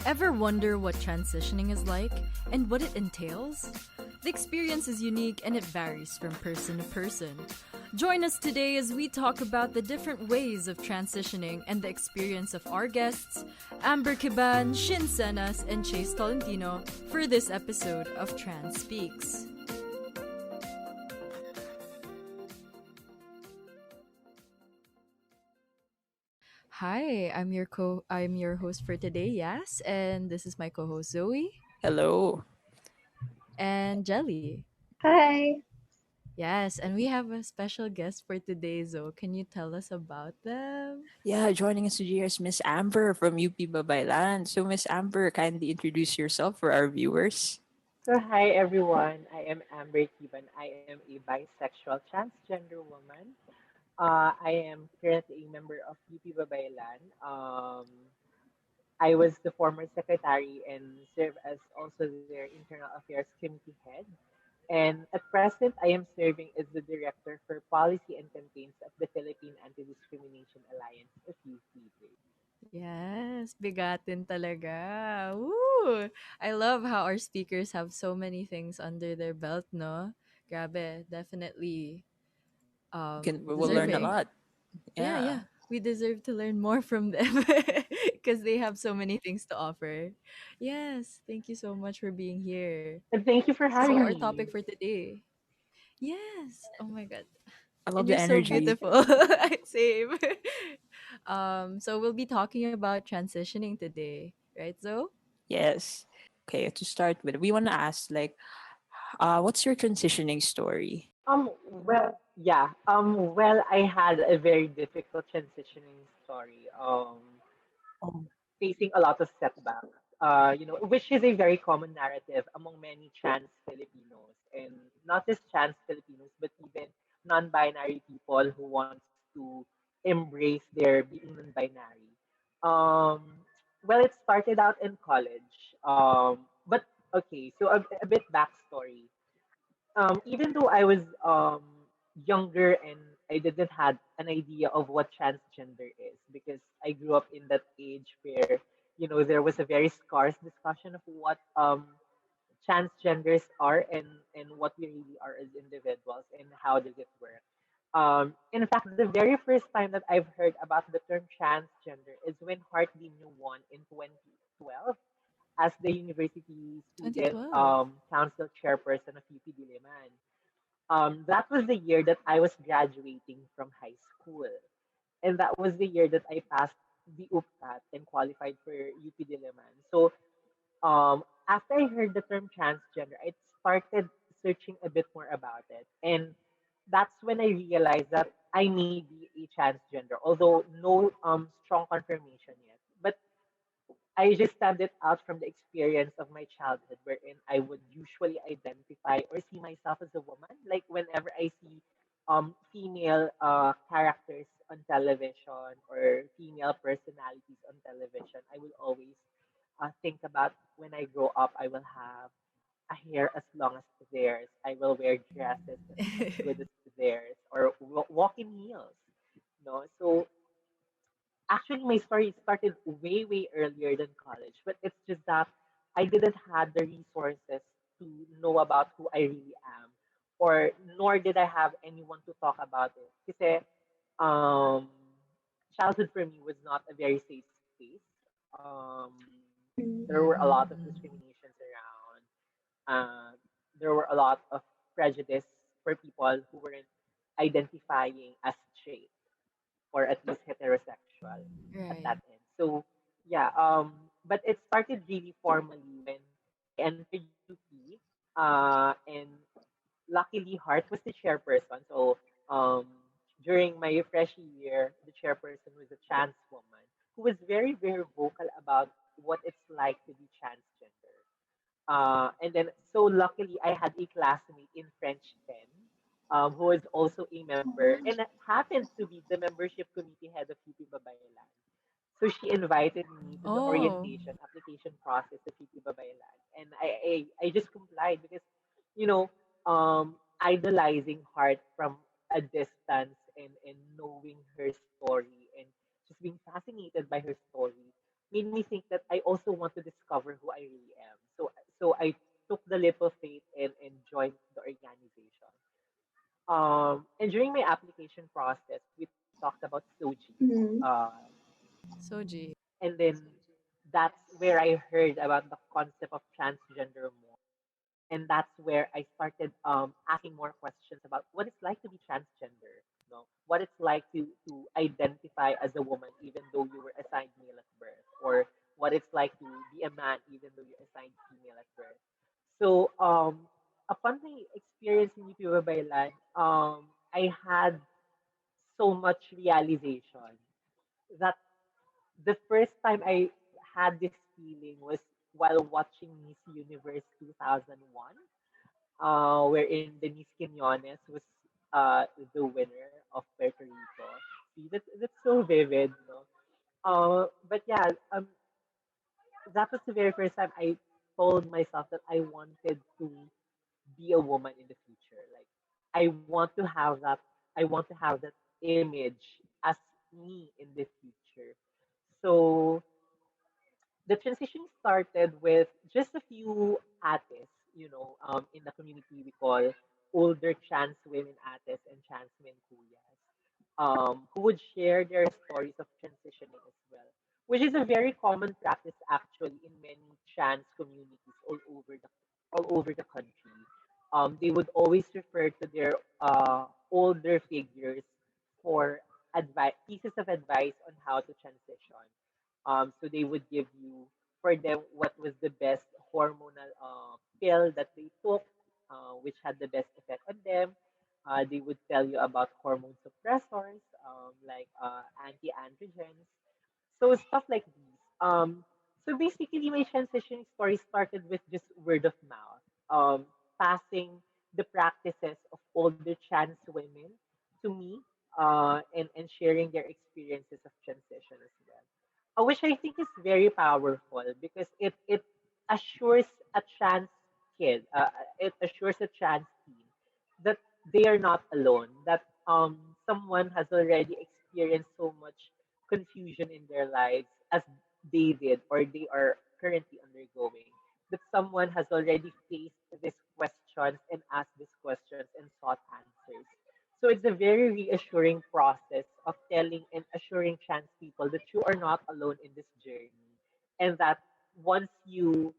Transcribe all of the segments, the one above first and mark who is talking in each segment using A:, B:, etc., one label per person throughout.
A: Ever wonder what transitioning is like and what it entails? The experience is unique and it varies from person to person. Join us today as we talk about the different ways of transitioning and the experience of our guests, Amber Quiban, Shin Cenas, and Chase Tolentino, for this episode of Trans Speaks. Hi, I'm your host for today, Yas, and this is my co-host Zoe
B: Hello.
A: and Jelly.
C: Hi.
A: Yes, and we have a special guest for today, Zoe. Can you tell us about them?
B: Yeah, joining us today is Miss Amber from UP Babaylan. So, Miss Amber, kindly introduce yourself for our viewers.
D: So, hi everyone. I am Amber Quiban. I am a bisexual transgender woman. I am currently a member of UP Babaylan. I was the former secretary and serve as also their internal affairs committee head. And at present, I am serving as the director for policy and campaigns at the Philippine Anti-Discrimination Alliance of UP.
A: Yes, bigatin talaga. Woo! I love how our speakers have so many things under their belt, no? Grabe, definitely
B: We will learn a
A: deserving.
B: lot.
A: Yeah,
B: Yeah.
A: yeah. We deserve to learn more from them because they have so many things to offer. Yes, thank you so much for being here.
D: And thank you for
A: So,
D: having
A: our
D: me.
A: topic for today. Yes. Oh my god.
B: I love
A: And
B: the
A: you're so
B: energy.
A: beautiful. Same. So we'll be talking about transitioning today, right, Zoe?
B: Yes. Okay, to start with, we want to ask, what's your transitioning story?
D: Well, I had a very difficult transitioning story.
B: Oh,
D: Facing a lot of setbacks. Which is a very common narrative among many trans Filipinos, and not just trans Filipinos, but even non-binary people who wants to embrace their being non-binary. Um, well, it started out in college. But okay, so a bit backstory. Even though I was younger and I didn't had an idea of what transgender is, because I grew up in that age where there was a very scarce discussion of what transgenders are and what we really are as individuals and how does it work. In fact, the very first time that I've heard about the term transgender is when Heart New won in 2012 as the university student
A: 2012.
D: council chairperson of UP Diliman. That was the year that I was graduating from high school. And that was the year that I passed the UPCAT and qualified for UP Diliman. So after I heard the term transgender, I started searching a bit more about it. And that's when I realized that I may be a transgender, although no strong confirmation yet. But I just stand it out from the experience of my childhood, wherein I would usually identify or see myself as a woman. Like whenever I see female characters on television or female personalities on television, I will always think about when I grow up, I will have a hair as long as theirs. I will wear dresses as good as theirs, or walk in heels. So actually my story started way earlier than college, but it's just that I didn't have the resources to know about who I really am, or nor did I have anyone to talk about it because um childhood for me was not a very safe space. There were a lot of discriminations around. There were a lot of prejudice for people who weren't identifying as straight or at least heterosexual at
A: Right.
D: that end. So yeah, but it started really formally when I entered UP, and luckily Hart was the chairperson. So um, during my freshie year, the chairperson was a trans woman who was very vocal about what it's like to be transgender. And then, so luckily, I had a classmate in French 10 who is also a member and happens to be the membership committee head of UP Babaylan. So she invited me to the
A: Oh.
D: orientation application process of UP Babaylan. And I just complied because, you know, idolizing Heart from a distance and knowing her story and just being fascinated by her story. made me think that I also want to discover who I really am. So I took the leap of faith and joined the organization. And during my application process, we talked about Soji.
C: Mm-hmm.
D: Uh,
A: Soji.
D: and then that's where I heard about the concept of transgender more. And that's where I started asking more questions about what it's like to be transgender, what it's like to identify as a woman even though you were assigned male at birth, or what it's like to be a man even though you're assigned female at birth. So upon my experience in UP Babaylan, I had so much realization that the first time I had this feeling was while watching Miss Universe 2001, wherein Denise Quinones was the winner of Puerto Rico. See, that's so vivid, no? But yeah, that was the very first time I told myself that I wanted to be a woman in the future. Like, I want to have that. I want to have that image as me in the future. So the transition started with just a few ates, in the community we call older trans women ates and trans men kuyas, who would share their stories of transitioning as well, which is a very common practice actually in many trans communities all over the country. They would always refer to their older figures for advice, pieces of advice on how to transition. So they would give you for them what was the best hormonal pill that they took, which had the best effect on them. They would tell you about hormone suppressors, like anti-androgens. So stuff like these. So basically, my transition story started with just word of mouth, passing the practices of older trans women to me, and sharing their experiences of transition as well. Which I think is very powerful because it assures a trans kid, it assures a trans teen that they are not alone, that someone has already experienced so much confusion in their lives as they did or they are currently undergoing. That someone has already faced these questions and asked these questions and sought answers. So it's a very reassuring process of telling and assuring trans people that you are not alone in this journey, and that once you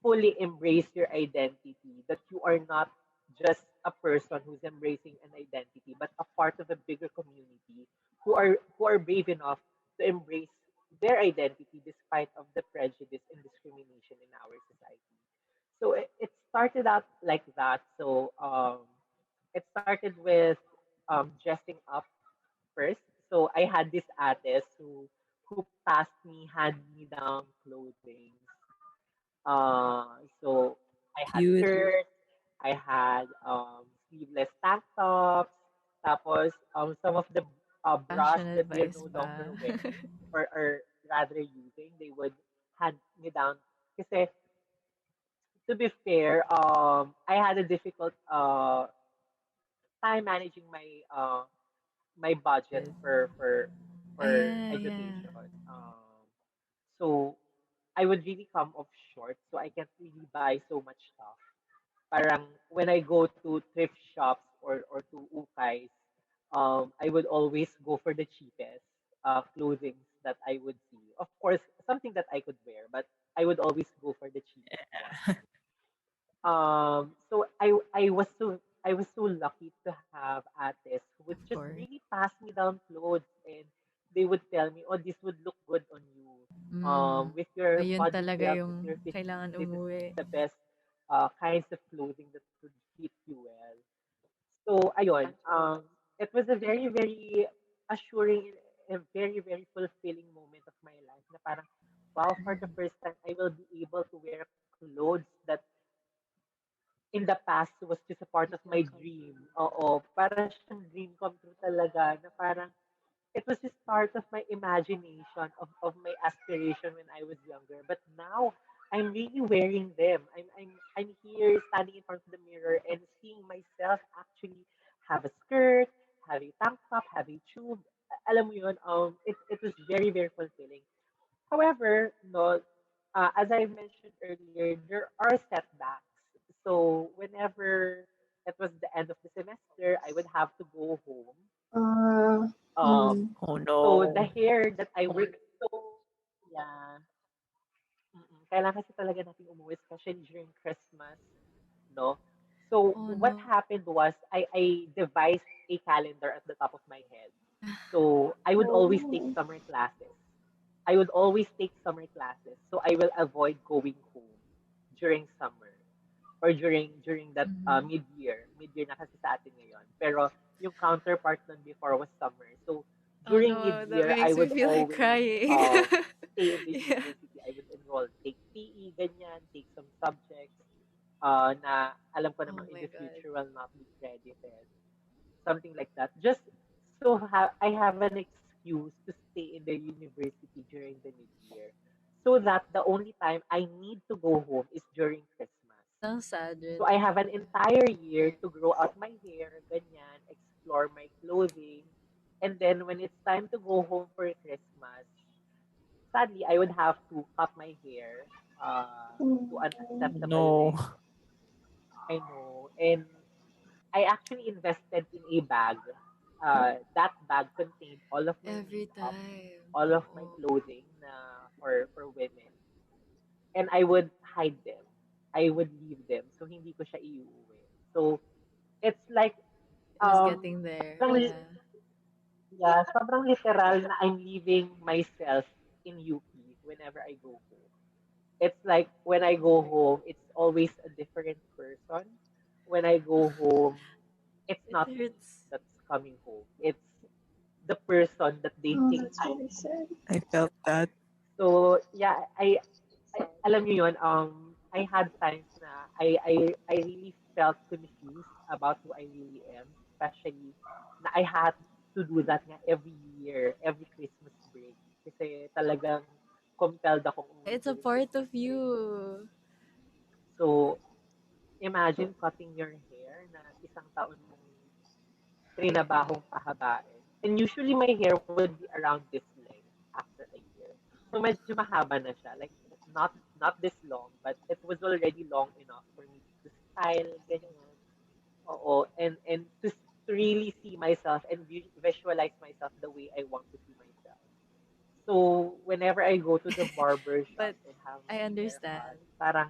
D: fully embrace your identity, that you are not just a person who's embracing an identity, but a part of a bigger community who are brave enough to embrace their identity despite of the prejudice and discrimination in our society. So it started out like that. So it started with dressing up first. So I had this artist who passed me hand me down clothing. So I had
B: Cute.
D: shirts, I had sleeveless tank tops, tapos some of the bras
A: Fashion
D: that they're
A: advice
D: no longer
A: ba?
D: wearing or rather using, they would hand me down. Kasi to be fair, I had a difficult time managing my budget
A: Yes.
D: for
A: Yeah, yeah.
D: education. So I would really come off short, so I can't really buy so much stuff. Parang when I go to thrift shops or to ukais, I would always go for the cheapest clothing that I would see. Of course, something that I could wear, but I would always go for the cheapest one. So I was so lucky to have artists who would
A: Of
D: just
A: course.
D: really pass me down clothes, and they would tell me, "Oh, this would look good on you. With your
A: Ayun
D: body
A: talaga
D: build, with
A: yung
D: your physique,
A: kailangan
D: this is
A: umuwi.
D: the best kinds of clothing that would fit you well." So ayun, it was a very very assuring and a very very fulfilling moment of my life. Na parang, wow, for the first time, I will be able to wear clothes that in the past was just a part of my dream. Oo, para siyang dream come true talaga na parang it was just part of my imagination of my aspiration when I was younger. But now I'm really wearing them. I'm here standing in front of the mirror and seeing myself actually have a skirt, have a tank top, have a tube. Alam mo yun, it was very, very fulfilling. However, no, as I mentioned earlier, there are setbacks. So whenever it was the end of the semester, I would have to go home.
C: Uh,
D: Um,
C: mm,
B: Oh
D: so the
B: no.
D: hair that I work, yeah, kailangan kasi talaga natin umuwi, especially during Christmas, no? So
A: Oh
D: what
A: no.
D: happened was I devised a calendar at the top of my head. So I would always take
C: oh,
D: summer classes. I would always take summer classes. So I will avoid going home during summer or during that
A: Mhm.
D: mid-year. Mid-year na kasi sa atin ngayon. Pero yung counterpart nun before was summer. So
A: Oh
D: during
A: no, that
D: mid-year, I
A: makes me
D: would
A: feel like
D: always
A: crying.
D: stay in the
A: Yeah.
D: university. I would enroll, take PE, ganyan, take some subjects na alam ko
A: Oh
D: namang in
A: my
D: the
A: god.
D: future will not be credited. Something like that. Just so I have an excuse to stay in the university during the mid-year. So that the only time I need to go home is during Christmas.
A: Sounds sad,
D: So I
A: really.
D: have an entire year to grow out my hair, ganyan, explore my clothing. And then when it's time to go home for Christmas, sadly, I would have to cut my hair to an acceptable
B: No.
D: length. I know. And I actually invested in a bag. That bag contained all of my
A: Every
D: makeup,
A: time.
D: all of my
A: Oh.
D: clothing for women. And I would hide them. I would leave them. So hindi ko siya iuwi. So it's like
A: Just
D: um
A: getting there.
D: sobrang
A: Yeah.
D: yeah, sobrang literal na I'm leaving myself in UP whenever I go home. It's like when I go home, it's always a different person. When I go home, it's
A: It
D: not me
A: hurts.
D: that's coming home. It's the person that they
C: oh,
D: think
C: that's
D: I
C: really
D: am.
C: sad.
B: I felt that.
D: So yeah, alam niyo yun, I had times na I really felt confused about who I really am, especially na I had to do that nga every year, every Christmas break. Kasi talagang compelled akong
A: Yeah,
D: umuwi
A: it's a
D: during
A: part
D: Christmas
A: of
D: break.
A: you.
D: So, imagine cutting your hair na isang taon mong trinabahong pahabain. And usually my hair would be around this length after a year. So medyo mahaba na siya. Like not this long, but it was already long enough for me to style ganyan. Oo, and to really see myself and visualize myself the way I want to see myself. So whenever I go to the barber shop
A: But
D: and have
A: I
D: my hair cut,
A: understand.
D: parang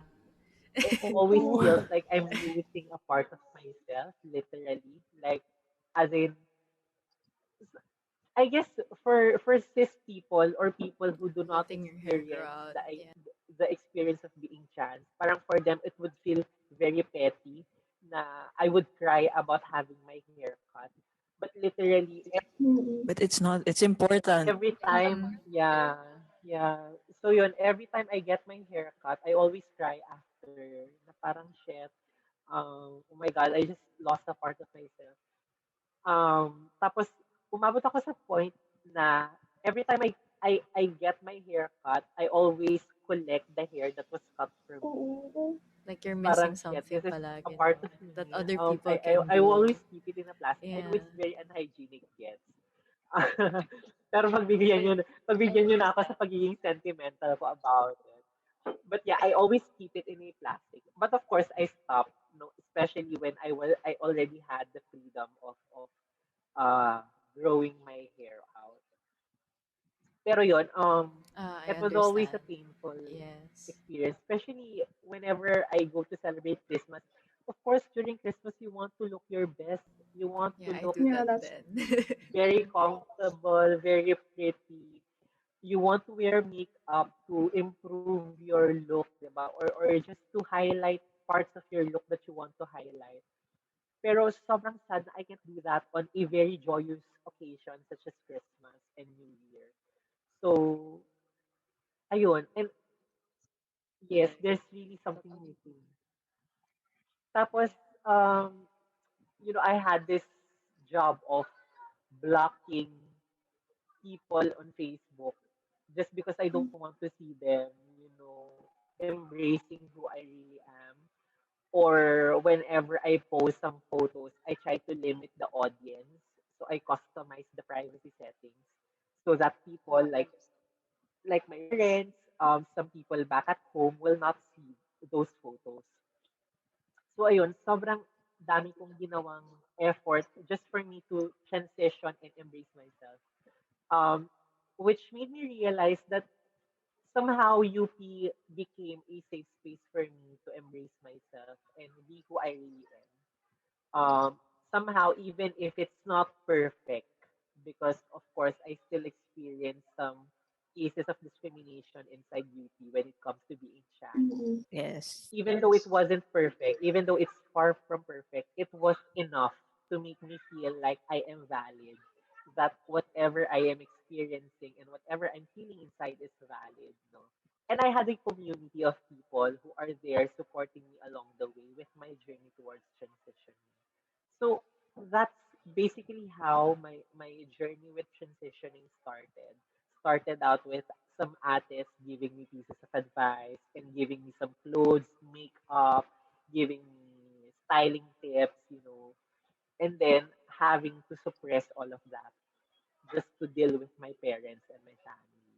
D: it always feels
C: Oh,
D: like I'm losing a part of myself, literally. Like, as in, I guess for cis people or people who do not
A: Letting your hair grow
D: experience
A: out. Yeah.
D: the experience of being trans, parang for them it would feel very petty na I would cry about having my hair cut. But literally,
C: mm,
B: But it's not, it's important.
D: every time,
A: Mm-hmm.
D: yeah. So yun, every time I get my hair cut, I always cry after na parang shit. Oh my God, I just lost a part of myself. Tapos, umabot ako sa point na every time I get my hair cut, I always collect the hair that was cut from me.
C: oh,
A: Like you're
D: Parang
A: missing
D: shit,
A: something
D: this is a
A: palagi,
D: part
A: no?
D: of
A: That
D: me.
A: other people
D: I,
A: can
D: I will
A: do.
D: always keep it in a plastic. I know
A: Yeah.
D: it's very unhygienic, yes. Pero pagbigyan nyo na ako sa pagiging sentimental ko about it. But yeah, I always keep it in a plastic. But of course, I stopped, no, especially when I already had the freedom of uh growing my hair out. Pero yun,
A: I
D: it was always a
A: understand.
D: painful
A: Yes.
D: experience, especially whenever I go to celebrate Christmas. Of course, during Christmas, you want to look your best. You want
A: Yeah,
D: to
A: I
D: look
A: do
C: yeah,
A: that
C: that's
A: then.
D: very comfortable, very pretty. You want to wear makeup to improve your look, diba? Or just to highlight parts of your look that you want to highlight. Pero sobrang sad na I can't do that on a very joyous occasion such as Christmas and New Year. So, ayun. And yes, there's really something missing. Tapos, um, I had this job of blocking people on Facebook just because I don't want to see them, embracing who I really am. Or whenever I post some photos, I try to limit the audience. So I customize the privacy settings so that people like like my parents, some people back at home will not see those photos. So ayun, sobrang dami kong ginawang effort just for me to transition and embrace myself. Um, which made me realize that somehow UP became a safe space for me to embrace myself and be who I really am. Somehow, even if it's not perfect, because of course I still experience some cases of discrimination inside UP when it comes to being trans.
C: Mm-mm.
B: Yes.
D: Even though it wasn't perfect, even though it's far from perfect, it was enough to make me feel like I am valid. That whatever I am experiencing and whatever I'm feeling inside is valid. No? And I had a community of people who are there supporting me along the way with my journey towards transitioning. So that's basically how my journey with transitioning started. Started out with some artists giving me pieces of advice and giving me some clothes, makeup, giving me styling tips, and then having to suppress all of that just to deal with my parents and my family.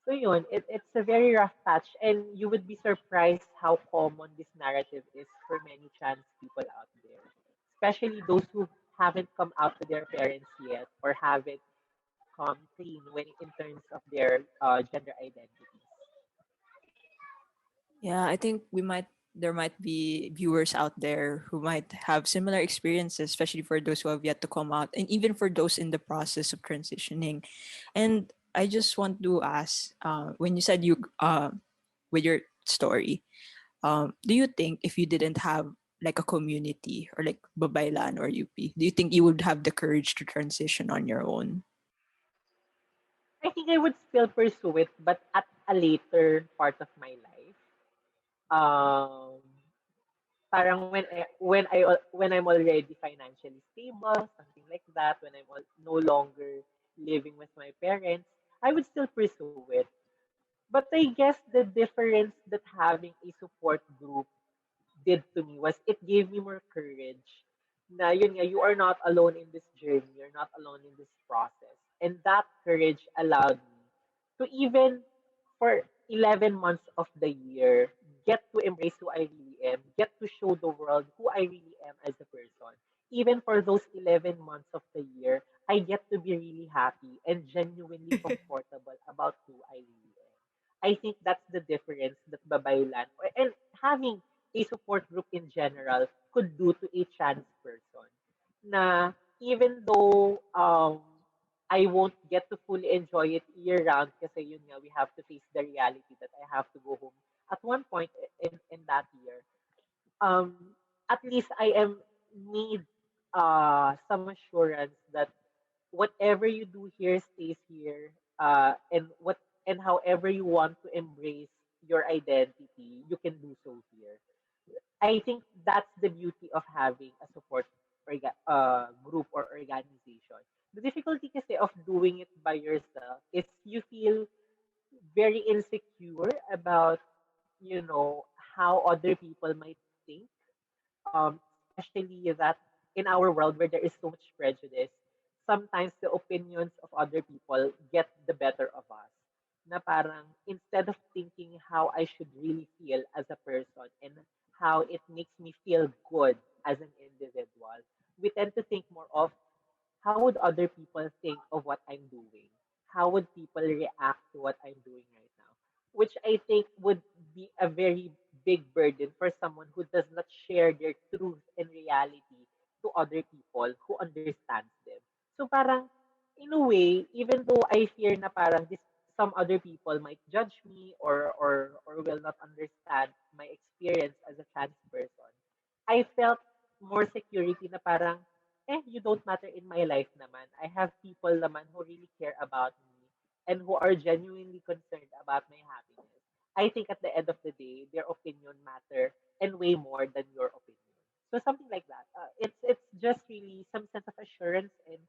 D: So yun, it's a very rough patch and you would be surprised how common this narrative is for many trans people out there. Especially those who haven't come out to their parents yet or haven't come clean when in terms of their gender identities.
B: Yeah, I think there might be viewers out there who might have similar experiences, especially for those who have yet to come out, and even for those in the process of transitioning. And I just want to ask, when you said you, with your story, do you think if you didn't have like a community or like Babaylan or UP, do you think you would have the courage to transition on your own?
D: I think I would still pursue it, but at a later part of my life. Um, Parang when I'm already financially stable, something like that, when no longer living with my parents, I would still pursue it. But I guess the difference that having a support group did to me was it gave me more courage. Na yun nga, you are not alone in this journey. You're not alone in this process. And that courage allowed me to even for 11 months of the year get to embrace who I really am, get to show the world who I really am as a person. Even for those 11 months of the year, I get to be really happy and genuinely comfortable about who I really am. I think that's the difference that Babaylan and having a support group in general could do to a trans person. Na even though I won't get to fully enjoy it year round kasi yun nga, we have to face the reality that I have to go home at one point in that year. At least I am need some assurance that whatever you do here stays here, and however you want to embrace your identity, you can do so here. I think that's the beauty of having a support group or organization. The difficulty kasi of doing it by yourself is you feel very insecure about, how other people might think, especially that in our world where there is so much prejudice, sometimes the opinions of other people get the better of us. Na parang instead of thinking how I should really feel as a person and how it makes me feel good as an individual, we tend to think more of how would other people think of what I'm doing? How would people react to what I'm doing right now? Which I think would be a very big burden for someone who does not share their truth and reality to other people who understands them. So parang in a way, even though I fear na parang some other people might judge me or will not understand my experience as a trans person, I felt more security na parang you don't matter in my life naman. I have people naman who really care about me and who are genuinely concerned about my happiness. I think at the end of the day, their opinion matter and way more than your opinion. So something like that. It's just really some sense of assurance and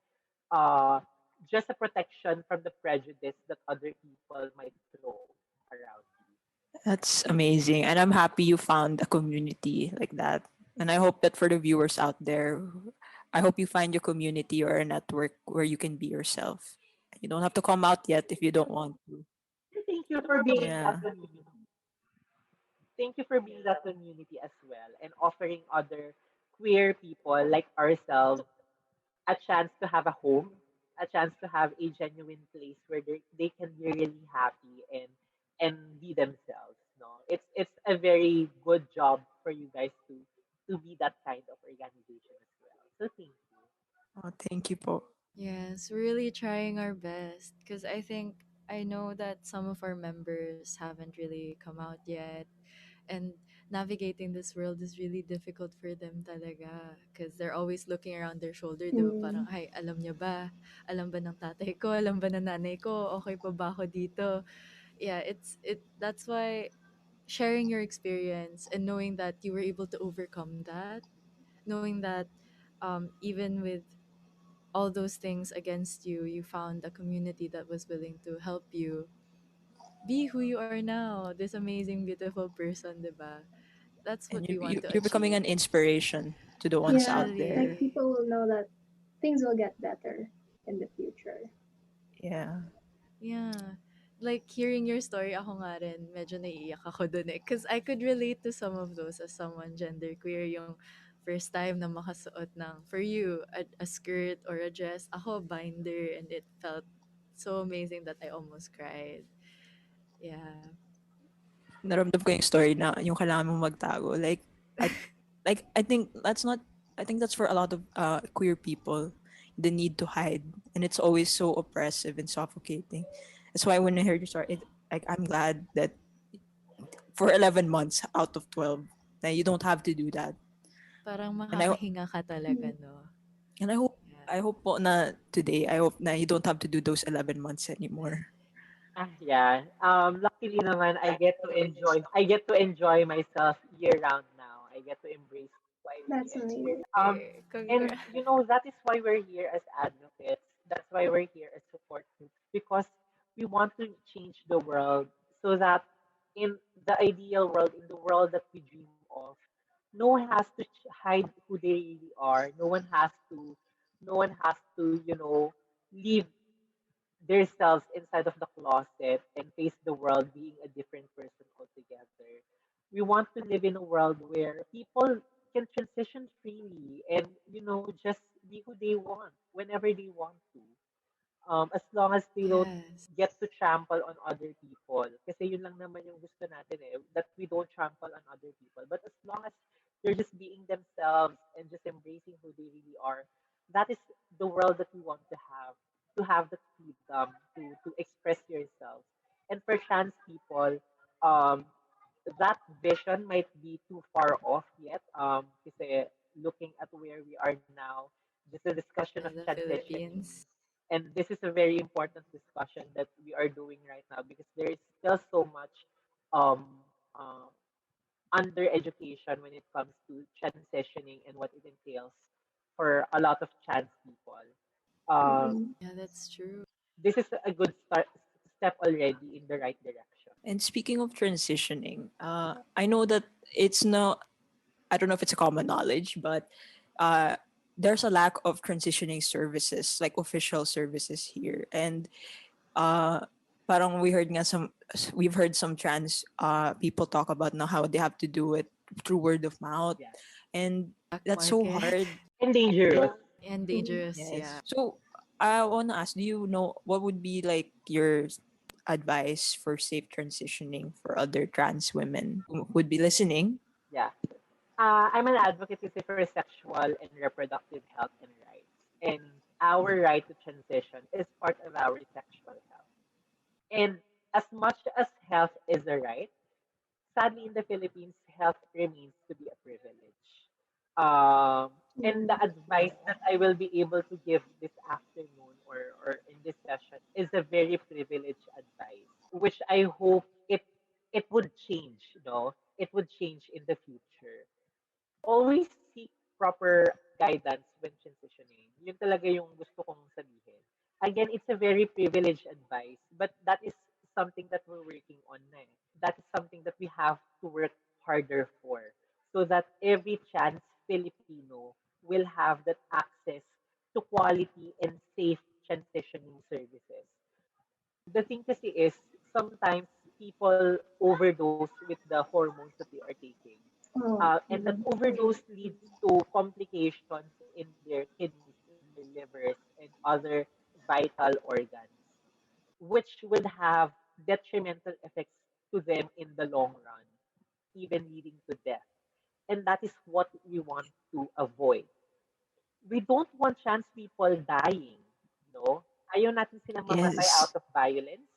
D: uh, just a protection from the prejudice that other people might throw around you.
B: That's amazing. And I'm happy you found a community like that. And I hope that for the viewers out there, I hope you find your community or a network where you can be yourself. You don't have to come out yet if you don't want to.
D: Thank thank you for being that
B: Yeah.
D: community. Thank you for being that community as well and offering other queer people like ourselves a chance to have a home, a chance to have a genuine place where they can be really happy and be themselves. No, it's a very good job for you guys to be that kind of organization as well. So thank you.
B: Oh, thank you po.
A: Yes, we're really trying our best because I know that some of our members haven't really come out yet, and navigating this world is really difficult for them talaga because they're always looking around their shoulder, do parang,
C: Mm.
A: ay, alam niya ba? Alam ba ng tatay ko? Alam ba ng nanay ko? Okay pa ba ako dito? Yeah, that's why sharing your experience and knowing that you were able to overcome that, knowing that even with all those things against you, you found a community that was willing to help you be who you are now, this amazing, beautiful person, diba? That's what
B: And
A: we want to
B: you're becoming
A: achieve.
B: an inspiration to the ones
C: Yeah,
B: out
C: like
B: there.
A: Actually,
C: people will know that things will get better in the future.
B: Yeah.
A: yeah. Like hearing your story, ako nga rin, medyo naiiyak ako dun eh. Because I could relate to some of those as someone genderqueer, yung first time na makasuot ng, for you, a skirt or a dress. Ako, binder, and it felt so amazing that I almost cried. Yeah.
B: Naramdam ko yung story na yung kailangan mong magtago. I I think that's not, I think that's for a lot of queer people, the need to hide, and it's always so oppressive and suffocating. That's why when I heard your story, like I'm glad that for 11 months out of 12 that you don't have to do that.
A: Parang
B: And I
A: makakahinga ka talaga,
C: Mm.
A: no?
B: and
A: Yeah.
B: I hope po na today, I hope na you don't have to do those 11 months anymore.
D: Ah, yeah. Luckily naman, I get to enjoy myself year round now. I get to embrace who I really
C: That's
D: am.
C: amazing.
D: Um, and
A: Congrats.
D: you know that is why we're here as advocates. That's why we're here as support groups because we want to change the world so that in the ideal world, in the world that we dream of, no one has to hide who they really are. No one has to, leave themselves inside of the closet and face the world being a different person altogether. We want to live in a world where people can transition freely and, just be who they want whenever they want to. As long as they don't
A: Yes.
D: get to trample on other people. Kasi yun lang naman yung gusto natin eh, that we don't trample on other people. But as long as they're just being themselves and just embracing who they really are, that is the world that we want to have the freedom to express yourself. And for trans people, um, that vision might be too far off yet. Kasi looking at where we are now, just a discussion of
A: Yeah, the
D: transitioning,
A: Philippines.
D: and this is a very important discussion that we are doing right now because there is still so much um, uh, under education when it comes to transitioning and what it entails for a lot of trans people. Um,
C: Mm-mm.
A: Yeah, that's true.
D: this is a good step already in the right direction.
B: And speaking of transitioning, I know that it's not, I don't know if it's a common knowledge, but uh, there's a lack of transitioning services, like official services here. And uh, parang we've heard some trans people talk about now how they have to do it through word of mouth.
D: Yeah.
B: And
A: Black
B: that's so
A: market.
B: hard.
D: And dangerous.
A: And
C: Mm.
A: dangerous,
B: Yes.
A: yeah.
B: So I want to ask, do you know what would be like your advice for safe transitioning for other trans women who would be listening?
D: Yeah. I'm an advocacy for sexual and reproductive health and rights. And our right to transition is part of our sexual health. And as much as health is a right, sadly in the Philippines, health remains to be a privilege. And
C: Mm.
D: the advice that I will be able to give this afternoon or in this session is a very privileged advice, which I hope it would change, it would change in the future. Always seek proper guidance when transitioning. Yun talaga yung gusto kong sabihin. Again, it's a very privileged advice, but that is something that we're working on na eh. That is something that we have to work harder for so that every trans Filipino will have that access to quality and safe transitioning services. The thing kasi is, sometimes people overdose with the hormones that they are taking.
C: Oh.
D: And that
C: Mm-hmm.
D: overdose leads to complications in their kidneys, in their livers, and other vital organs, which would have detrimental effects to them in the long run, even leading to death. And that is what we want to avoid. We don't want trans people dying, no? Ayaw natin silang mamatay out
B: Yes.
D: of violence.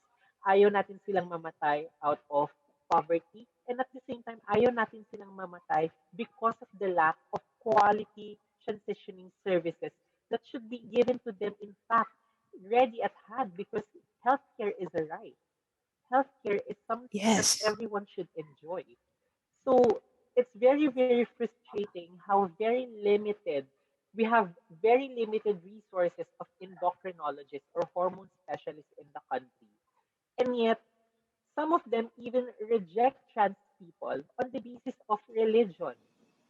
D: Ayaw natin silang mamatay out of poverty. And at the same time, ayaw natin silang mamatay because of the lack of quality transitioning services that should be given to them, in fact, ready at hand, because healthcare is a right. Healthcare is something that
B: Yes.
D: everyone should enjoy. So it's very, very frustrating how very limited we have very limited resources of endocrinologists or hormone specialists in the country. And yet, some of them even reject trans people on the basis of religion,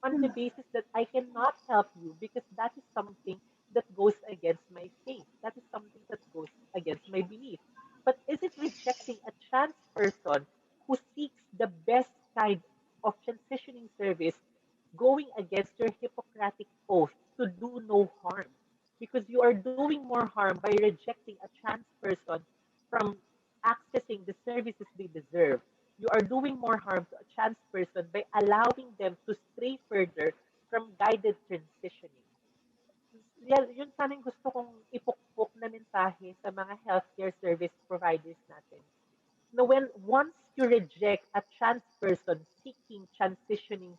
D: on the basis that I cannot help you because that is something that goes against my faith. That is something that goes against my belief. But is it rejecting a trans person who seeks the best kind of transitioning service going against your Hippocratic oath to do no harm? Because you are doing more harm by rejecting a trans person from accessing the services they deserve. You are doing more harm to a trans person by allowing them to stray further from guided transitioning. Yun sana yung gusto kong ipukpok na mensahe sa mga healthcare service providers natin. Now, when once you reject a trans person seeking transitioning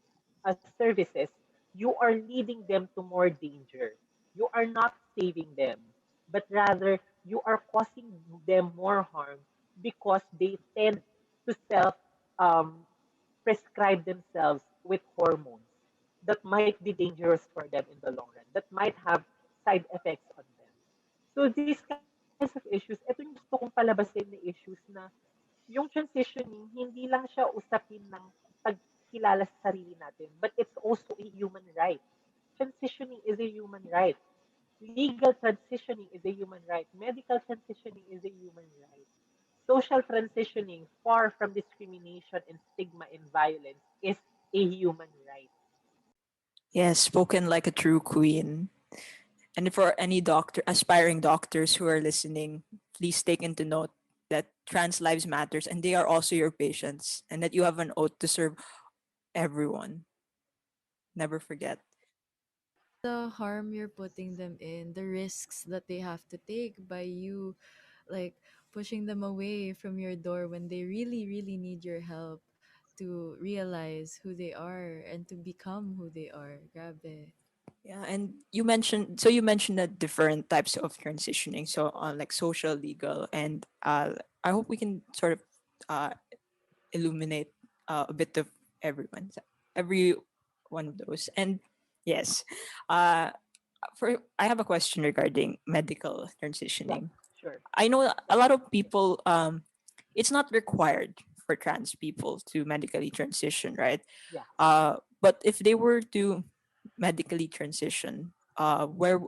D: services, you are leading them to more danger. You are not saving them, but rather you are causing them more harm because they tend to self um, prescribe themselves with hormones that might be dangerous for them in the long run, that might have side effects on them. So these kinds of issues, ito yung gusto kong palabasin na issues na yung transitioning, hindi lang siya usapin ng pagkilala sa sarili natin, but it's also a human right. Transitioning is a human right. Legal transitioning is a human right. Medical transitioning is a human right. Social transitioning, far from discrimination and stigma and violence, is a human right.
B: Yes, spoken like a true queen. And for any doctor, aspiring doctors who are listening, please take into note that trans lives matters and they are also your patients and that you have an oath to serve everyone. Never forget.
A: The harm you're putting them in, the risks that they have to take by you, like pushing them away from your door when they really, really need your help to realize who they are and to become who they are. Grabe.
B: Yeah, and you mentioned the different types of transitioning. So like social, legal, and I hope we can sort of uh, illuminate a bit of every one of those. And yes, uh, for I have a question regarding medical
D: Yeah,
B: transitioning.
D: sure.
B: I know a lot of people. It's not required for trans people to medically transition, right?
D: Yeah.
B: But if they were to medically transition, where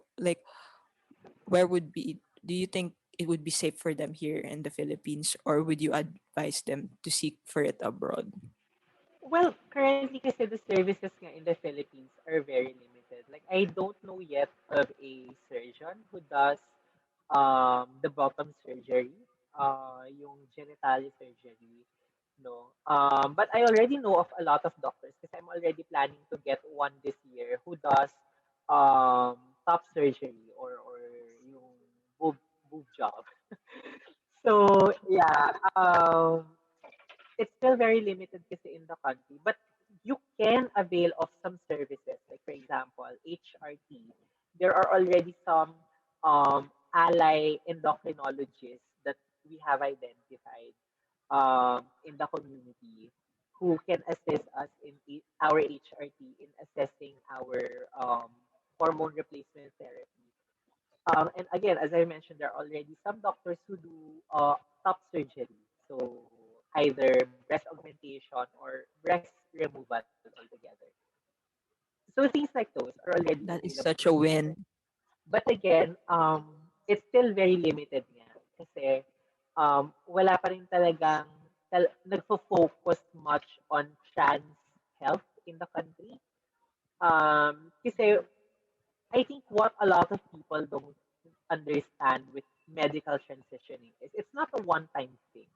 B: would be? Do you think it would be safe for them here in the Philippines, or would you advise them to seek for it abroad?
D: Well, currently kasi the services nga in the Philippines are very limited. Like, I don't know yet of a surgeon who does the bottom surgery, yung genitalia surgery, no. But I already know of a lot of doctors because I'm already planning to get one this year who does top surgery or yung boob boob job. So yeah, it's still very limited kasi in the country, but you can avail of some services. Like for example, HRT. There are already some ally endocrinologists that we have identified in the community who can assist us in our HRT in assessing our hormone replacement therapy. And again, as I mentioned, there are already some doctors who do top surgery. So either breast augmentation or breast removal altogether. So things like those are already
B: That is
D: available
B: such
D: in
B: a
D: the
B: win.
D: market. But again, it's still very limited nga. Kasi wala pa rin talagang nagfo-focus much on trans health in the country. Kasi I think what a lot of people don't understand with medical transitioning is it's not a one-time thing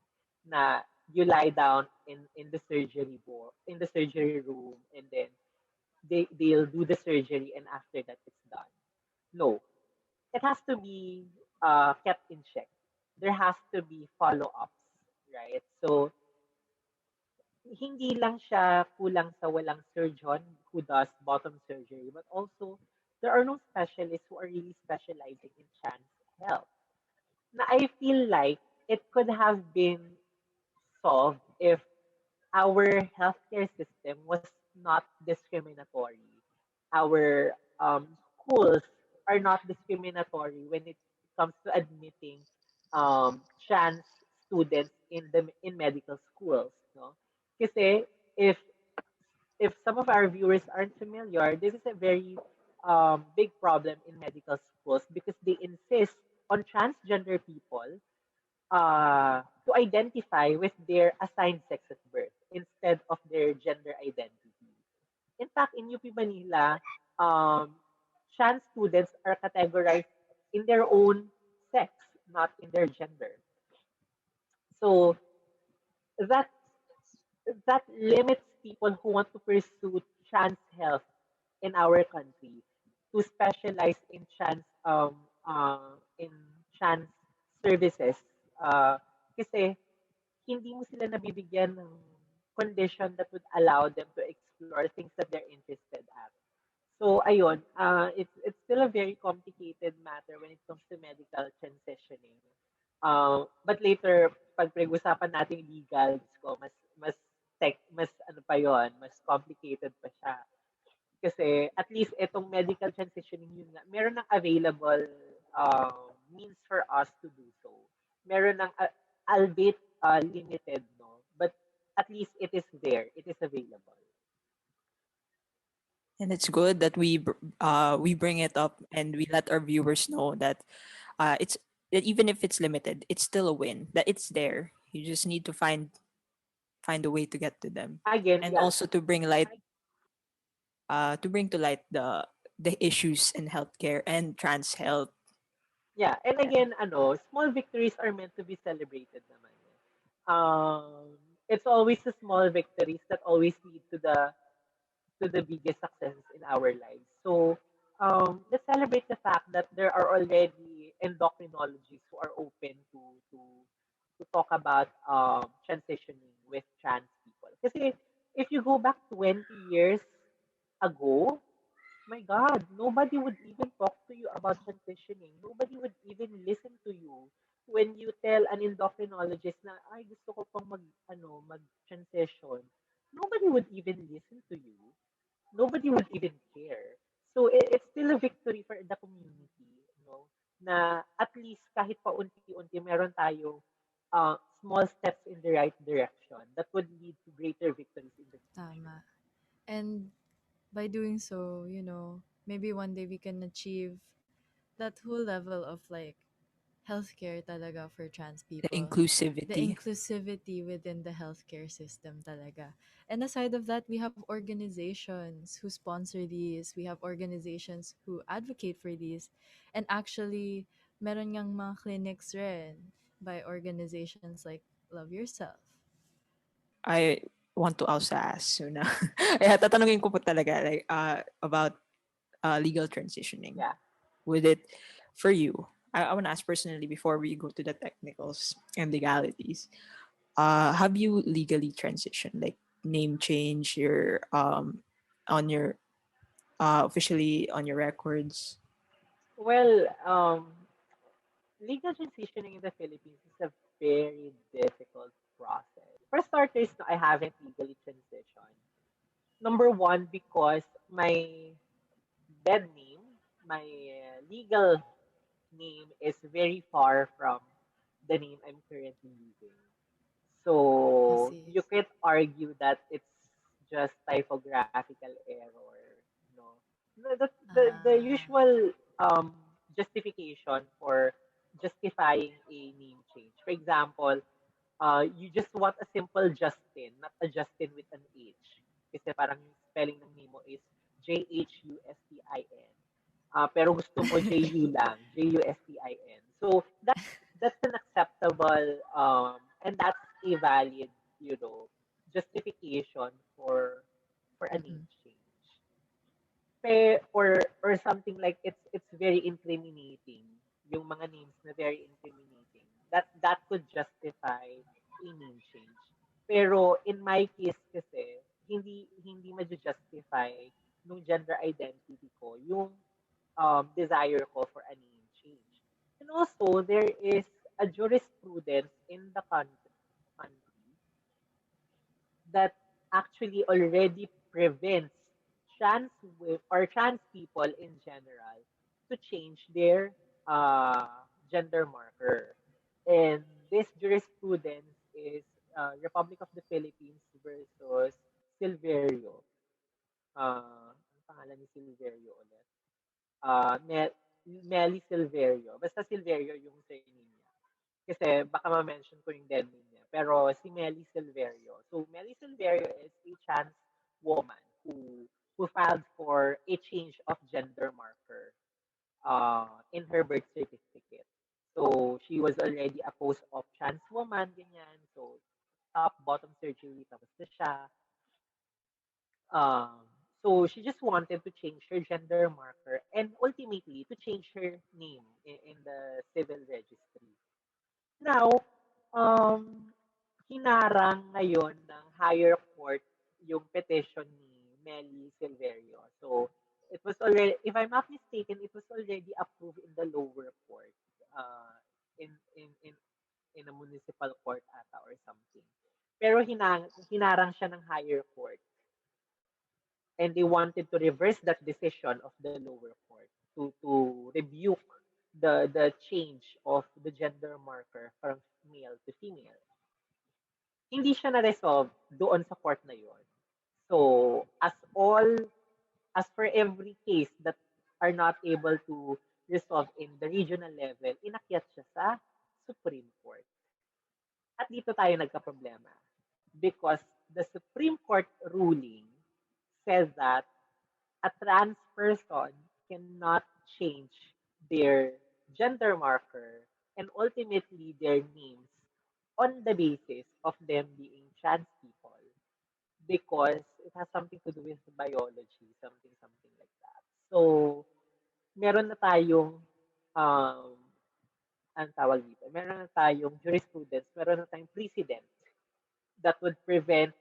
D: na you lie down in the surgery board, in the surgery room, and then they'll do the surgery and after that it's done. No, it has to be kept in check. There has to be follow-ups, right? So hindi lang siya kulang sa walang surgeon who does bottom surgery, but also there are no specialists who are really specializing in trans health. Na I feel like it could have been solved if our healthcare system was not discriminatory. Our schools are not discriminatory when it comes to admitting trans students in medical schools. No? Kasi if if some of our viewers aren't familiar, this is a very big problem in medical schools because they insist on transgender people to identify with their assigned sex at birth instead of their gender identity. In fact, in UP Manila, um, trans students are categorized in their own sex, not in their gender. So that that limits people who want to pursue trans health in our country to specialize in trans services. Kasi hindi mo sila nabibigyan ng condition that would allow them to explore things that they're interested at. So ayun, it's still a very complicated matter when it comes to medical transitioning. But later, pag pag-usapan natin legal, Diyos ko, mas ano pa yon, mas complicated pa siya. Kasi at least itong medical transitioning yun nga, meron ng available means for us to do so. Meron ng albeit limited, no? But at least it is there. It is available.
B: And it's good that we bring it up and we let our viewers know that it's that even if it's limited, it's still a win. That it's there. You just need to find a way to get to them,
D: Again,
B: and
D: yeah.
B: also to bring to light the issues in healthcare and trans health.
D: Yeah, and
B: Yeah.
D: again, small victories are meant to be celebrated naman. It's always the small victories that always lead to the biggest successes in our lives. So, let's celebrate the fact that there are already endocrinologists who are open to talk about transitioning with trans people. Kasi if you go back 20 years ago, my God, nobody would even talk to you about transitioning. Nobody would even listen to you when you tell an endocrinologist na, ay, gusto ko pang mag-transition. Nobody would even listen to you. Nobody would even care. So it's still a victory for the community, na at least kahit pa unti-unti meron tayo small steps in the right direction that would lead to greater victories in the future.
A: Tama. And by doing so, maybe one day we can achieve that whole level of like healthcare talaga for trans
B: The
A: people. The
B: inclusivity.
A: inclusivity within the healthcare system talaga. And aside of that, we have organizations who sponsor these. We have organizations who advocate for these. And actually, meron ngang mga clinics rin by organizations like Love Yourself.
B: I want to also ask Suna. Kaya tatanungin ko po talaga like about legal transitioning.
D: Yeah.
B: Would it for you? I want to ask personally before we go to the technicals and legalities. Have you legally transitioned, like name change your on your officially on your records?
D: Well, legal transitioning in the Philippines is a very difficult process. For starters, no, I haven't legally transitioned. Number one, because my dead name, my legal name is very far from the name I'm currently using.
A: I
D: So
A: see.
D: you could argue that it's just typographical error. No, the
A: Ah,
D: usual justification for justifying a name change. For example, You just want a simple Justin, not a Justin with an H. Kasi parang yung spelling ng name mo is Justin. Pero gusto mo JU lang, Justin. So that's an acceptable and that's a valid, justification for a name
A: Mm-mm.
D: change. Or something like it's very incriminating, yung mga names na very incriminating, that could justify a name change. Pero in my case kasi hindi ma-justify nung gender identity ko yung desire ko for a name change. And also there is a jurisprudence in the country that actually already prevents or trans people in general to change their uh, gender marker. And this jurisprudence is Republic of the Philippines versus Silverio. Ang pangalan ni Silverio ulit? Melly Silverio. Basta Silverio yung surname niya. Kasi baka ma-mention ko yung dead name niya. Pero si Melly Silverio. So Melly Silverio is a trans woman who filed for a change of gender marker in her birth certificate. So she was already a post-op trans woman, ganyan. So top, bottom surgery, tapos na siya. Um, so she just wanted to change her gender marker and ultimately to change her name in the civil registry. Now, um, hinarang ngayon ng higher court yung petition ni Melly Silverio. So, it was already, if I'm not mistaken, it was already approved in the lower court, uh, in, in, in, in a municipal court ata or something. Pero hinarang siya ng higher court and they wanted to reverse that decision of the lower court to rebuke the change of the gender marker from male to female. Hindi siya na-resolve doon sa court na yon. So, as for every case that are not able to resolve in the regional level, inakyat siya sa Supreme Court. At dito tayo nagka-problema. Because the Supreme Court ruling says that a trans person cannot change their gender marker and ultimately their names on the basis of them being trans people because it has something to do with biology, something like that. So, meron na tayong um, ang tawag dito, meron na tayong jurisprudence, meron na tayong precedent that would prevent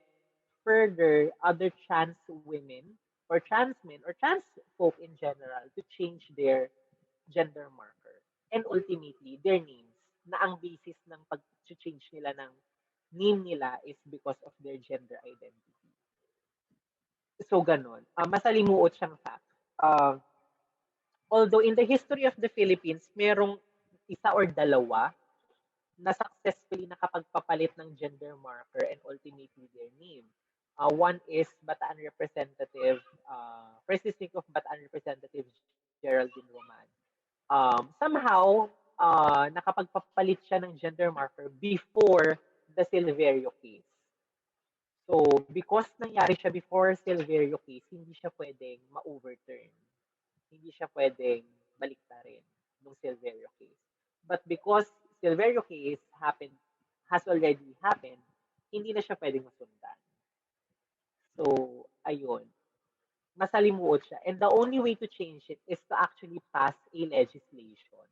D: further other trans women or trans men or trans folk in general to change their gender marker and ultimately their names na ang basis ng pag-change nila ng name nila is because of their gender identity. So, ganun. Masalimuot siyang fact. Although in the history of the Philippines, merong isa or dalawa na successfully nakapagpapalit ng gender marker and ultimately their name. One is Bataan Representative, First District of Bataan Representative Geraldine Roman. Somehow, nakapagpapalit siya ng gender marker before the Silverio case. So, because nangyari siya before Silverio case, hindi siya pwedeng ma-overturn. Hindi siya pwedeng baliktarin ng Silverio case. But because Silverio case has already happened, hindi na siya pwedeng masundan. So, ayun. Masalimuot siya. And the only way to change it is to actually pass a legislation,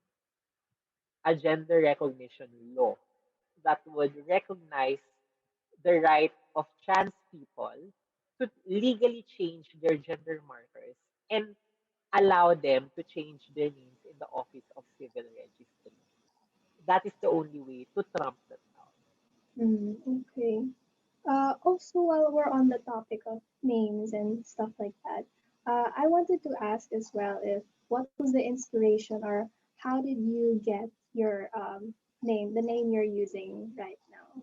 D: a gender recognition law that would recognize the right of trans people to legally change their gender markers and allow them to change their names in the Office of Civil Registry. That is the only way to trump that out.
C: Okay. Also, while we're on the topic of names and stuff like that, I wanted to ask as well if what was the inspiration or how did you get your name, the name you're using right now?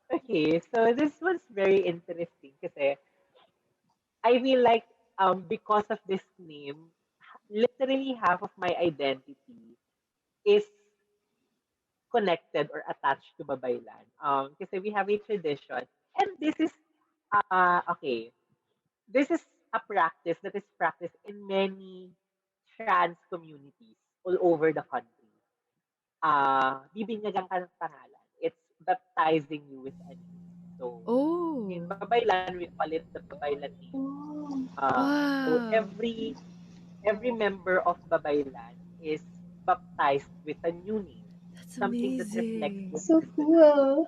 D: Okay, so this was very interesting kasi I feel like because of this name, literally half of my identity is connected or attached to Babaylan. Kasi we have a tradition, and this is a practice that is practiced in many trans communities all over the country. Bibinyagan ka ng pangalan. It's baptizing you with a name. So, in
A: Oh,
D: Babaylan, we call it the Babaylan name.
C: Oh,
D: So
A: wow.
D: every member of Babaylan is baptized with a new name,
A: That's
D: something that reflects
A: amazing.
D: their
C: so
D: personality.
C: cool.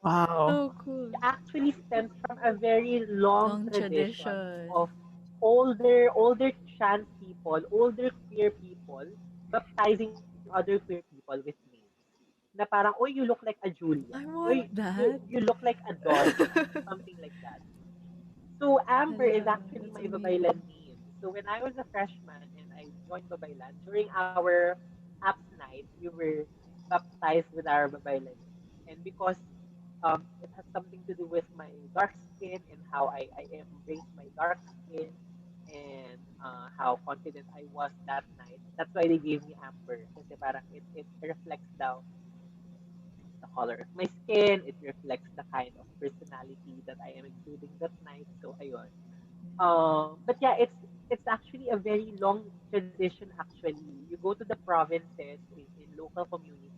B: Wow.
A: So
D: It
A: cool.
D: actually stems from a very long
A: Long
D: tradition
A: tradition.
D: of older trans people, older queer people baptizing other queer people with names. Na parang, oh, you look like a Julia.
A: I
D: Oy,
A: want
D: you,
A: that.
D: you look like a Dolly. Something like that. So Amber is
A: Hala,
D: actually
A: that's
D: my
A: amazing.
D: Babaylan name. So when I was a freshman and I joined Babaylan, during our apps night, we were baptized with our Babaylan name. And because it has something to do with my dark skin and how I embrace my dark skin and how confident I was that night. That's why they gave me Amber. Kasi parang it reflects the color of my skin. It reflects the kind of personality that I am exuding that night. So ayun. But yeah, it's actually a very long tradition. Actually, you go to the provinces in local communities.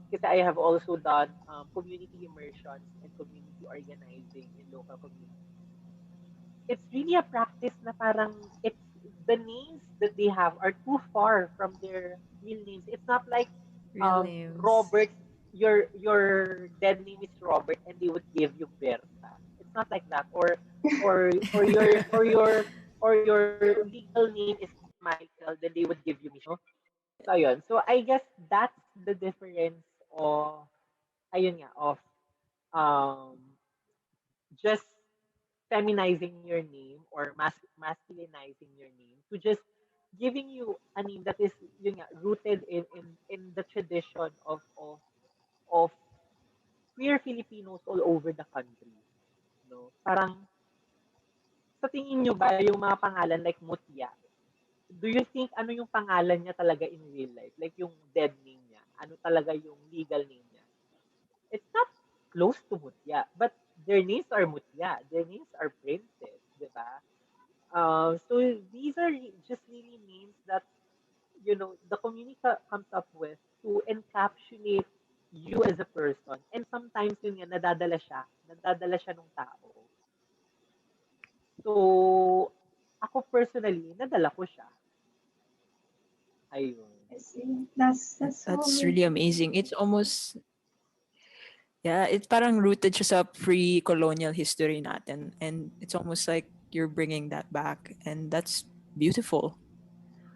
D: Because I have also done community immersions and community organizing in local communities. It's really a practice na parang it's the names that they have are too far from their real names. It's not like
A: Real names.
D: Robert, your dead name is Robert and they would give you Berta. It's not like that. Or your legal name is Michael, then they would give you Michelle. So ayun. So I guess that's the difference of ayun nga of um just feminizing your name or masculinizing your name to just giving you a name that is yun nga, rooted in the tradition of queer Filipinos all over the country. No? Parang sa tingin nyo ba yung mga pangalan like Mutya, do you think ano yung pangalan niya talaga in real life? Like yung dead name niya? Ano talaga yung legal name niya? It's not close to Mutya, but their names are Mutya. Their names are princess, di ba? So these are just really names that the community comes up with to encapsulate you as a person. And sometimes yun nga, nadadala siya ng tao. So, ako personally, nadala ko siya. Ayun.
C: I see. That's so
B: That's really
C: amazing.
B: amazing. It's almost, yeah, it's parang rooted siya sa pre-colonial history natin. And it's almost like you're bringing that back. And that's beautiful.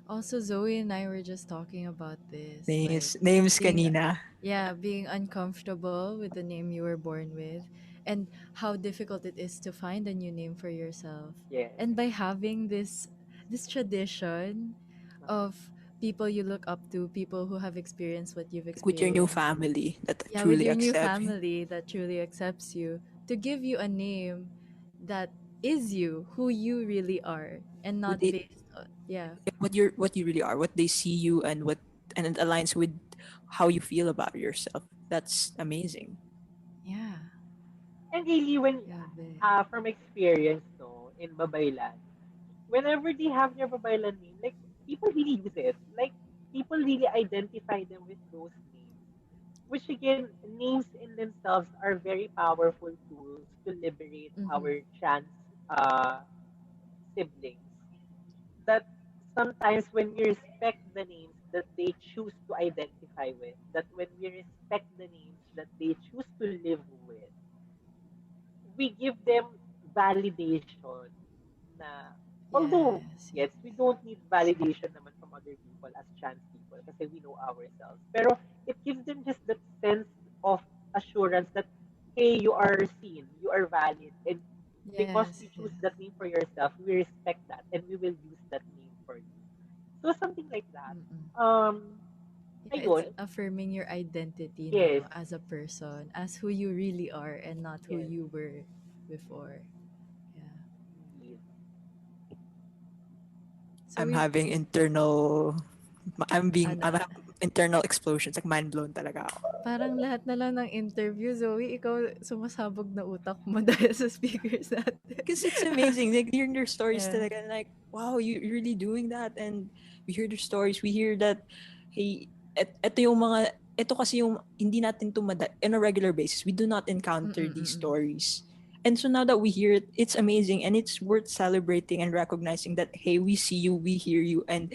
A: Also, Zoe and I were just talking about this, like
B: Names
A: being,
B: kanina.
A: yeah, being uncomfortable with the name you were born with, and how difficult it is to find a new name for yourself.
D: Yes.
A: And by having this tradition of people you look up to, people who have experienced what you've
B: Like with your new
A: experienced,
B: family that
A: yeah, with
B: truly
A: your new
B: accepts you.
A: family that truly accepts you, to give you a name that is you, who you really are, and
B: What
A: not
B: they,
A: based on, yeah,
B: what you really are, what they see you, and it aligns with how you feel about yourself. That's amazing.
A: yeah,
D: And really,
A: grabe.
D: from experience, no, in Babaylan, whenever they have their Babaylan name, like, people really use it. Like, people really identify them with those names. Which again, names in themselves are very powerful tools to liberate
A: Mm-hmm.
D: our trans siblings. That sometimes when we respect the names that they choose to identify with, that when we respect the names that they choose to live with, we give them validation na although
A: Yes,
D: yes,
A: yes.
D: we don't need validation naman from other people as trans people kasi we know ourselves. Pero it gives them just that sense of assurance that hey, you are seen, you are valid, and because
A: Yes,
D: you choose
A: yes.
D: that name for yourself, we respect that and we will use that name for you. So something like that.
A: Mm-mm. Yeah, it's
D: Ayun.
A: affirming your identity,
D: Yes.
A: no, as a person, as who you really are, and not who
D: Yes.
A: you were before. Yeah.
D: Indeed.
A: So
B: I'm
A: we've
B: having internal. I'm being. I'm,
A: ano,
B: internal explosions, like mind blown talaga ako.
A: Parang lahat na lang ng interview, Zoe, ikaw sumasabog na utak mo dahil sa speakers natin.
B: Because it's amazing. Like hearing their stories
A: Yeah.
B: talaga, like, wow, you're really doing that. And we hear their stories. We hear that, hey, eto yung mga, eto kasi yung hindi natin in a regular basis. We do not encounter these
A: Mm-mm-mm.
B: stories. And so now that we hear it, it's amazing and it's worth celebrating and recognizing that, hey, we see you, we hear you, and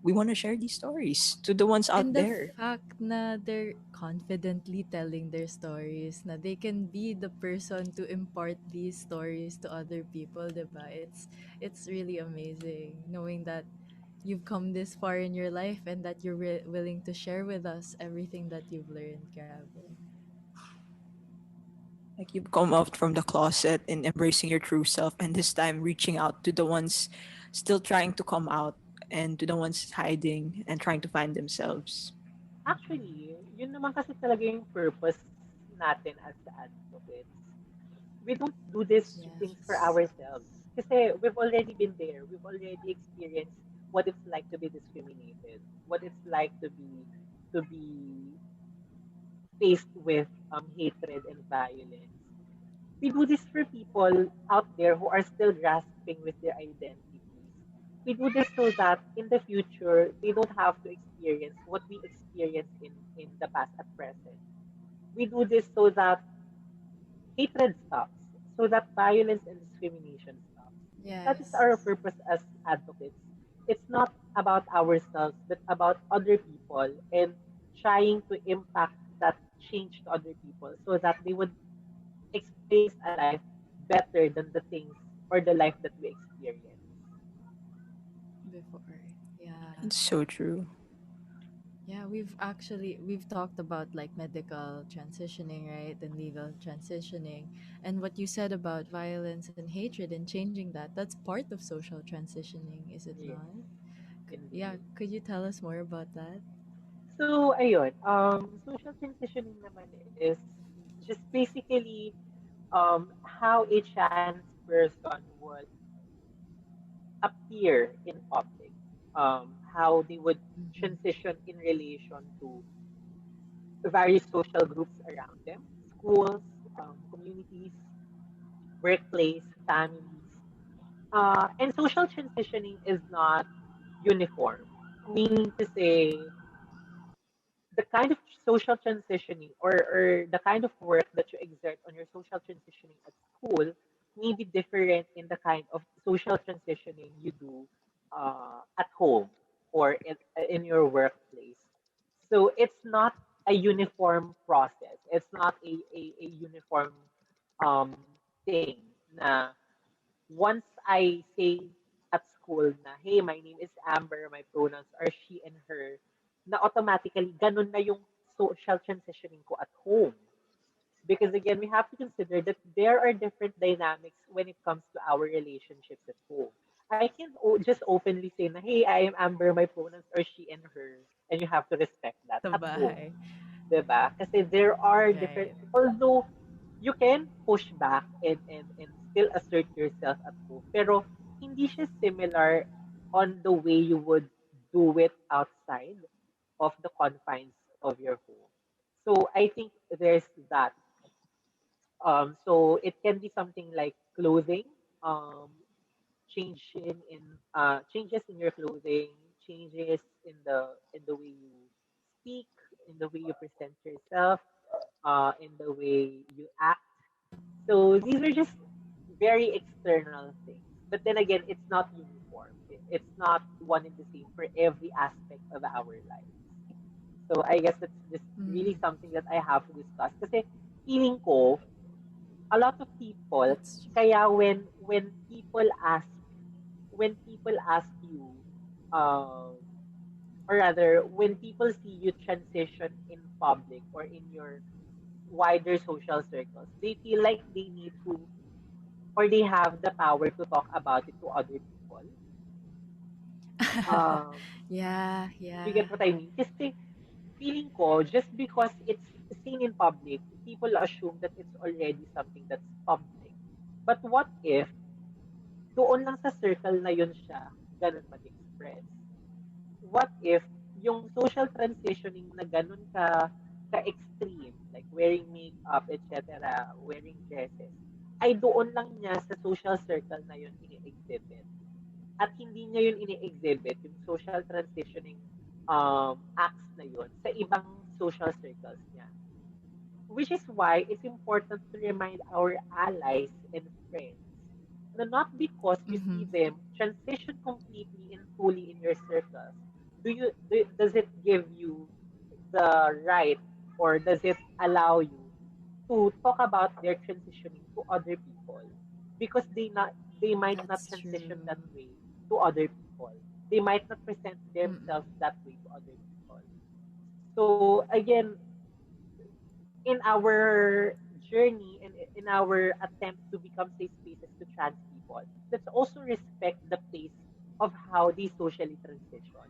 B: we want to share these stories to the ones out
A: And the
B: there.
A: fact na they're confidently telling their stories, na they can be the person to impart these stories to other people, diba? It's really amazing knowing that you've come this far in your life and that you're willing to share with us everything that you've learned, grabe.
B: Like you've come out from the closet and embracing your true self, and this time reaching out to the ones still trying to come out and to the ones hiding and trying to find themselves.
D: Actually, yun naman kasi talaga yung purpose natin as advocates. We don't do these things for
A: Yes.
D: ourselves. Kasi we've already been there. We've already experienced what it's like to be discriminated, what it's like to be faced with hatred and violence. We do this for people out there who are still grasping with their identities. We do this so that in the future they don't have to experience what we experienced in the past at present. We do this so that hatred stops, so that violence and discrimination stops. That is
A: Yes.
D: our purpose as advocates. It's not about ourselves, but about other people and trying to impact that change to other people so that they would experience a life better than the things or the life that we experience.
A: Before. Yeah.
B: It's so true.
A: Yeah, we've talked about like medical transitioning, right? And legal transitioning. And what you said about violence and hatred and changing that, that's part of social transitioning, is it
D: Yes,
A: not? Yeah,
D: indeed.
A: could you tell us more about that?
D: So, ayun, social transitioning naman is just basically how a trans person would appear in public, how they would
A: Mm-hmm.
D: transition in relation to various social groups around them, schools, communities, workplace, families. And social transitioning is not uniform, meaning to say the kind of social transitioning or the kind of work that you exert on your social transitioning at school may be different in the kind of social transitioning you do at home or in your workplace. So it's not a uniform process. It's not a uniform um, thing na once I say at school na, hey, my name is Amber, my pronouns are she and her, na automatically, ganun na yung social transitioning ko at home. Because again, we have to consider that there are different dynamics when it comes to our relationships at home. I can just openly say na, hey, I am Amber, my pronouns are she and her, and you have to respect that
A: Sa
D: at home.
A: bahay.
D: 'Di ba? Kasi there are different,
A: Right.
D: although you can push back and still assert yourself at home, pero hindi siya similar on the way you would do it outside of the confines of your home. So I think there's that. So it can be something like clothing, um, changes in your clothing, changes in the way you speak, in the way you present yourself, in the way you act. So these are just very external things. But then again, it's not uniform. It's not one and the same for every aspect of our lives. So I guess that's just really
A: Mm,
D: something that I have to discuss. Kasi feeling ko, a lot of people,
A: that's
D: kaya when people ask you, um, or rather, when people see you transition in public or in your wider social circles, they feel like they need to or they have the power to talk about it to other people. Um,
A: yeah,
D: do you
A: yeah.
D: get what I mean? Kasi feeling ko, just because it's seen in public, people assume that it's already something that's public. But what if doon lang sa circle na yun siya ganun mag-express? What if yung social transitioning na ganun ka-extreme, like wearing makeup, etc., wearing dresses, ay doon lang niya sa social circle na yun ini-exhibit. At hindi niya yun ini-exhibit, yung social transitioning acts na yun, sa ibang social circles niya. Which is why it's important to remind our allies and friends na not because you see
A: Mm-hmm.
D: them transition completely and fully in your circles, does it give you the right, or does it allow you to talk about their transitioning to other people, because they might not
A: That's
D: transition that
A: true.
D: way to other people. They might not present themselves
A: Mm-mm.
D: that way to other people. So again, in our journey and in our attempt to become safe spaces to trans people, let's also respect the pace of how they socially transition.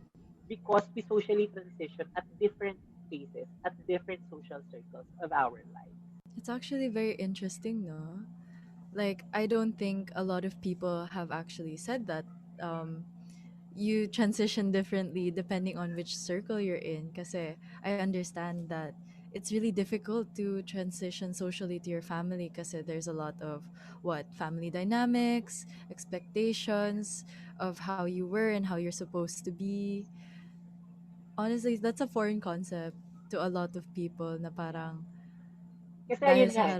D: Because we socially transition at different paces, at different social circles of our lives.
A: It's actually very interesting, no? Like, I don't think a lot of people have actually said that. Um, you transition differently depending on which circle you're in. Because I understand that it's really difficult to transition socially to your family because there's a lot of what family dynamics, expectations of how you were and how you're supposed to be. Honestly, that's a foreign concept to a lot of people na parang
D: Kasi
A: dahil
D: ayun
A: sa
D: nga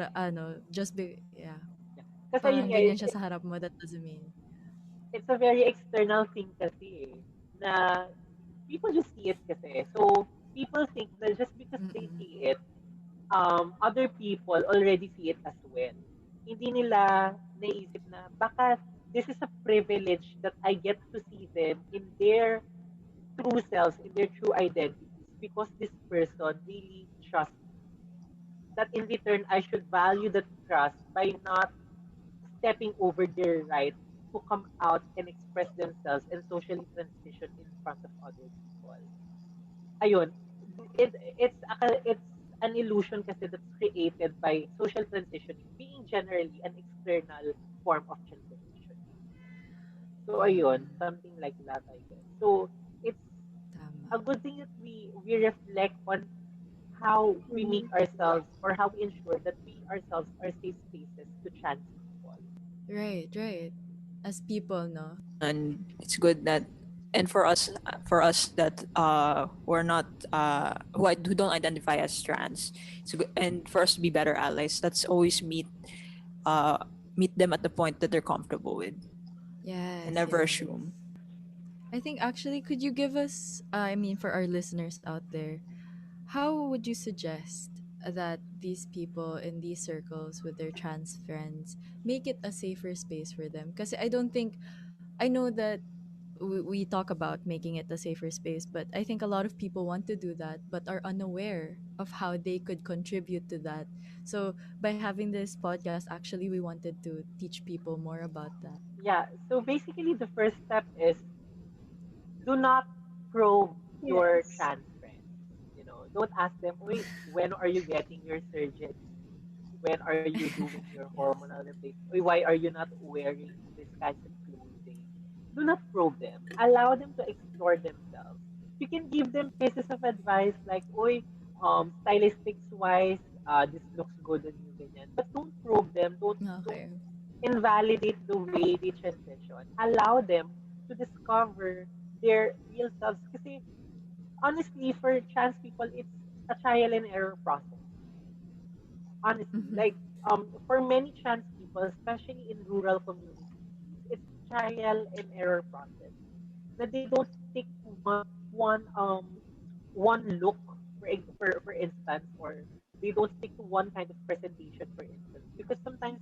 D: eh.
A: yeah.
D: Yeah. Kasi ayun
A: Parang
D: nga eh,
A: ganyan siya sa harap mo, that doesn't mean.
D: it's a very external thing kasi eh, na people just see it kasi. So, people think that just because they
A: Mm-mm.
D: see it, other people already see it as well. Hindi nila naisip na baka this is a privilege that I get to see them in their true selves, in their true identities, because this person really trusts me. That in return, I should value that trust by not stepping over their right to come out and express themselves and socially transition in front of other people. Ayun, it's an illusion kasi that's created by social transitioning being generally an external form of transitioning. So ayun,
A: Mm-mm.
D: something like that, I guess. So it's
A: Tama.
D: a good thing that we reflect on how we make
C: Mm.
D: ourselves, or how we ensure that we ourselves are safe spaces to trans people.
A: Right, right. As people, no?
B: And it's good that, and for us that we're not who don't identify as trans, it's good, and for us to be better allies, let's always uh meet them at the point that they're comfortable with, and
A: Yes,
B: never
A: yes.
B: assume.
A: I think actually, could you give us, I mean, for our listeners out there, how would you suggest that these people in these circles with their trans friends make it a safer space for them? Because I don't think, I know that we talk about making it a safer space, but I think a lot of people want to do that but are unaware of how they could contribute to that. So by having this podcast, actually, we wanted to teach people more about that.
D: Yeah, so basically the first step is do not probe your
C: Yes.
D: trans friends. You know, don't ask them, wait, when are you getting your surgery? When are you doing your
A: Yes.
D: hormonal replacement? Why are you not wearing this kinds of clothing? Do not probe them. Allow them to explore themselves. You can give them pieces of advice like, oy, stylistics wise, this looks good on you, ganyan. But don't probe them. Don't
A: Okay.
D: invalidate the way they transition. Allow them to discover their real selves. Kasi honestly, for trans people, it's a trial and error process. Honestly,
A: Mm-hmm.
D: like for many trans people, especially in rural communities, it's a trial and error process. That they don't stick to one look, for instance, or they don't stick to one kind of presentation, for instance, because sometimes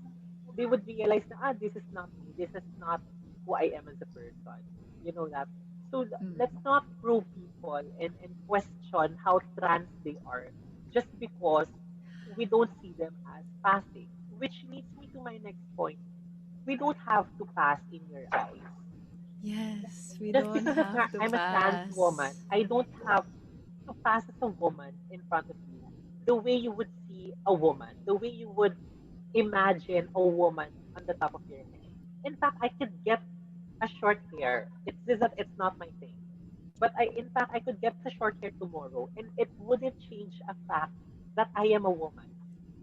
D: they would realize that this is not me, this is not who I am as a person. You know that. So let's
A: Mm.
D: not probe people and question how trans they are just because we don't see them as passing. Which leads me to my next point. We don't have to pass in your eyes.
A: Yes, we
D: Just
A: don't
D: because
A: have to
D: I'm a trans woman,
A: pass.
D: I don't have to pass as a woman in front of you the way you would see a woman, the way you would imagine a woman on the top of your head. In fact, I could get a short hair. It's just that it's not my thing. But in fact, I could get a short hair tomorrow, and it wouldn't change a fact that I am a woman.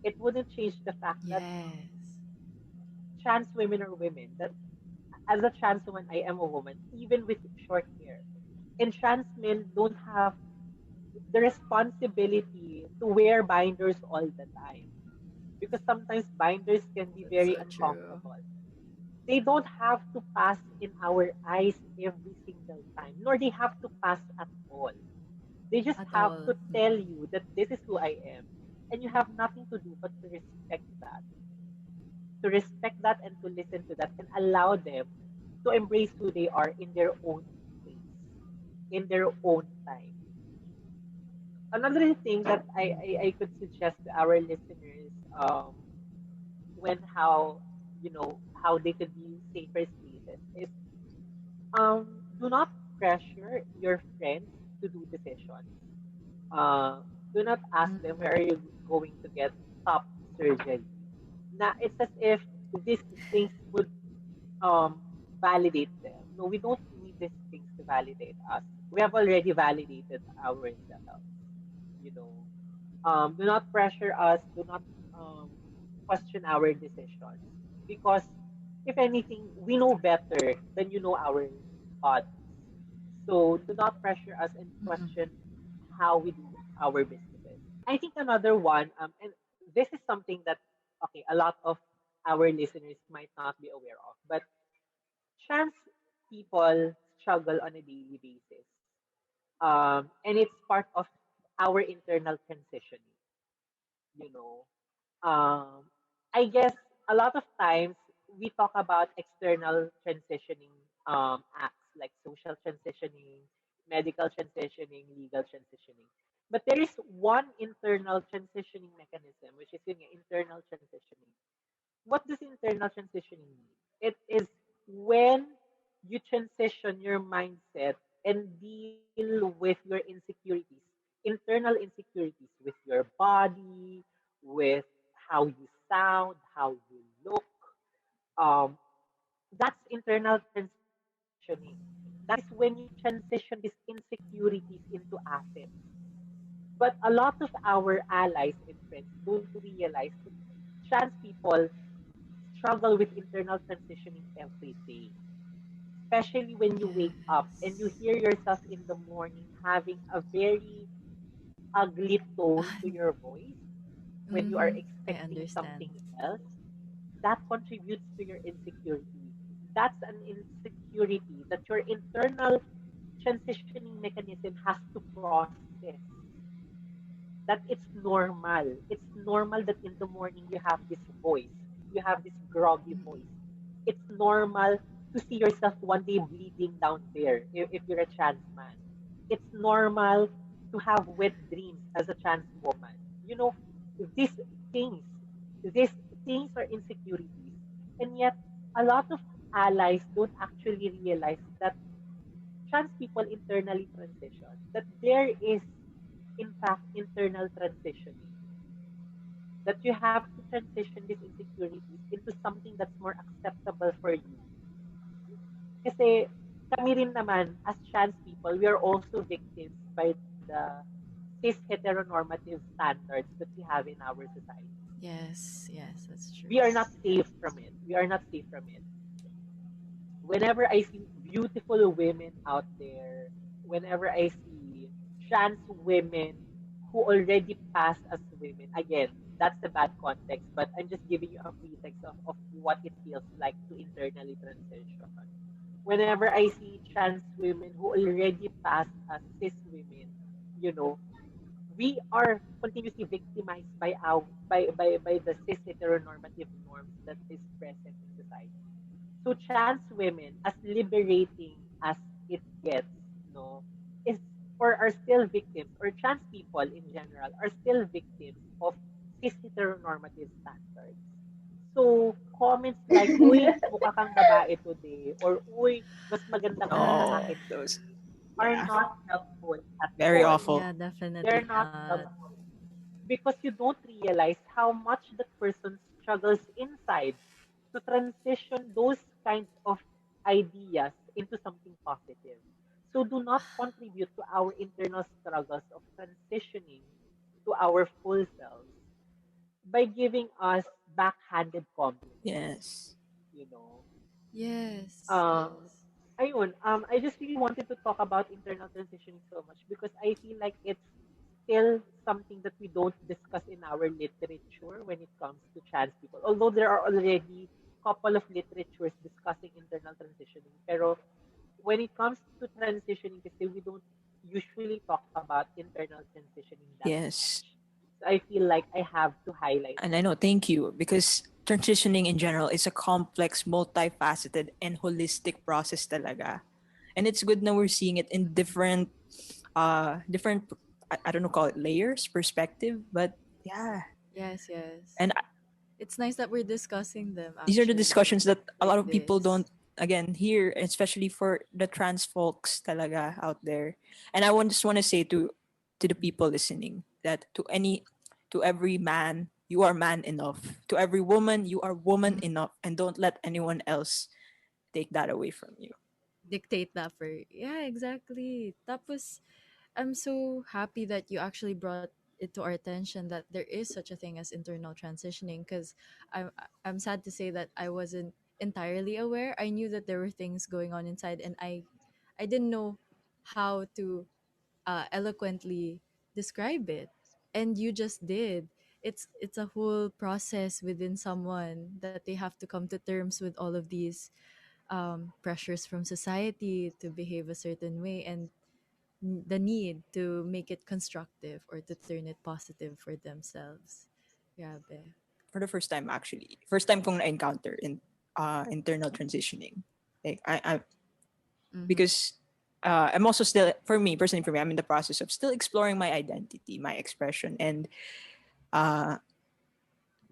D: It wouldn't change the fact that
A: Yes.
D: trans women are women. That as a trans woman, I am a woman, even with short hair. And trans men don't have the responsibility to wear binders all the time because sometimes binders can be
A: That's
D: very
A: so true.
D: uncomfortable. They don't have to pass in our eyes every single time, nor they have to pass at all. They just
A: At
D: have
A: all.
D: to tell you that this is who I am, and you have nothing to do but to respect that, and to listen to that, and allow them to embrace who they are in their own pace, in their own time. Another thing that I could suggest to our listeners, when how how they could be safer spaces is, do not pressure your friends to do decisions. Uh, do not ask them where are you going to get top surgery. Now it's as if these things would validate them. No, we don't need these things to validate us. We have already validated ourselves. You know, do not pressure us. Do not um, question our decisions because, if anything, we know better than you know our bodies. So do not pressure us and question how we do our businesses. I think another one, and this is something that okay, a lot of our listeners might not be aware of, but trans people struggle on a daily basis, and it's part of our internal transitioning. You know, um, I guess a lot of times we talk about external transitioning acts like social transitioning, medical transitioning, legal transitioning. But there is one internal transitioning mechanism, which is yung internal transitioning. What does internal transitioning mean? It is when you transition your mindset and deal with your insecurities, internal insecurities with your body, with how you sound, how you look. Um, that's internal transitioning. That is when you transition these insecurities into assets. But a lot of our allies and friends don't realize that trans people struggle with internal transitioning every day, especially when you wake up and you
A: Yes.
D: hear yourself in the morning having a very ugly tone to your voice when you are
A: I
D: expecting
A: understand.
D: something else. That contributes to your insecurity. That's an insecurity that your internal transitioning mechanism has to process, that it's normal. It's normal that in the morning you have this voice, you have this groggy voice. It's normal to see yourself one day bleeding down there if you're a trans man. It's normal to have wet dreams as a trans woman. You know, these things, these things are insecurities. And yet, a lot of allies don't actually realize that trans people internally transition, that there is, in fact, internal transitioning, that you have to transition these insecurities into something that's more acceptable for you. Kasi kami rin naman, as trans people, we are also victims by the cis heteronormative standards that we have in our society.
A: Yes, yes, that's true.
D: We are not safe from it. We are not safe from it. Whenever I see beautiful women out there, whenever I see trans women who already passed as women, again, that's the bad context, but I'm just giving you a pretext of what it feels like to internally transition. Whenever I see trans women who already passed as cis women, you know, we are continuously victimized by the cis heteronormative norms that is present in society. So trans women, as liberating as it gets, no, is or are still victims, or trans people in general are still victims of cis heteronormative standards. So comments like, "Uy, mukha kang babae today," or "Uy, mas maganda ka sa
B: Oh,
D: akin
B: those,
D: today," are
B: yeah,
D: not helpful at
B: very
D: all.
B: awful.
A: Yeah, definitely
D: They're not
A: not.
D: helpful because you don't realize how much that person struggles inside to transition those kinds of ideas into something positive. So do not contribute to our internal struggles of transitioning to our full selves by giving us backhanded compliments,
B: Yes.
D: you know.
A: Yes,
D: Um,
A: yes.
D: I just really wanted to talk about internal transitioning so much because I feel like it's still something that we don't discuss in our literature when it comes to trans people. Although there are already couple of literatures discussing internal transitioning, pero when it comes to transitioning, kasi we don't usually talk about internal transitioning that
B: Yes.
D: much. So I feel like I have to highlight
B: And I
D: it.
B: know, thank you, because transitioning in general is a complex, multifaceted, and holistic process talaga. And it's good now we're seeing it in different, I don't know, call it layers, perspective, but yeah.
A: Yes, yes.
B: And
A: It's nice that we're discussing them
B: these are the
A: actually
B: discussions that a
A: like
B: lot of people
A: this.
B: don't, again, hear, especially for the trans folks talaga out there. And I just want to say to the people listening that to every man, you are man enough. To every woman, you are woman enough, and don't let anyone else take that away from you.
A: Dictate that for yeah, exactly. Tapos I'm so happy that you actually brought it to our attention that there is such a thing as internal transitioning because I'm I'm sad to say that I wasn't entirely aware. I knew that there were things going on inside and I didn't know how to eloquently describe it. And you just did. It's a whole process within someone that they have to come to terms with all of these pressures from society to behave a certain way and the need to make it constructive or to turn it positive for themselves. Grabe.
B: For the first time, actually, first time kong na-encounter in internal transitioning. Like I
A: Mm-hmm.
B: because I'm also still, for me personally, for me, I'm in the process of still exploring my identity, my expression, uh,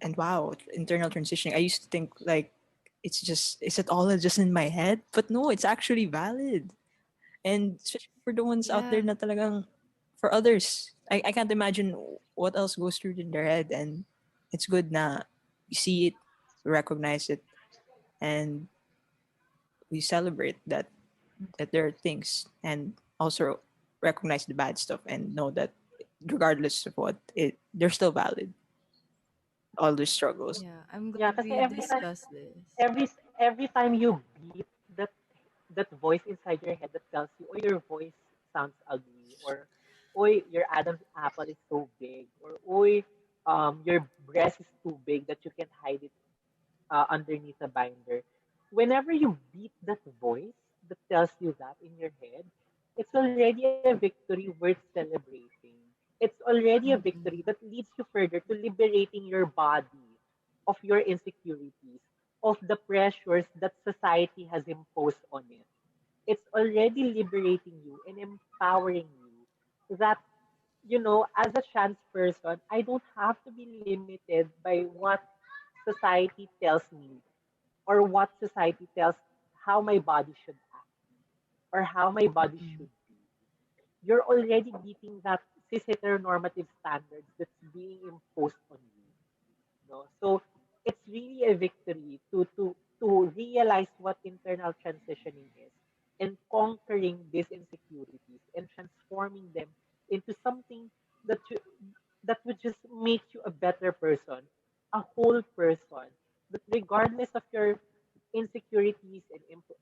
B: and wow, internal transitioning. I used to think like it's just, is it all just in my head? But no, it's actually valid, and especially for the ones out there
A: Yeah.
B: na talagang, for others, I can't imagine what else goes through in their head, and it's good na we see it, we recognize it, and we celebrate that there are things, and also recognize the bad stuff and know that regardless of what it, they're still valid, all the struggles.
A: Yeah. I'm
D: Yeah,
A: glad
D: kasi
A: we discussed this.
D: every time you beat that voice inside your head that tells you, oh, your voice sounds ugly, or oh, your Adam's apple is so big, or oh, your breast is too big that you can't hide it underneath a binder. Whenever you beat that voice that tells you that in your head, it's already a victory worth celebrating. It's already a victory
A: Mm-mm.
D: that leads you further to liberating your body of your insecurities, of the pressures that society has imposed on it. It's already liberating you and empowering you that, as a trans person, I don't have to be limited by what society tells me or what society tells how my body should act or how my body
A: Mm-mm.
D: should be. You're already beating that cis heteronormative standards that's being imposed on you. No? So it's really a victory to realize what internal transitioning is and conquering these insecurities and transforming them into something that you, that would just make you a better person, a whole person. That regardless of your insecurities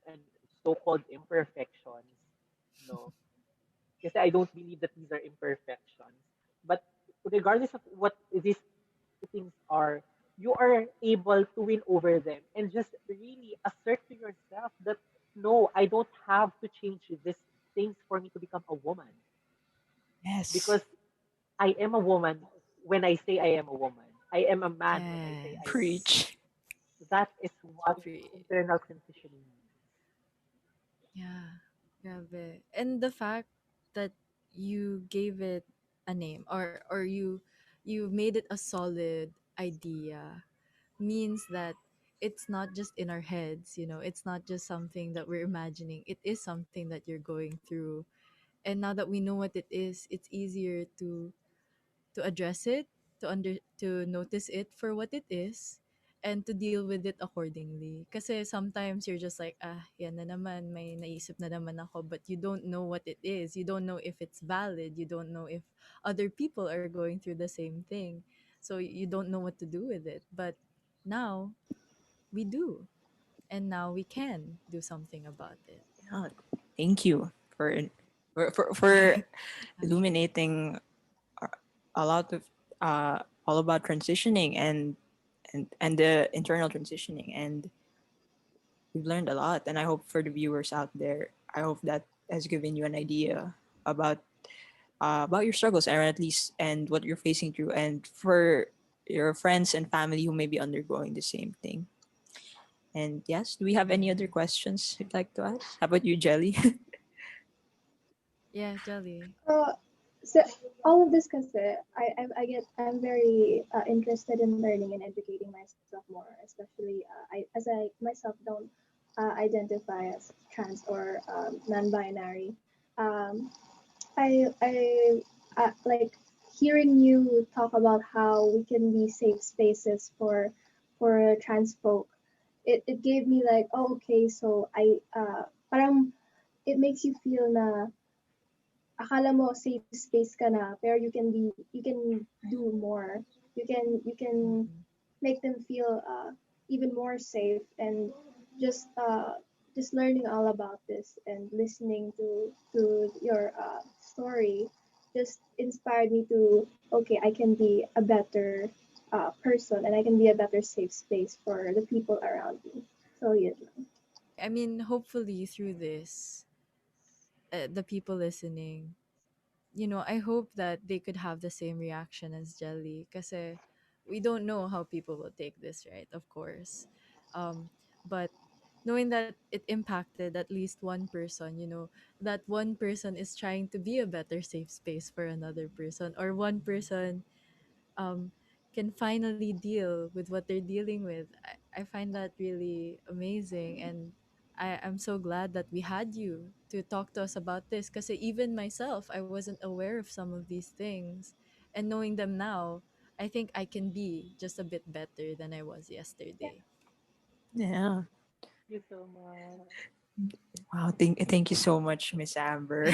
D: and so-called imperfections, no, because I don't believe that these are imperfections. But regardless of what these things are, you are able to win over them and just really assert to yourself that no, I don't have to change these things for me to become a woman
B: Yes.
D: because I am a woman when I say I am a woman. I am a man when I say I am a
A: Yes.
D: man.
B: Preach.
D: That is what
A: Pre-
D: internal transitioning means.
A: yeah. Grabe. And the fact that you gave it a name or you made it a solid idea means that it's not just in our heads, it's not just something that we're imagining. It is something that you're going through. And now that we know what it is, it's easier to address it, to notice it for what it is, and to deal with it accordingly. Kasi sometimes you're just like, ah, yan na naman, may naisip na naman ako, but you don't know what it is. You don't know if it's valid. You don't know if other people are going through the same thing. So you don't know what to do with it. But now we do. And now we can do something about it.
B: Yeah, thank you for illuminating a lot of all about transitioning and the internal transitioning, and we've learned a lot. And I hope for the viewers out there, I hope that has given you an idea about your struggles, or at least and what you're facing through, and for your friends and family who may be undergoing the same thing. And yes, do we have any other
A: Yeah.
B: questions you'd like to ask? How about you, Jelly?
A: Yeah, Jelly.
C: Uh, so all of this kasi, I'm very interested in learning and educating myself more, especially I myself don't identify as trans or non-binary. Um, I like hearing you talk about how we can be safe spaces for trans folk. It gave me like, oh, okay, so parang it makes you feel na akala mo safe space ka na, pero you can do more. You can
A: Mm-mm.
C: make them feel even more safe, and just uh just learning all about this and listening to your story just inspired me to, okay, I can be a better person, and I can be a better safe space for the people around me. So yeah.
A: I mean, hopefully through this, the people listening, I hope that they could have the same reaction as Jelly. Because we don't know how people will take this, right? Of course. Um, but knowing that it impacted at least one person, that one person is trying to be a better safe space for another person, or one person um, can finally deal with what they're dealing with. I find that really amazing. And I'm so glad that we had you to talk to us about this. Because even myself, I wasn't aware of some of these things. And knowing them now, I think I can be just a bit better than I was yesterday.
B: Yeah.
D: Thank you so much.
B: Wow. Thank you so much, Miss Amber.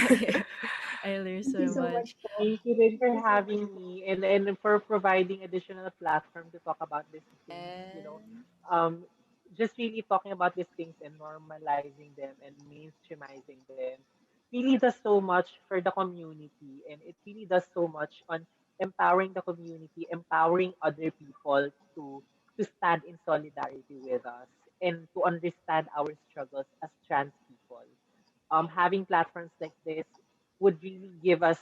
A: I learned
C: Thank you
A: so
C: so much,
A: much.
C: Paul.
D: Thank you din for
C: Thank you so much.
D: having me and for providing additional platform to talk about these things,
A: And
D: Um, just really talking about these things and normalizing them and mainstreamizing them really does so much for the community, and it really does so much on empowering the community, empowering other people to stand in solidarity with us and to understand our struggles as trans people. Having platforms like this would really give us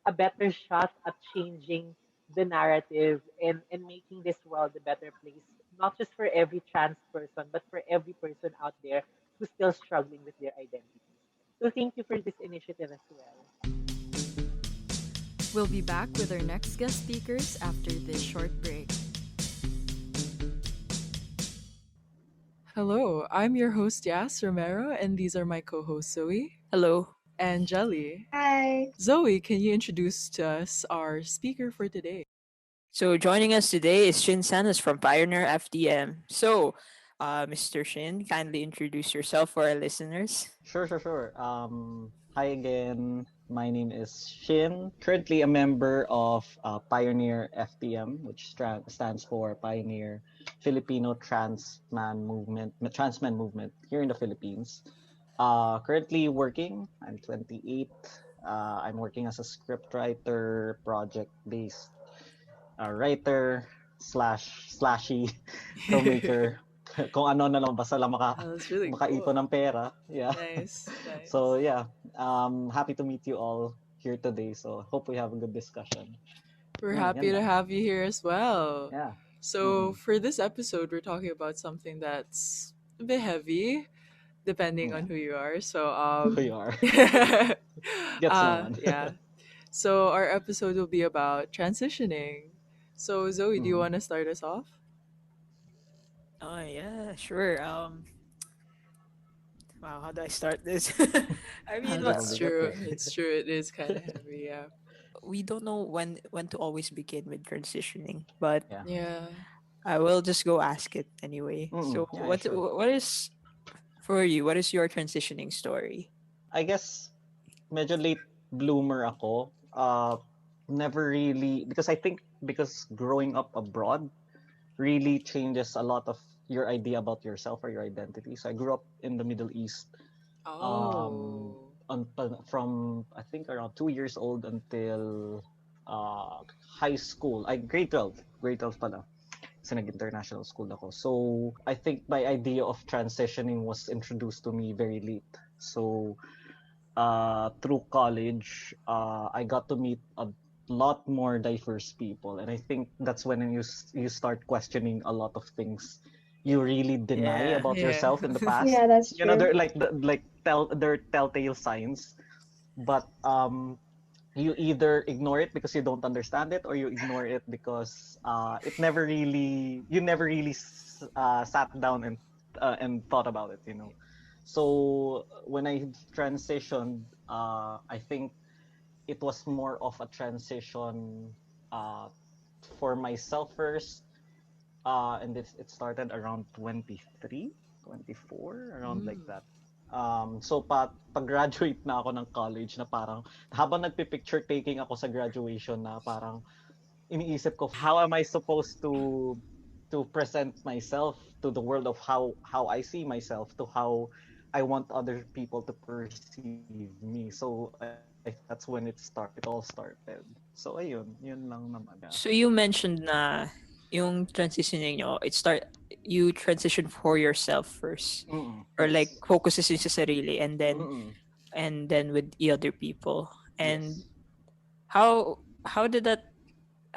D: a better shot at changing the narrative and making this world a better place, not just for every trans person, but for every person out there who's still struggling with their identities. So thank you for this initiative as well.
A: we'll be back with our next guest speakers after this short break. Hello, I'm your host Yas Romero, and these are my co hosts Zoe
B: Hello.
A: and Jelly.
C: Hi.
A: Zoe, can you introduce to us our speaker for today?
B: So joining us today is Shin Cenas from Pioneer FDM. So, Mr. Shin, kindly introduce yourself for our listeners.
E: Sure. Hi again. My name is Shin. Currently a member of Pioneer FTM, which stands for Pioneer Filipino Trans Man Movement here in the Philippines. Currently working. I'm 28. I'm working as a scriptwriter, project-based writer slash slashy filmmaker. Kung ano na lang basta lang
A: Oh, that's really
E: makaipon
A: cool.
E: ng pera. Yeah.
A: Nice,
E: So
A: nice.
E: yeah, happy to meet you all here today. So hope we have a good discussion.
A: We're
E: Yan
A: happy to
E: lang.
A: have you here as well.
E: Yeah.
A: So,
E: Mm-mm.
A: for this episode, we're talking about something that's a bit heavy, depending on
E: Yeah.
A: who you are. So,
E: Who you are. Gets naman.
A: yeah. So, our episode will be about transitioning. So, Zoe, do you
E: Mhm.
A: want to start us off?
B: Oh yeah, sure. Wow, how do I start this? I mean,
E: Little
A: That's
E: bit
A: true.
E: heavy.
A: It's true. It is kind of heavy. Yeah.
B: we don't know when to always begin with transitioning, but
E: Yeah.
A: Yeah.
B: I will just go ask it anyway.
E: Mm,
B: So
E: yeah, sure.
B: what is for you? What is your transitioning story?
E: I guess medyo late bloomer ako. Never really, because I think because growing up abroad really changes a lot of your idea about yourself or your identity. So I grew up in the Middle East, um,
A: Oh.
E: from I think around 2 years old until uh, high school. Grade 12 pala. Kasi nag-international school ako. So I think my idea of transitioning was introduced to me very late. So through college, I got to meet a lot more diverse people, and I think that's when you start questioning a lot of things you really deny
B: Yeah.
E: about
A: Yeah.
E: yourself in the past.
C: Yeah, that's
E: You know,
C: true.
E: they're they're telltale signs, but you either ignore it because you don't understand it, or you ignore it because you never really sat down and thought about it, you know. So when I transitioned, I think it was more of a transition uh, for myself first, and it started around 23, 24, around like
A: Mm.
E: that. So pag-graduate na ako ng college, na parang habang nagpi-picture taking ako sa graduation, na parang iniisip ko, how am I supposed to present myself to the world, of how I see myself, to how I want other people to perceive me. So I think that's when it all started. So ayun, yun lang naman. Yeah.
B: So you mentioned na yung transitioning nyo, you transition for yourself first.
E: Mm-mm.
B: Or like
E: Yes.
B: focuses yun sa sarili,
E: Mm-mm.
B: and then with the other people. And
E: Yes.
B: how did that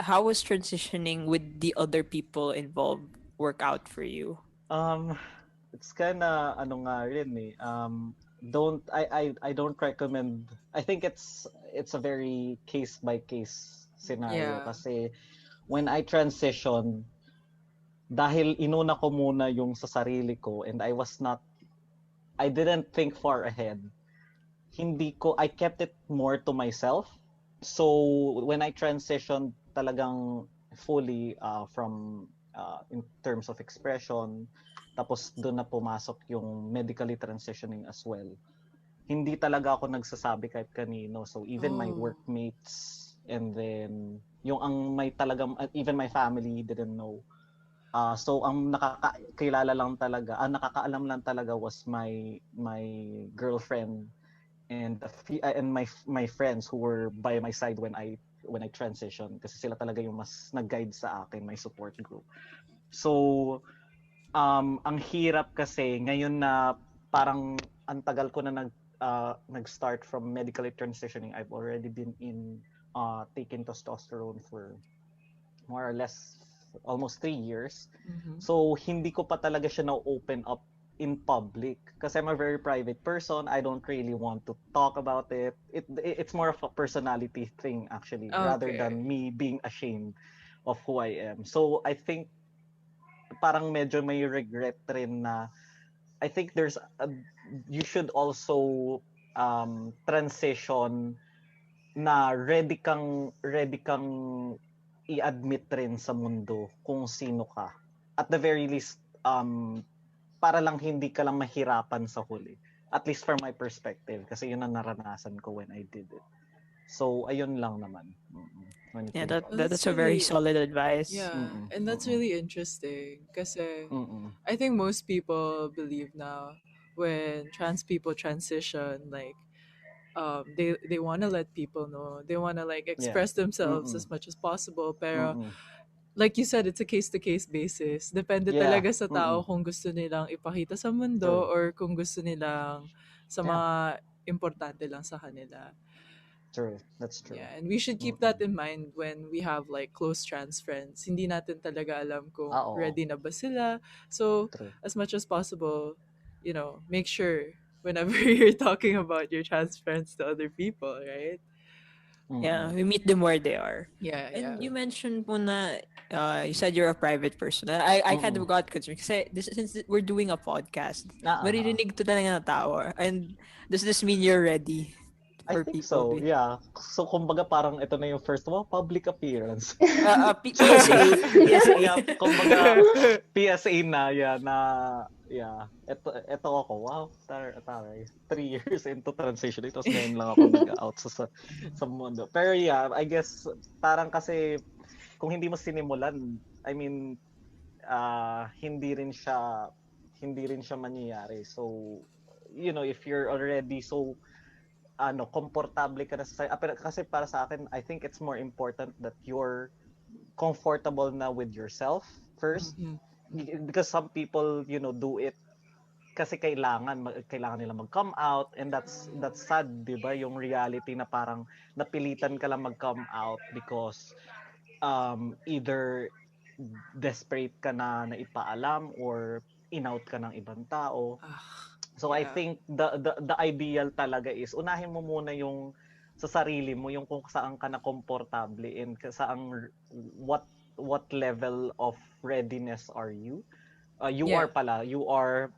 B: how was transitioning with the other people involved work out for you?
E: Um, it's kinda ano nga rin eh. Don't I don't recommend. I think it's a very case by case scenario,
A: Yeah.
E: kasi when I transitioned, dahil inuna ko muna yung sa sarili ko, and I didn't think far ahead. I kept it more to myself. So when I transitioned talagang fully, from in terms of expression, tapos doon na pumasok yung medically transitioning as well. Hindi talaga ako nagsasabi kahit kanino. So even my
A: Oh.
E: workmates, and then yung ang may talagang even my family didn't know. So ang nakakaalam lang talaga was my girlfriend, and my friends who were by my side when I transitioned, kasi sila talaga yung mas nag-guide sa akin, my support group. So ang hirap kasi ngayon na parang ang tagal ko na nag-start from medically transitioning. I've already been in taking testosterone for more or less almost 3 years.
A: Mm-hmm.
E: So hindi ko pa talaga siya na-open up in public, kasi I'm a very private person. I don't really want to talk about it. It's more of a personality thing, actually, rather
A: Okay.
E: than me being ashamed of who I am. So I think parang medyo may regret rin na, I think you should also transition na ready kang i-admit rin sa mundo kung sino ka. At the very least, para lang hindi ka lang mahirapan sa huli. At least from my perspective, kasi yun ang naranasan ko when I did it. So ayun lang naman. When it
B: Yeah,
E: came to
A: Well,
B: that's
A: that's
B: a very
A: really,
B: solid advice.
A: yeah,
E: Mm-mm,
A: and that's
E: mm-mm,
A: really interesting kasi
E: mm-mm.
A: I think most people believe now when trans people transition, like they want to let people know, they want to like
E: Yeah.
A: express themselves
E: Mm-mm,
A: as much as possible, pero
E: mm-mm.
A: like you said, it's a case to case basis. Depende
E: Yeah.
A: talaga sa tao
E: Mm-mm.
A: kung gusto nilang ipakita sa mundo
E: True.
A: or kung gusto nilang sa
E: Yeah.
A: mga importante lang sa kanila.
E: True. That's true.
A: Yeah, and we should keep
E: Mm-mm.
A: that in mind when we have like close trans friends. Hindi natin talaga alam kung
E: Oo.
A: ready na ba sila. So,
E: True.
A: as much as possible, make sure whenever you're talking about your trans friends to other people, right?
B: Yeah,
E: Mm-mm.
B: we meet them where they are.
A: Yeah, yeah.
B: And you
E: True.
B: mentioned po na you said you're a private person. And I kind
E: Mm-mm.
B: of got concerned kasi since we're doing a podcast,
E: Ah, ah, ah.
B: maririnig to talaga na tao. And does this mean you're ready
E: I
B: for
E: think
B: people.
E: so, yeah. So, kumbaga parang ito na yung first mo, public appearance.
B: PSA. PSA.
E: Yeah, kumbaga PSA na, yeah, yeah. Ito ako, wow, taray. 3 years into transition. Tapos ngayon lang ako nag-out sa mundo. Pero yeah, I guess, parang kasi, kung hindi mo sinimulan, I mean, hindi rin siya mangyayari. So, if you're already so komportable ka na pero kasi para sa akin, I think it's more important that you're comfortable na with yourself first.
F: Mhm.
E: Because some people, do it kasi kailangan nila mag-come out, and that's sad, 'di ba? Yung reality na parang napilitan ka lang mag-come out because either desperate ka na ipaalam or in-out ka ng ibang tao.
F: Ah,
E: So I
F: yeah.
E: think the ideal talaga is unahin mo muna yung sa sarili mo, yung kung saan ka na komportable and saan what level of readiness are you.
F: Yeah.
E: You are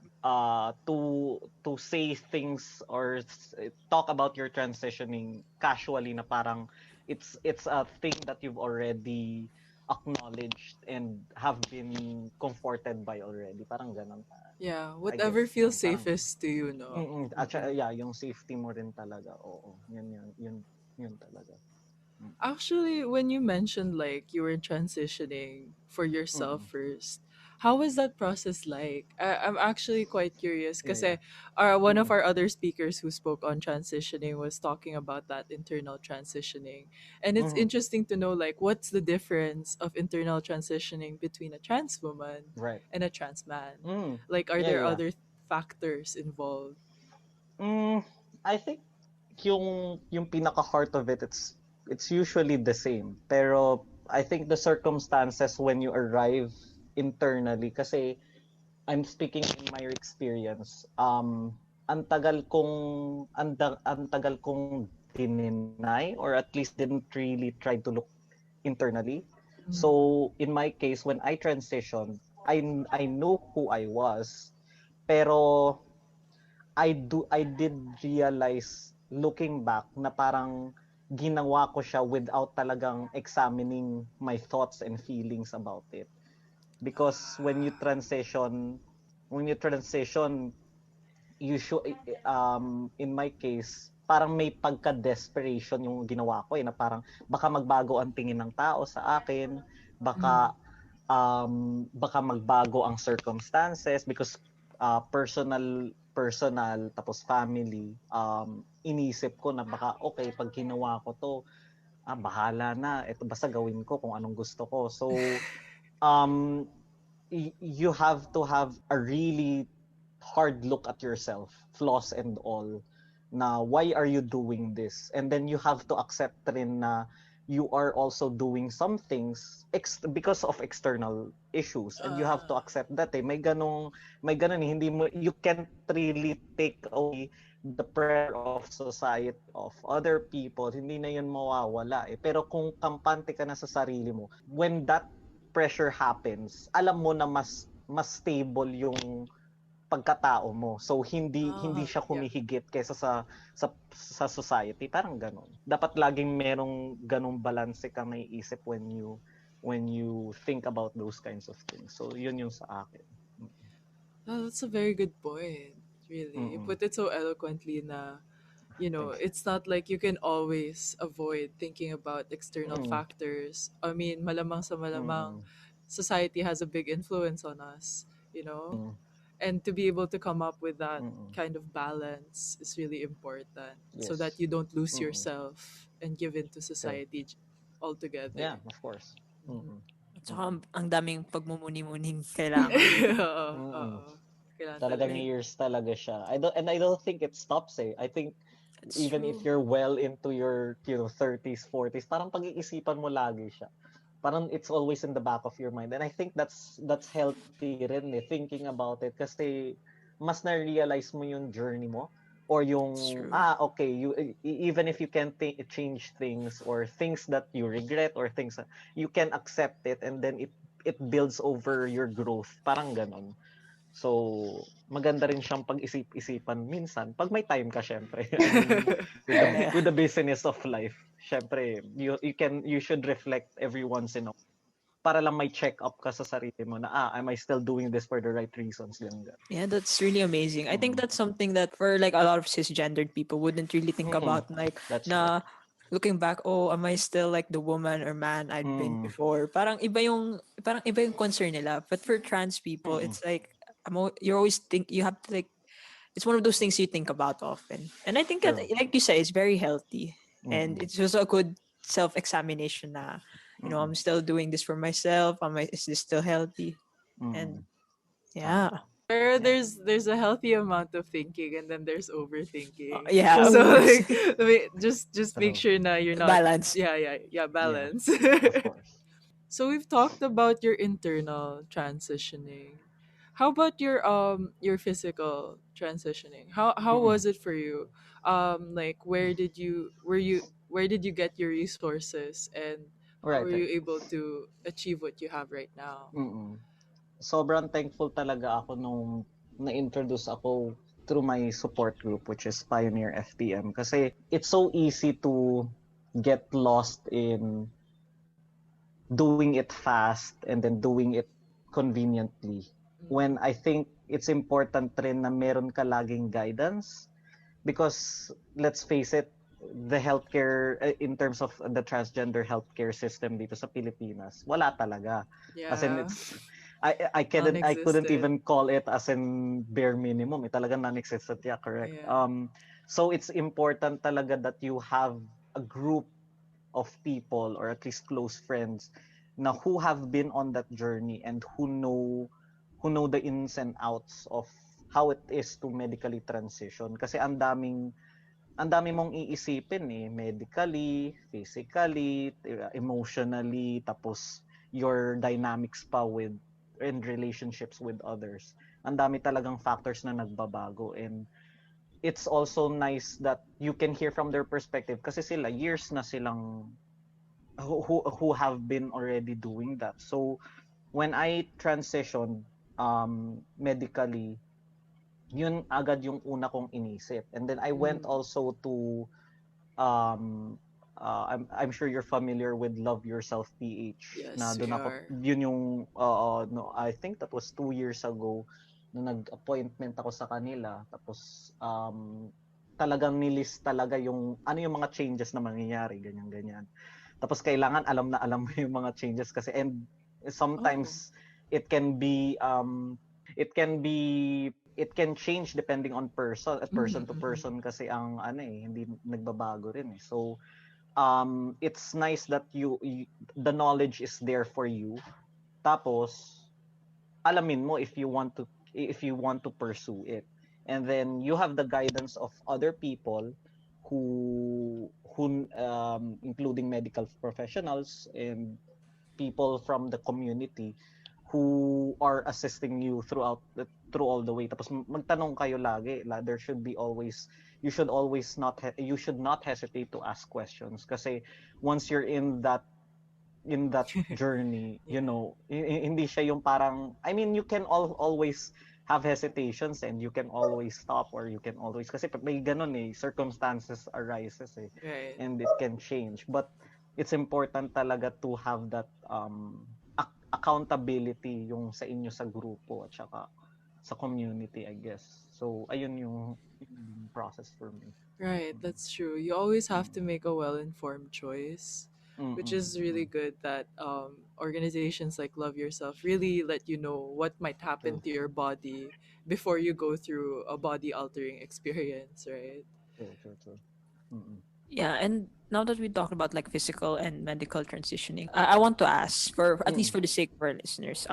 E: to say things or talk about your transitioning casually, na parang it's a thing that you've already acknowledged and have been comforted by already, parang ganun.
F: Yeah.
E: I guess
F: Whatever feels
E: parang
F: safest to you, no?
E: at
F: Mm-mm.
E: yeah, yung safety mo rin talaga, oo, yun talaga.
F: Actually, when you mentioned like you were transitioning for yourself
E: Mm.
F: first, how was that process like? I'm actually quite curious
E: Yeah,
F: because
E: yeah.
F: one of
E: Mm.
F: our other speakers who spoke on transitioning was talking about that internal transitioning. And it's
E: Mhm.
F: interesting to know like what's the difference of internal transitioning between a trans woman
E: Right.
F: and a trans man?
E: Mm.
F: Like, are
E: Yeah,
F: there
E: yeah.
F: other factors involved?
E: Mm, I think yung pinaka heart of it, it's usually the same. Pero I think the circumstances when you arrive internally, kasi I'm speaking in my experience. Ang tagal kong dininay, or at least didn't really try to look internally.
F: Mm-hmm.
E: So in my case, when I transitioned, I know who I was, pero I did realize looking back na parang ginawa ko siya without talagang examining my thoughts and feelings about it. Because when you transition, you should, in my case, parang may pagka-desperation yung ginawa ko, na parang baka magbago ang tingin ng tao sa akin,
F: Mm-hmm.
E: baka magbago ang circumstances, because personal tapos family, inisip ko na baka okay, pag ginawa ko to, bahala na, ito basta gawin ko kung anong gusto ko. So um you have to have a really hard look at yourself, flaws and all, na why are you doing this? And then you have to accept rin na you are also doing some things because of external issues, and you have to accept that, may ganong hindi mo, you can't really take away the pressure of society, of other people, hindi na yun mawawala pero kung kampante ka na sa sarili mo, when that pressure happens, alam mo na mas stable yung pagkatao mo. So hindi siya
F: Yeah.
E: humihigit kaysa sa society, parang ganon. Dapat laging merong ganong balanse ka may isip when you think about those kinds of things. So yun yung sa akin.
F: Oh, that's a very good point. Really, you
E: Mm-mm.
F: put it so eloquently na,
E: Thanks.
F: it's not like you can always avoid thinking about external
E: Mm.
F: factors. I mean, malamang sa malamang,
E: Mm.
F: society has a big influence on us,
E: Mm.
F: and to be able to come up with that
E: Mm.
F: kind of balance is really important so that
E: Yes.
F: you don't lose
E: Mm.
F: yourself and give in to
E: True.
F: society altogether.
E: Yeah, of course.
F: Mhm.
E: Mm.
B: At saka
E: Mm.
B: ang daming pagmumuni-muning kailangan.
F: Oo,
E: Mm.
F: oo. Kailangan
E: Talagang
F: talaga.
E: years talaga siya. I don't think it stops eh. I think
B: It's
E: even
B: true.
E: if you're well into your 30s, 40s, parang pag-iisipan mo lagi siya. Parang it's always in the back of your mind. And I think that's healthy rin eh, thinking about it, kasi mas na-realize mo yung journey mo, or
B: It's
E: yung
B: true.
E: okay, even if you can't change things, or things that you regret, or things you can accept it, and then it builds over your growth, parang ganon. So, maganda rin siyang pag-isip-isipan minsan pag may time ka syempre. I mean,
B: Yeah.
E: with the busyness of life, syempre you should reflect every once in a while para lang may check up ka sa sarili mo na am I still doing this for the right reasons ganun.
B: Yeah, that's really amazing. I think
E: Mm.
B: that's something that for like a lot of cisgendered people wouldn't really think
E: Mm.
B: about. Like,
E: That's right.
B: na looking back, oh, am I still like the woman or man I'd been
E: Mm.
B: before? Parang iba yung concern nila. But for trans people,
E: Mm.
B: it's like you're always think you have to like it's one of those things you think about often. And I think that,
E: True.
B: like you say, it's very healthy. And
E: Mm.
B: it's also a good self-examination na,
E: Mm.
B: I'm still doing this for myself. Is this still healthy? And
E: Mm. Tama.
B: yeah.
F: Where
B: Yeah.
F: there's a healthy amount of thinking and then there's overthinking.
B: Yeah, of
F: So
B: course.
F: like just make
E: True.
F: sure na you're not
B: Balance.
F: yeah
E: Yeah,
F: balance.
E: of course.
F: So we've talked about your internal transitioning. How about your physical transitioning? How
E: Mm.
F: was it for you? Like where did you get your resources and how
E: Right,
F: were
E: right.
F: you able to achieve what you have right now?
E: Mm. Sobrang thankful talaga ako nung na-introduce ako through my support group which is Pioneer FTM kasi it's so easy to get lost in doing it fast and then doing it conveniently when I think it's important rin na meron ka laging guidance because let's face it the healthcare in terms of the transgender healthcare system dito sa Pilipinas wala talaga as in
F: Yeah,
E: it's I couldn't
F: non-existent.
E: even call it as in bare minimum talaga non-existent yeah correct
F: Yeah.
E: so it's important talaga that you have a group of people or at least close friends na who have been on that journey and who know the ins and outs of how it is to medically transition kasi ang dami mong iisipin medically, physically, emotionally, tapos your dynamics pa with and relationships with others. Ang dami talagang factors na nagbabago and it's also nice that you can hear from their perspective kasi sila years na silang who have been already doing that. So when I transitioned medically yun agad yung una kong inisip. And then I went
F: Mm.
E: also to um I'm sure you're familiar with Love Yourself PH na
F: Yes, we
E: doon ako
F: are.
E: yun yung no I think that was 2 years ago na nag-appointment ako sa kanila tapos talagang nilist talaga yung ano yung mga changes na mangyayari ganyan ganyan. Tapos kailangan alam na alam mo yung mga changes kasi and
F: Oh.
E: sometimes it can be it can change depending on
F: Mm-hmm,
E: person to
F: mm-hmm.
E: person kasi ang ano hindi nagbabago rin so it's nice that the knowledge is there for you tapos alamin mo if you want to pursue it and then you have the guidance of other people who including medical professionals and people from the community who are assisting you through all the way tapos magtanong kayo lagi there should be always you should not hesitate to ask questions kasi once you're in that journey
F: Yeah.
E: hindi siya yung parang I mean you can always have hesitations and you can always stop or you can always kasi may ganun circumstances arises
F: Right.
E: and it can change but it's important talaga to have that accountability yung sa inyo sa grupo at saka sa community I guess so ayun yung process for me.
F: Right, that's true. You always have to make a well-informed choice, which
E: Mm-mm,
F: is really
E: mm-mm.
F: good that organizations like Love Yourself really let you know what might happen
E: True,
F: to your body before you go through a body-altering experience, right?
E: true. Mm-mm.
B: Yeah, and now that we talked about like physical and medical transitioning, I want to ask for at least
E: Mm-mm.
B: for the sake of our listeners,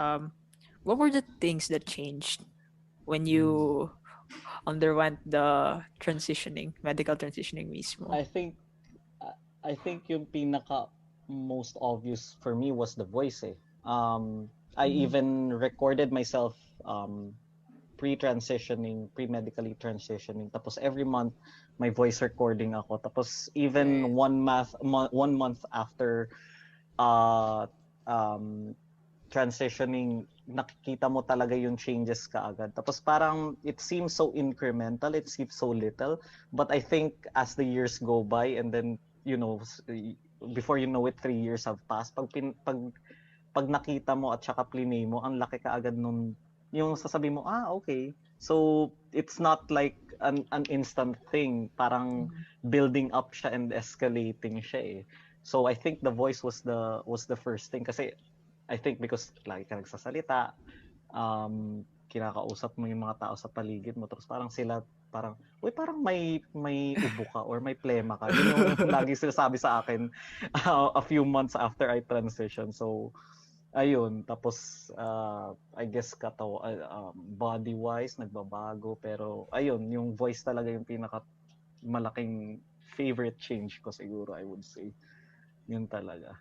B: what were the things that changed when
E: Mm.
B: you underwent the transitioning, medical transitioning mismo?
E: I think uh, I think yung pinaka most obvious for me was the voice I
F: Mm-hmm.
E: even recorded myself pre-medically transitioning tapos every month may voice recording ako tapos even
F: Right.
E: 1 month after uh um transitioning nakikita mo talaga yung changes kaagad. Tapos parang it seems so incremental, it seems so little, but I think as the years go by and then before you know it 3 years have passed, pag nakita mo at saka plinay mo, ang laki kaagad nung yung sasabi mo, okay. So it's not like an instant thing, parang building up siya and escalating siya eh. So I think the voice was the first thing kasi I think because lagi ka nagsasalita, kinakausap mo yung mga tao sa paligid mo, tapos parang sila parang, uy, parang may ubo ka or may plema ka. Yun yung lagi sinasabi sa akin a few months after I transition. So ayun, tapos I guess body-wise nagbabago, pero ayun, yung voice talaga yung pinaka malaking favorite change ko siguro, I would say. Yun talaga.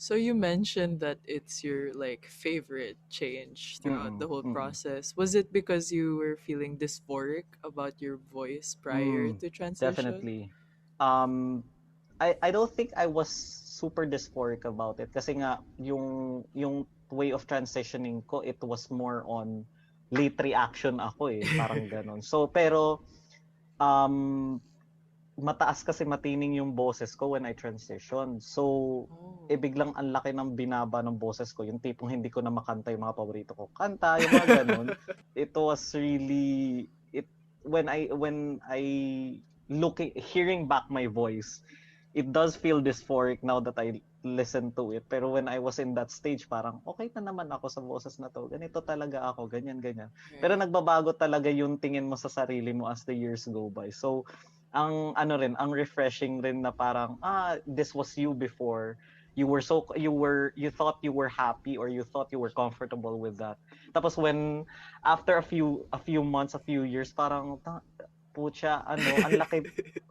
F: So you mentioned that it's your like favorite change throughout the whole process. Was it because you were feeling dysphoric about your voice prior to transition?
E: Definitely. I don't think I was super dysphoric about it kasi nga yung way of transitioning ko, it was more on late reaction ako eh, parang ganon. So pero mataas kasi matining yung boses ko when I transition. So biglang ang laki ng binaba ng boses ko, yung tipong hindi ko na makanta yung mga paborito ko kanta, yung mga ganon. It was really when I hearing back my voice, it does feel dysphoric now that I listen to it. Pero when I was in that stage, parang okay na naman ako sa boses na to. Ganito talaga ako, ganyan. Pero nagbabago talaga yung tingin mo sa sarili mo as the years go by. So, ang refreshing rin na parang, this was you before. You thought you were happy or you thought you were comfortable with that. Tapos when after a few months, a few years, parang pucha, ang laki,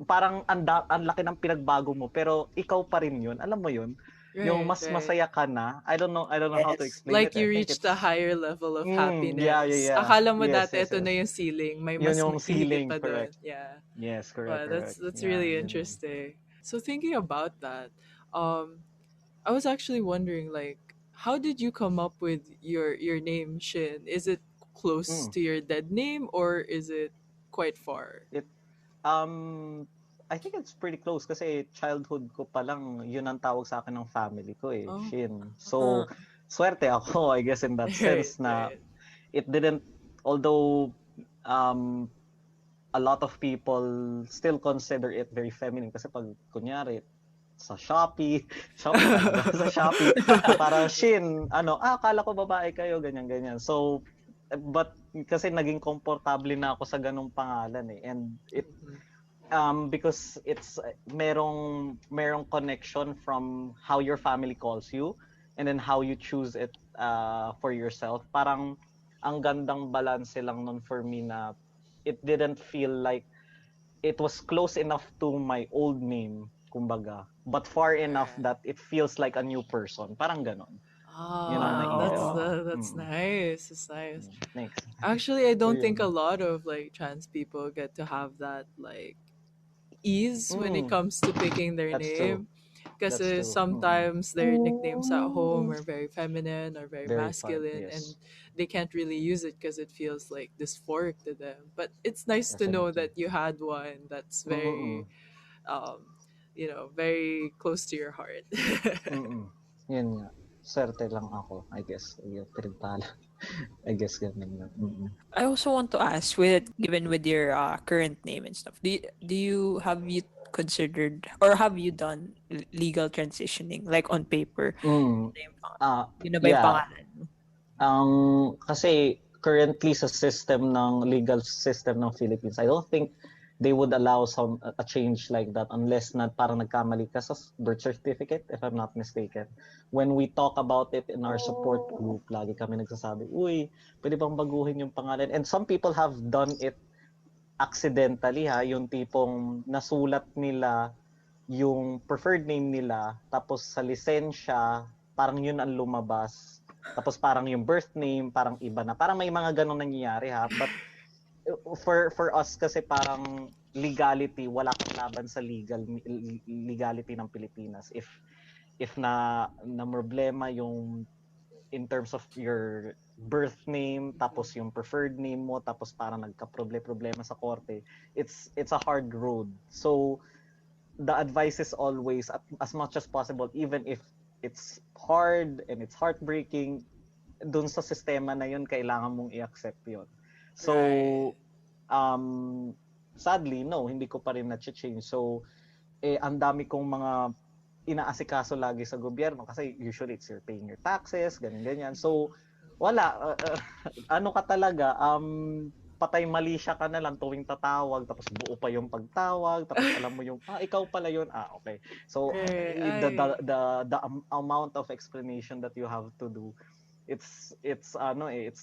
E: parang ang laki ng pinagbago mo, pero ikaw pa rin yun. Alam mo yun? Yung mas masaya ka na. I don't know how to explain
F: like
E: it.
F: you reached a higher level of happiness.
E: Yeah.
F: Akala mo
E: Yes,
F: dati
E: yes,
F: ito
E: yes.
F: na yung ceiling. May
E: Yun
F: mas
E: yung
F: higit
E: ceiling,
F: pa doon.
E: correct.
F: Yeah.
E: Yes,
F: Wow,
E: correct.
F: that's
E: Yeah,
F: really
E: yun.
F: interesting. So thinking about that, I was actually wondering, like, how did you come up with your name Shin? Is it close to your dead name or is it quite far?
E: It I think it's pretty close kasi childhood ko pa lang yun ang tawag sa akin ng family ko eh,
F: Oh.
E: Shin. So swerte ako, I guess, in that sense na it didn't, although a lot of people still consider it very feminine kasi pag kunyari sa Shopee talaga, sa Shopee, para Shin, akala ko babae kayo, ganyan. So, but kasi naging komportable na ako sa ganung pangalan eh. And it, because it's merong connection from how your family calls you and then how you choose it for yourself. Parang ang gandang balance lang nun for me na it didn't feel like it was close enough to my old name, kumbaga, but far enough that it feels like a new person. Parang ganon.
F: That's nice. It's nice.
E: Thanks.
F: Actually, I don't think a lot of like trans people get to have that like ease when it comes to picking their name. Because sometimes their nicknames at home are very feminine or very masculine,
E: yes.
F: and they can't really use it because it feels like dysphoric to them. But it's nice to know that you had one that's very, very close to your heart.
E: Yun nga. Swerte lang ako, I guess. Yung pinagpala. I guess ganun.
B: I also want to ask, given with your current name and stuff, have you considered or have you done legal transitioning like on paper? Yun na ba yung pangalan mo?
E: Kasi currently sa legal system ng Philippines, I don't think they would allow a change like that unless na parang nagkamali ka sa birth certificate, if I'm not mistaken. When we talk about it in our support group, lagi kami nagsasabi, uy, pwede bang baguhin yung pangalan? And some people have done it accidentally yung tipong nasulat nila yung preferred name nila, tapos sa lisensya, parang yun ang lumabas. Tapos parang yung birth name, parang iba na. Parang may mga ganun nangyayari But for us kasi parang legality, wala kang laban sa legality ng Pilipinas. If na problema yung in terms of your birth name, tapos yung preferred name mo, tapos parang nagka-problema sa korte, it's a hard road. So the advice is always, as much as possible, even if it's hard and it's heartbreaking, dun sa sistema na yun, kailangan mong i-accept yun.
F: Right.
E: So, um, sadly, no, hindi ko pa rin na-change. So, ang dami kong mga inaasikaso lagi sa gobyerno kasi usually it's you're paying your taxes, ganyan-ganyan. So, wala. Ano ka talaga, patay mali siya ka na lang tuwing tatawag, tapos buo pa yung pagtawag, tapos alam mo yung, ikaw pala yun. Okay. So,
F: Right.
E: the amount of explanation that you have to do, it's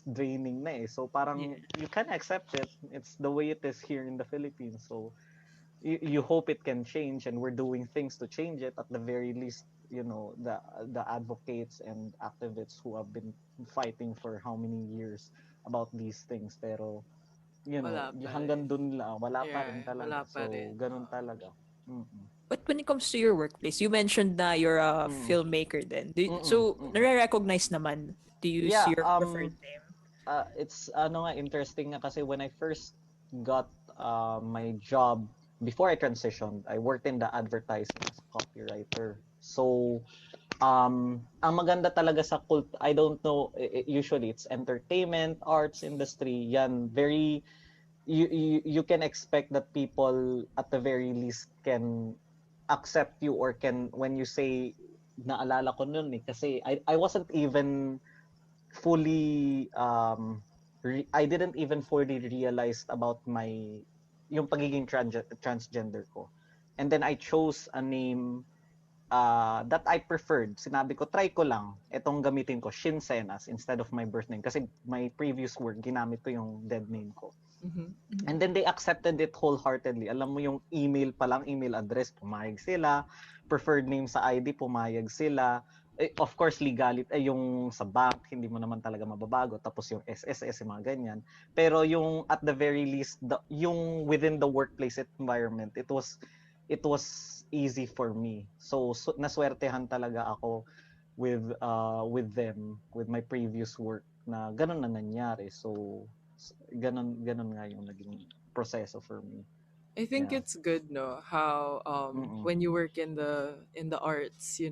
E: draining na eh. So parang
B: Yeah.
E: you can accept it. It's the way it is here in the Philippines. So you hope it can change, and we're doing things to change it. At the very least, the advocates and activists who have been fighting for how many years about these things, pero
F: Wala pa rin.
E: hanggang dun lang, wala pa rin
F: Yeah,
E: talaga.
F: wala pa rin.
E: So ganun talaga. Mm-mm.
B: But when it comes to your workplace, you mentioned that you're a
E: Mm.
B: filmmaker then.
E: Mm-mm.
B: So,
E: Mm-mm.
B: nare-recognize naman to use
E: Yeah,
B: your preferred name.
E: it's interesting nga kasi when I first got my job before I transitioned, I worked in the advertising as a copywriter. So ang maganda talaga sa I don't know, usually it's entertainment, arts industry, yan very you can expect that people at the very least can accept you, or can, when you say, naalala ko noon eh kasi I wasn't even fully I didn't even fully realize about my yung pagiging transgender ko. And then I chose a name that I preferred. Sinabi ko, try ko lang. Itong gamitin ko, Shin Cenas, instead of my birth name. Kasi my previous work, ginamit ko yung dead name ko.
F: Mhm.
E: And then they accepted it wholeheartedly. Alam mo yung email pa lang, email address, pumayag sila. Preferred name sa ID, pumayag sila. Of course, legality, yung sa bank, hindi mo naman talaga mababago. Tapos yung SSS, yung mga ganyan. Pero yung at the very least, yung within the workplace environment, it was easy for me. So naswertehan talaga ako with them, with my previous work, na ganun na nangyari. So ganun nga yung naging proseso for me.
F: I think
E: Yeah.
F: it's good, no, how
E: Mm-mm.
F: when you work in the arts,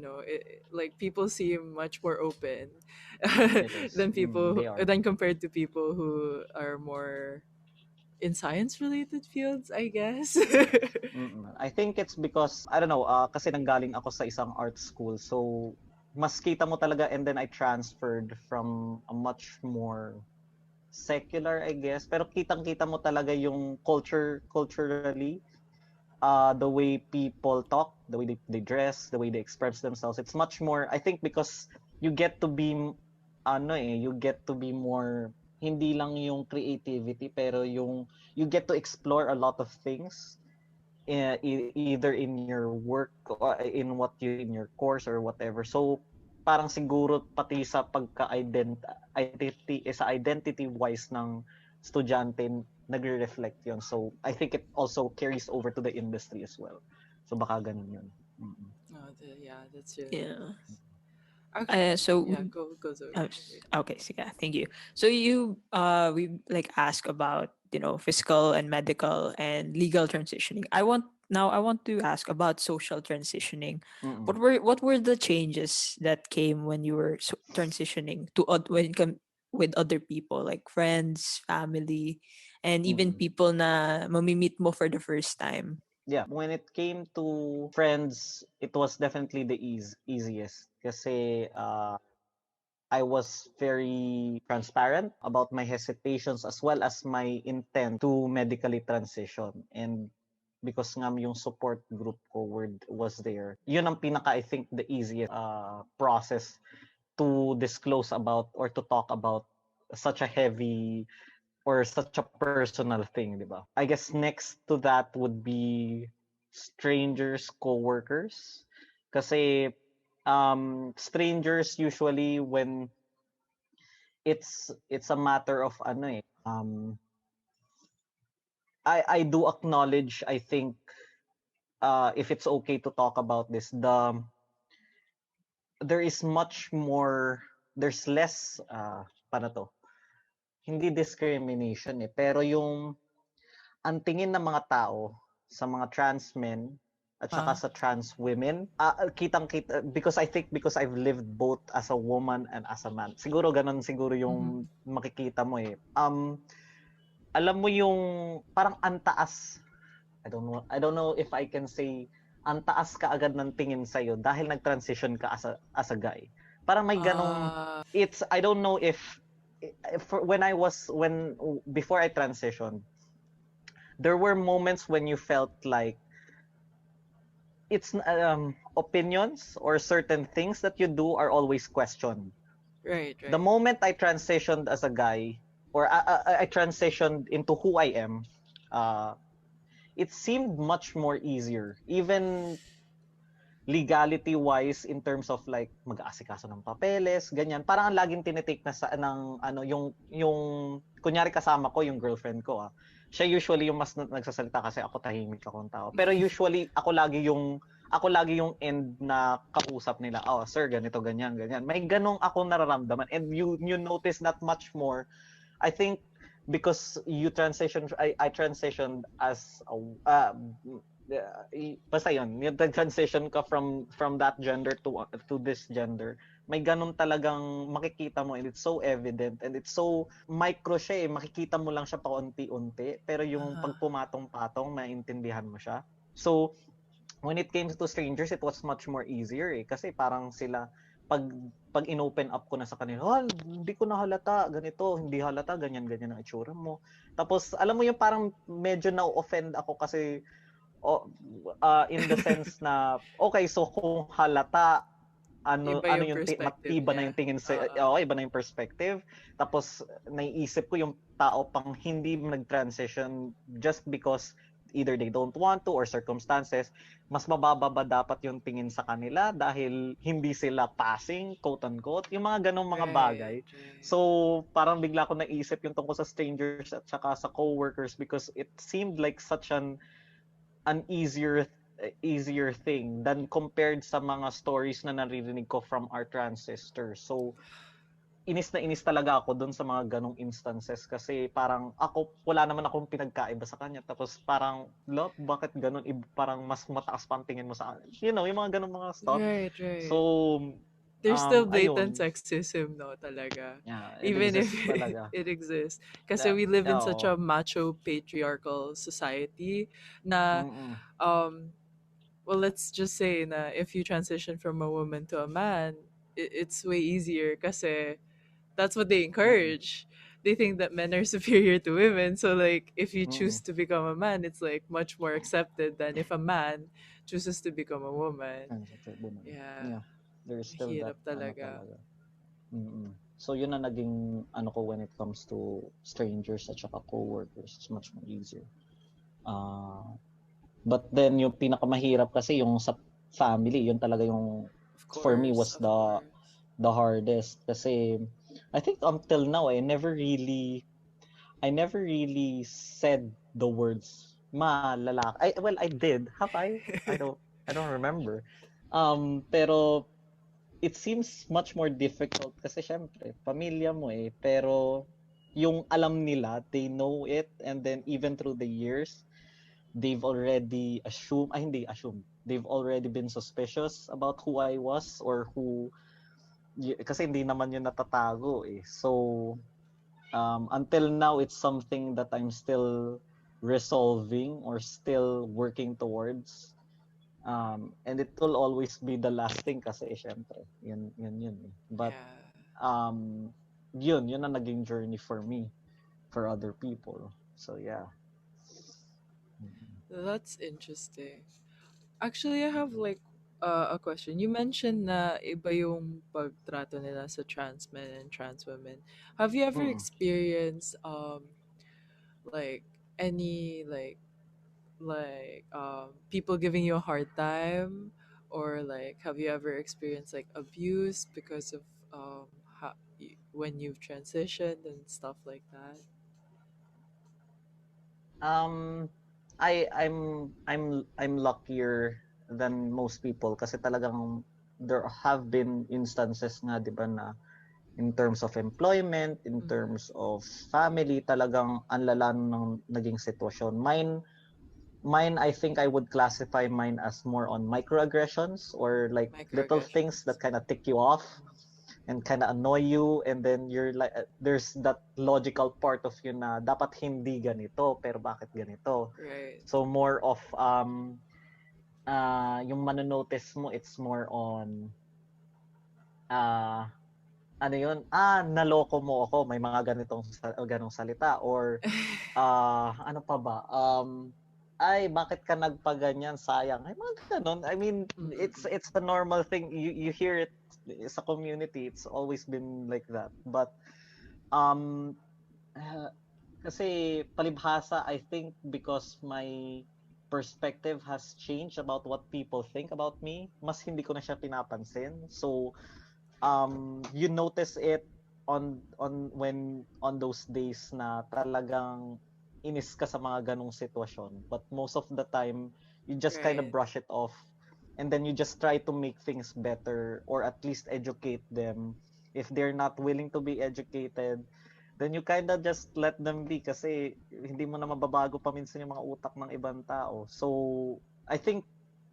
F: like people seem much more open
E: It is.
F: than
E: They are.
F: than compared to people who are more in science related fields, I guess.
E: I think it's because, I don't know, kasi nanggaling ako sa isang art school. So, mas kita mo talaga, and then I transferred from a much more secular, I guess. Pero kitang-kita mo talaga yung culturally, the way people talk, the way they dress, the way they express themselves. It's much more, I think, because you get to be, you get to be more, hindi lang yung creativity, pero you get to explore a lot of things, either in your work or in what you in your course or whatever. So parang siguro pati sa identity wise ng estudyante, nagre-reflect yun. So I think it also carries over to the industry as well. So baka ganun yun. Mm-mm.
F: Oh, yeah, that's really
B: Yeah.
F: nice. Okay,
B: So
F: yeah, go Zoe.
B: okay, so yeah, thank you. So we like ask about physical and medical and legal transitioning. I want to ask about social transitioning.
E: Mm-mm.
B: What were the changes that came when you were transitioning when it come with other people, like friends, family, and even
E: Mm-mm.
B: people na mamimit mo for the first time?
E: Yeah, when it came to friends, it was definitely the easiest kasi I was very transparent about my hesitations as well as my intent to medically transition. And because nga yung support group ko was there, yun ang pinaka, I think, the easiest process to disclose about or to talk about such a heavy or such a personal thing, di ba? I guess next to that would be strangers, co-workers. Kasi strangers usually, when it's a matter of I do acknowledge, I think, if it's okay to talk about this, there is much more there's less paano to? Hindi discrimination pero yung ang tingin ng mga tao sa mga trans men at saka sa trans women, kitang-kita because I think because I've lived both as a woman and as a man. Siguro ganun siguro yung makikita mo alam mo yung parang antaas. I don't know if I can say antaas ka agad ng tingin sa iyo dahil nag-transition ka as a guy. Parang may ganong it's I don't know if when before I transitioned, there were moments when you felt like it's opinions or certain things that you do are always questioned.
F: Right.
E: The moment I transitioned as a guy or I transitioned into who I am, it seemed much more easier. Even legality wise in terms of like mag-aasikaso ng papeles, ganyan. Parang ang laging tinitake na sa ng yung kunyari kasama ko yung girlfriend ko Siya usually yung mas nagsasalita kasi ako tahimik akong tao. Pero usually ako lagi yung end na kausap nila. Oh, sir, ganito ganyan. May ganong ako nararamdaman and you notice that much more. I think because you transition I transitioned as basta yun, yung transition ka from that gender to this gender, may ganun talagang makikita mo and it's so evident and it's so micro siya makikita mo lang siya paunti-unti pero yung pagpumatong-patong maintindihan mo siya. So when it came to strangers, it was much more easier kasi parang sila pag inopen up ko na sa kanila, hindi ko na halata ganito, hindi halata ganyan ang itsura mo. Tapos alam mo yung parang medyo na-offend ako kasi in the sense na okay, so kung halata
F: Iba yung
E: yung
F: perspective
E: iba
F: niya.
E: na yung tingin sa iba na yung perspective. Tapos naiisip ko yung tao pang hindi nag-transition just because either they don't want to or circumstances, mas mababa ba dapat yung tingin sa kanila dahil hindi sila passing, quote unquote, yung mga ganong mga bagay. So parang bigla ko naisip yung tungkol sa strangers at saka sa co-workers because it seemed like such an easier thing than compared sa mga stories na naririnig ko from our trans sisters. So inis na inis talaga ako doon sa mga ganong instances kasi parang wala naman akong pinagkaiba sa kanya tapos parang bakit ganon parang mas mataas pa ang tingin mo sa yung mga ganong mga stuff.
F: Right.
E: So
F: there's still
E: ayun.
F: blatant sexism talaga.
E: Yeah,
F: even if
E: talaga.
F: it exists. Kasi we live in such
E: Oo.
F: a macho patriarchal society na well, let's just say na if you transition from a woman to a man, it's way easier kasi that's what they encourage. They think that men are superior to women. So like if you choose to become a man, it's like much more accepted than if a man chooses to become a woman. Yeah.
E: There's still that
F: Hirap talaga.
E: So yun na naging ko when it comes to strangers at saka co-workers. It's much more easier. But then yung pinakamahirap kasi yung sa family, yun talaga yung for me was the hardest kasi I think until now I never really said the words lalaki. Well, I did. Have I? I don't remember. Pero it seems much more difficult kasi syempre pamilya mo pero yung alam nila, they know it and then even through the years they've already they've already been suspicious about who I was or who kasi hindi naman yun natatago so until now it's something that I'm still resolving or still working towards and it will always be the last thing kasi syempre yun but yun ang naging journey for me for other people so yeah.
F: That's interesting. Actually, I have like a question. You mentioned na iba yung pagtrato nila sa trans men and trans women. Have you ever experienced like any people giving you a hard time, or like have you ever experienced like abuse because of when you've transitioned and stuff like that?
E: I'm luckier than most people kasi talagang there have been instances nga 'di ba na in terms of employment, in terms of family, talagang ang lala ng naging sitwasyon. Mine, I think I would classify mine as more on microaggressions or like little things that
F: Microaggressions.
E: kind of tick you off and kind of annoy you, and then you're like, there's that logical part of you na dapat hindi ganito, pero bakit ganito?
F: Right.
E: So more of yung manonotice mo, it's more on ano yun, naloko mo ako, may mga ganong salita, or ano pa ba, ay, bakit ka nagpaganyan, sayang, ay mga ganon. I mean, it's a normal thing, you hear it sa community, it's always been like that, but kasi palibhasa, I think because my perspective has changed about what people think about me, mas hindi ko na siya pinapansin. So you notice it on those days na talagang inis ka sa mga ganong sitwasyon, but most of the time you just kind of
F: Right.
E: brush it off, and then you just try to make things better or at least educate them. If they're not willing to be educated, then you kind of just let them be, kasi hindi mo na mababago pa minsan yung mga utak ng ibang tao. So I think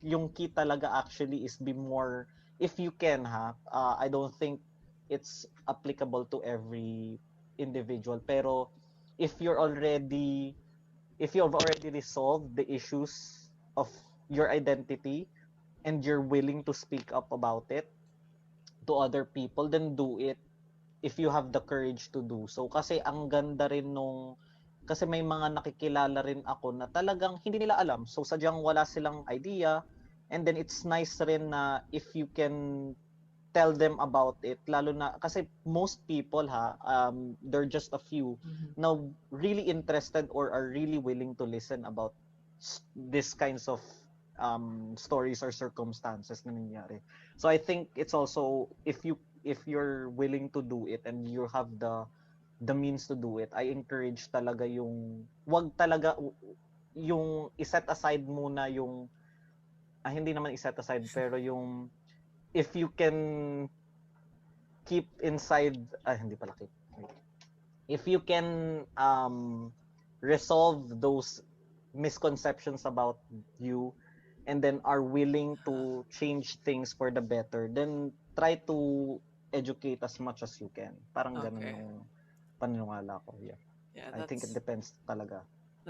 E: yung key talaga actually is be more, if you can I don't think it's applicable to every individual, pero if you've already resolved the issues of your identity and you're willing to speak up about it to other people, then do it if you have the courage to do so. Kasi ang ganda rin kasi may mga nakikilala rin ako na talagang hindi nila alam. So sadyang wala silang idea, and then it's nice rin na if you can tell them about it, lalo na kasi most people they're just a few na really interested or are really willing to listen about this kinds of stories or circumstances na nangyari. So I think it's also, if you're willing to do it and you have the means to do it, I encourage talaga yung wag talaga yung iset aside muna yung hindi naman iset aside, pero yung if you can keep inside, hindi pala keep. If you can resolve those misconceptions about you and then are willing to change things for the better, then try to educate as much as you can. Parang ganun
F: Okay.
E: yung paniniwala ko. Yeah.
F: Yeah,
E: I think it
F: that's
E: depends talaga.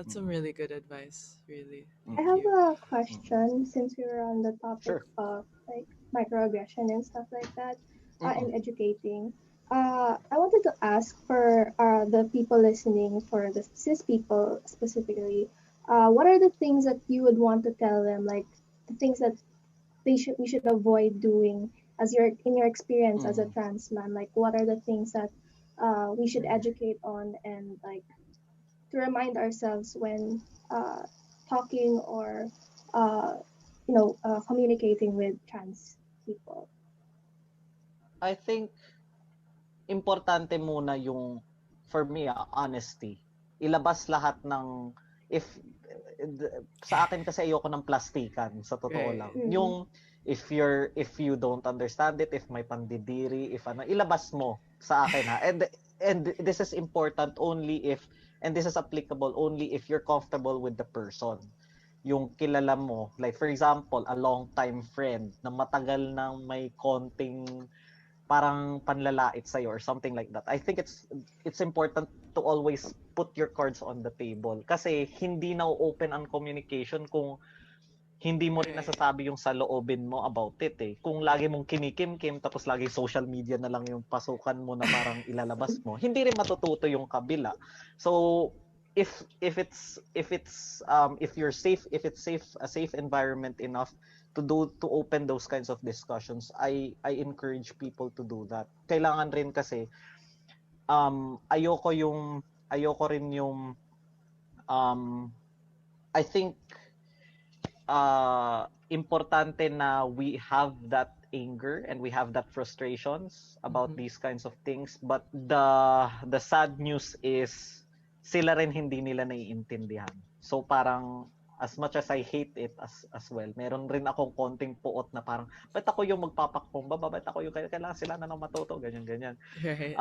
F: some really good advice. Really.
C: I
F: Thank
C: have
F: you.
C: a question since we were on the topic
E: Sure.
C: of like microaggression and stuff like that, and educating. I wanted to ask for the people listening, for the cis people specifically, what are the things that you would want to tell them, like the things that we should avoid doing as in your experience as a trans man? Like what are the things that we should educate on, and like to remind ourselves when talking or communicating with trans people?
E: I think importante muna yung, for me, honesty. Ilabas lahat ng, if sa akin kasi ayoko ng plastikan, sa totoo
F: Right.
E: lang. Yung if you don't understand it, if may pandidiri, if ilabas mo sa akin and this is important only if, and this is applicable only if you're comfortable with the person. Yung kilala mo, like for example, a long time friend na matagal nang may konting parang panlalait sa'yo or something like that. I think it's important to always put your cards on the table, kasi hindi na open ang communication kung hindi mo rin nasasabi yung sa loobin mo about it eh. Kung lagi mong kinikim-kim tapos lagi social media na lang yung pasukan mo na parang ilalabas mo, hindi rin matututo yung kabila. So if you're safe, if it's a safe environment enough to open those kinds of discussions, I encourage people to do that. Kailangan rin kasi ayoko rin yung I think importante na we have that anger and we have that frustrations about these kinds of things, but the sad news is sila rin hindi nila naiintindihan. So parang as much as I hate it as well, meron rin akong konting puot na parang, ba't ako yung magpapakpomba ba? Ba't ako yung kailangan sila na ng matuto? Ganyan.
F: Right.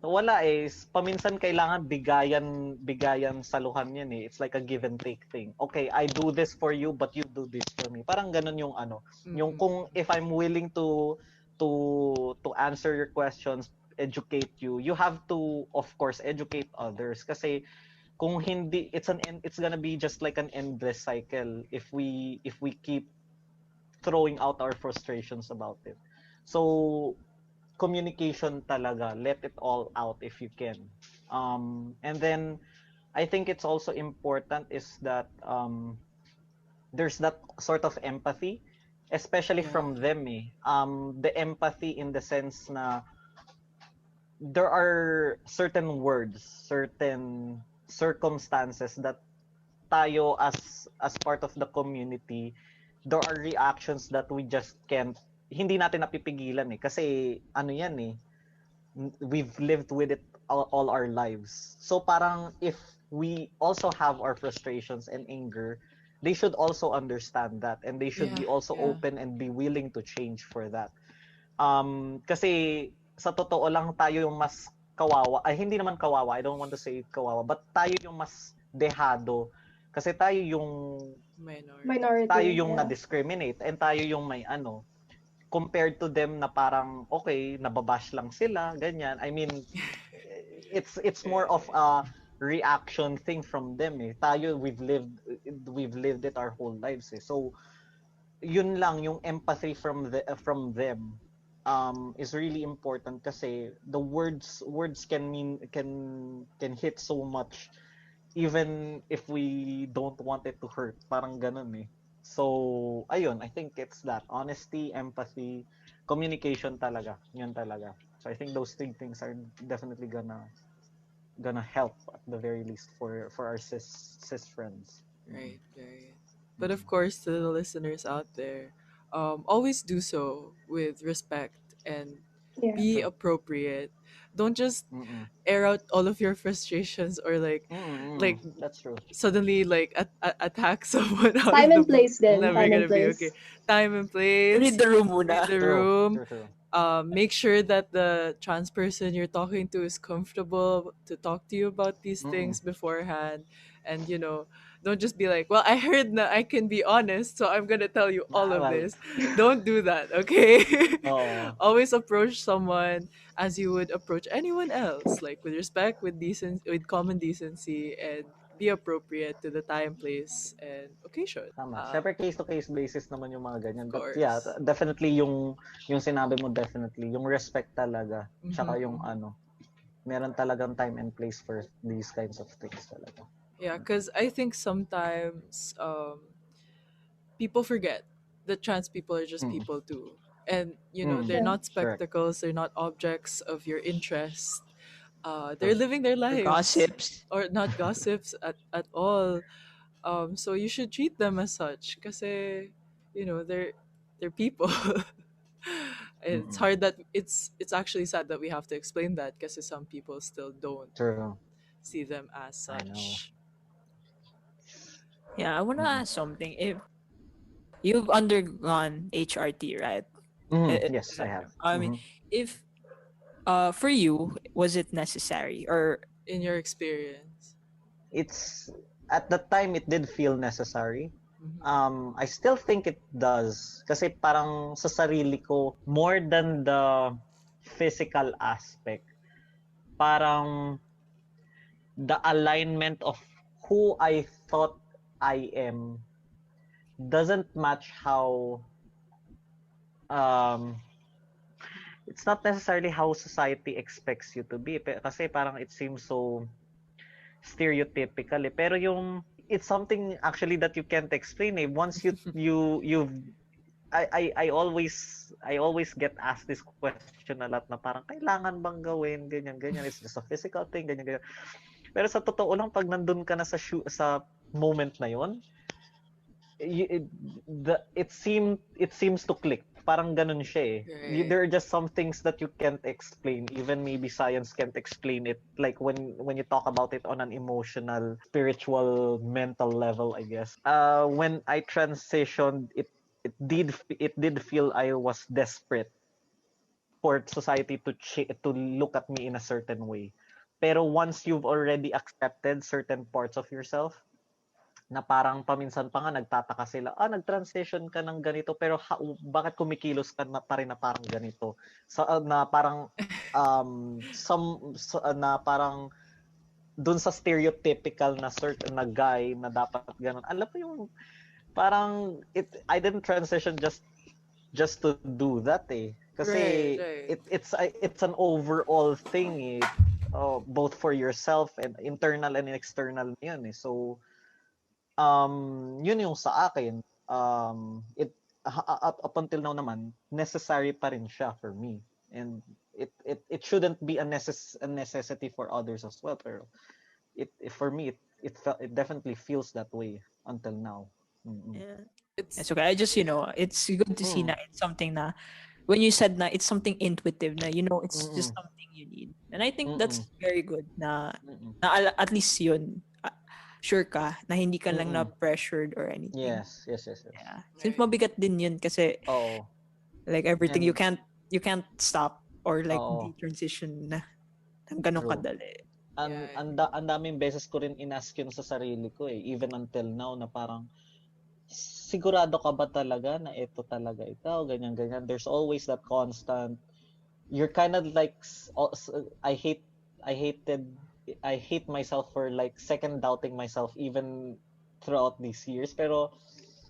E: Wala eh. Paminsan kailangan bigayan saluhan yan eh. It's like a give and take thing. Okay, I do this for you, but you do this for me. Parang ganun yung yung kung if I'm willing to answer your questions, educate you, you have to of course educate others kasi kung hindi it's gonna be just like an endless cycle if we keep throwing out our frustrations about it. So communication talaga, let it all out if you can. And then I think it's also important is that there's that sort of empathy, especially
F: Yeah.
E: from them eh. The empathy in the sense na there are certain words, certain circumstances that tayo as part of the community, there are reactions that we just can't, hindi natin napipigilan eh. Kasi ano yan eh, we've lived with it all our lives. So parang if we also have our frustrations and anger, they should also understand that and they should be also
F: Yeah.
E: open and be willing to change for that. Kasi sa totoo lang tayo yung mas kawawa. Ay, hindi naman kawawa. I don't want to say kawawa. But tayo yung mas dehado. Kasi tayo yung
C: Minority.
E: tayo yung
C: Yeah.
E: na-discriminate and tayo yung may compared to them na parang okay, nababash lang sila, ganyan. I mean, it's more of a reaction thing from them eh. Tayo we've lived it our whole lives eh. So yun lang yung empathy from them is really important kasi the words can hit so much even if we don't want it to hurt, parang ganun eh. So ayun, I think it's that honesty, empathy, communication talaga, yun talaga. So I think those three things are definitely gonna help at the very least for our cis friends.
F: Right. But of course, to the listeners out there, always do so with respect and
C: Yeah.
F: be
E: True.
F: appropriate. Don't just
E: Mm-mm.
F: air out all of your frustrations or like
E: That's true.
F: suddenly like attack someone out
C: Time
F: of
C: and
F: the blue.
C: place then.
F: Never
C: Time and
F: gonna be
C: place.
F: okay. Time and place.
B: Read the room
F: Read
B: muna.
F: the room.
E: True.
F: Make sure that the trans person you're talking to is comfortable to talk to you about these
E: Mm-mm.
F: things beforehand, and don't just be like, well, I heard that I can be honest, so I'm gonna tell you all of
E: Well,
F: this. Don't do that, okay?
E: oh,
F: Always approach someone as you would approach anyone else, like with respect, with common decency, and be appropriate to the time, place, and occasion.
E: tama. Siyempre case to case basis naman yung mga ganyan.
F: Of
E: But yeah,
F: course.
E: definitely yung sinabi mo, definitely yung respect talaga. Tsaka yung
F: Mhm.
E: meron talagang time and place for these kinds of things talaga.
F: Yeah, because I think sometimes people forget that trans people are just
E: Mm.
F: people too. And, they're
C: Yeah.
F: not
E: Correct.
F: spectacles, they're not objects of your interest. They're
E: True.
F: living their
B: Or
F: lives.
B: gossips.
F: Or not gossips at all. So you should treat them as such. Because, they're people. It's
E: Mm-mm.
F: hard that it's actually sad that we have to explain that because some people still don't
E: True.
F: see them as
E: I know.
F: such.
B: Yeah, I wanna
E: Mm-mm.
B: ask something. If you've undergone HRT, right?
E: Yes, I have.
B: I mean, if for you, was it necessary or
F: In your experience.
E: It's at the time it did feel necessary.
F: Mhm.
E: I still think it does kasi parang sa sarili ko more than the physical aspect, parang the alignment of who I thought I am doesn't match how um it's not necessarily how society expects you to be kasi parang it seems so stereotypical eh. Pero yung it's something actually that you can't explain eh. Once you've I always get asked this question a lot na parang kailangan bang gawin ganyan it's just a physical thing ganyan. Pero sa totoo lang pag nandun ka na sa moment na yon, it seems to click. parang ganun siya eh.
F: Right.
E: There are just some things that you can't explain. Even maybe science can't explain it. Like when you talk about it on an emotional, spiritual, mental level, I guess. When I transitioned, it did feel I was desperate for society to look at me in a certain way. Pero once you've already accepted certain parts of yourself, na parang paminsan pa nga nagtataka sila, nag-transition ka ng ganito pero bakit kumikilos ka na pa rin na parang ganito? Na parang na parang dun sa stereotypical na certain na guy na dapat ganun. Alam mo yung parang I didn't transition just to do that eh. Kasi
F: Right.
E: it's an overall thing eh. Both for yourself and internal and external yun eh. So yun yung sa akin. Up until now naman, necessary pa rin siya for me. And it shouldn't be a necessity for others as well. Pero for me, it definitely feels that way until now.
B: Yeah.
F: It's
B: It's okay. I just, it's good to see na it's something na, when you said na it's something intuitive na, it's just something you need. And I think that's very good na at least yun, sure ka na hindi ka lang na pressured or anything.
E: Yes.
B: Yeah. Since mabigat din yun kasi like everything,
E: And-
B: you can't stop or like de-transition na ng ganun
E: True.
B: kadali.
E: Ang daming beses ko rin inask yun sa sarili ko eh, even until now na parang sigurado ka ba talaga na ito talaga ikaw, ganyan. There's always that constant, you're kind of like, I hate myself for like second doubting myself even throughout these years, pero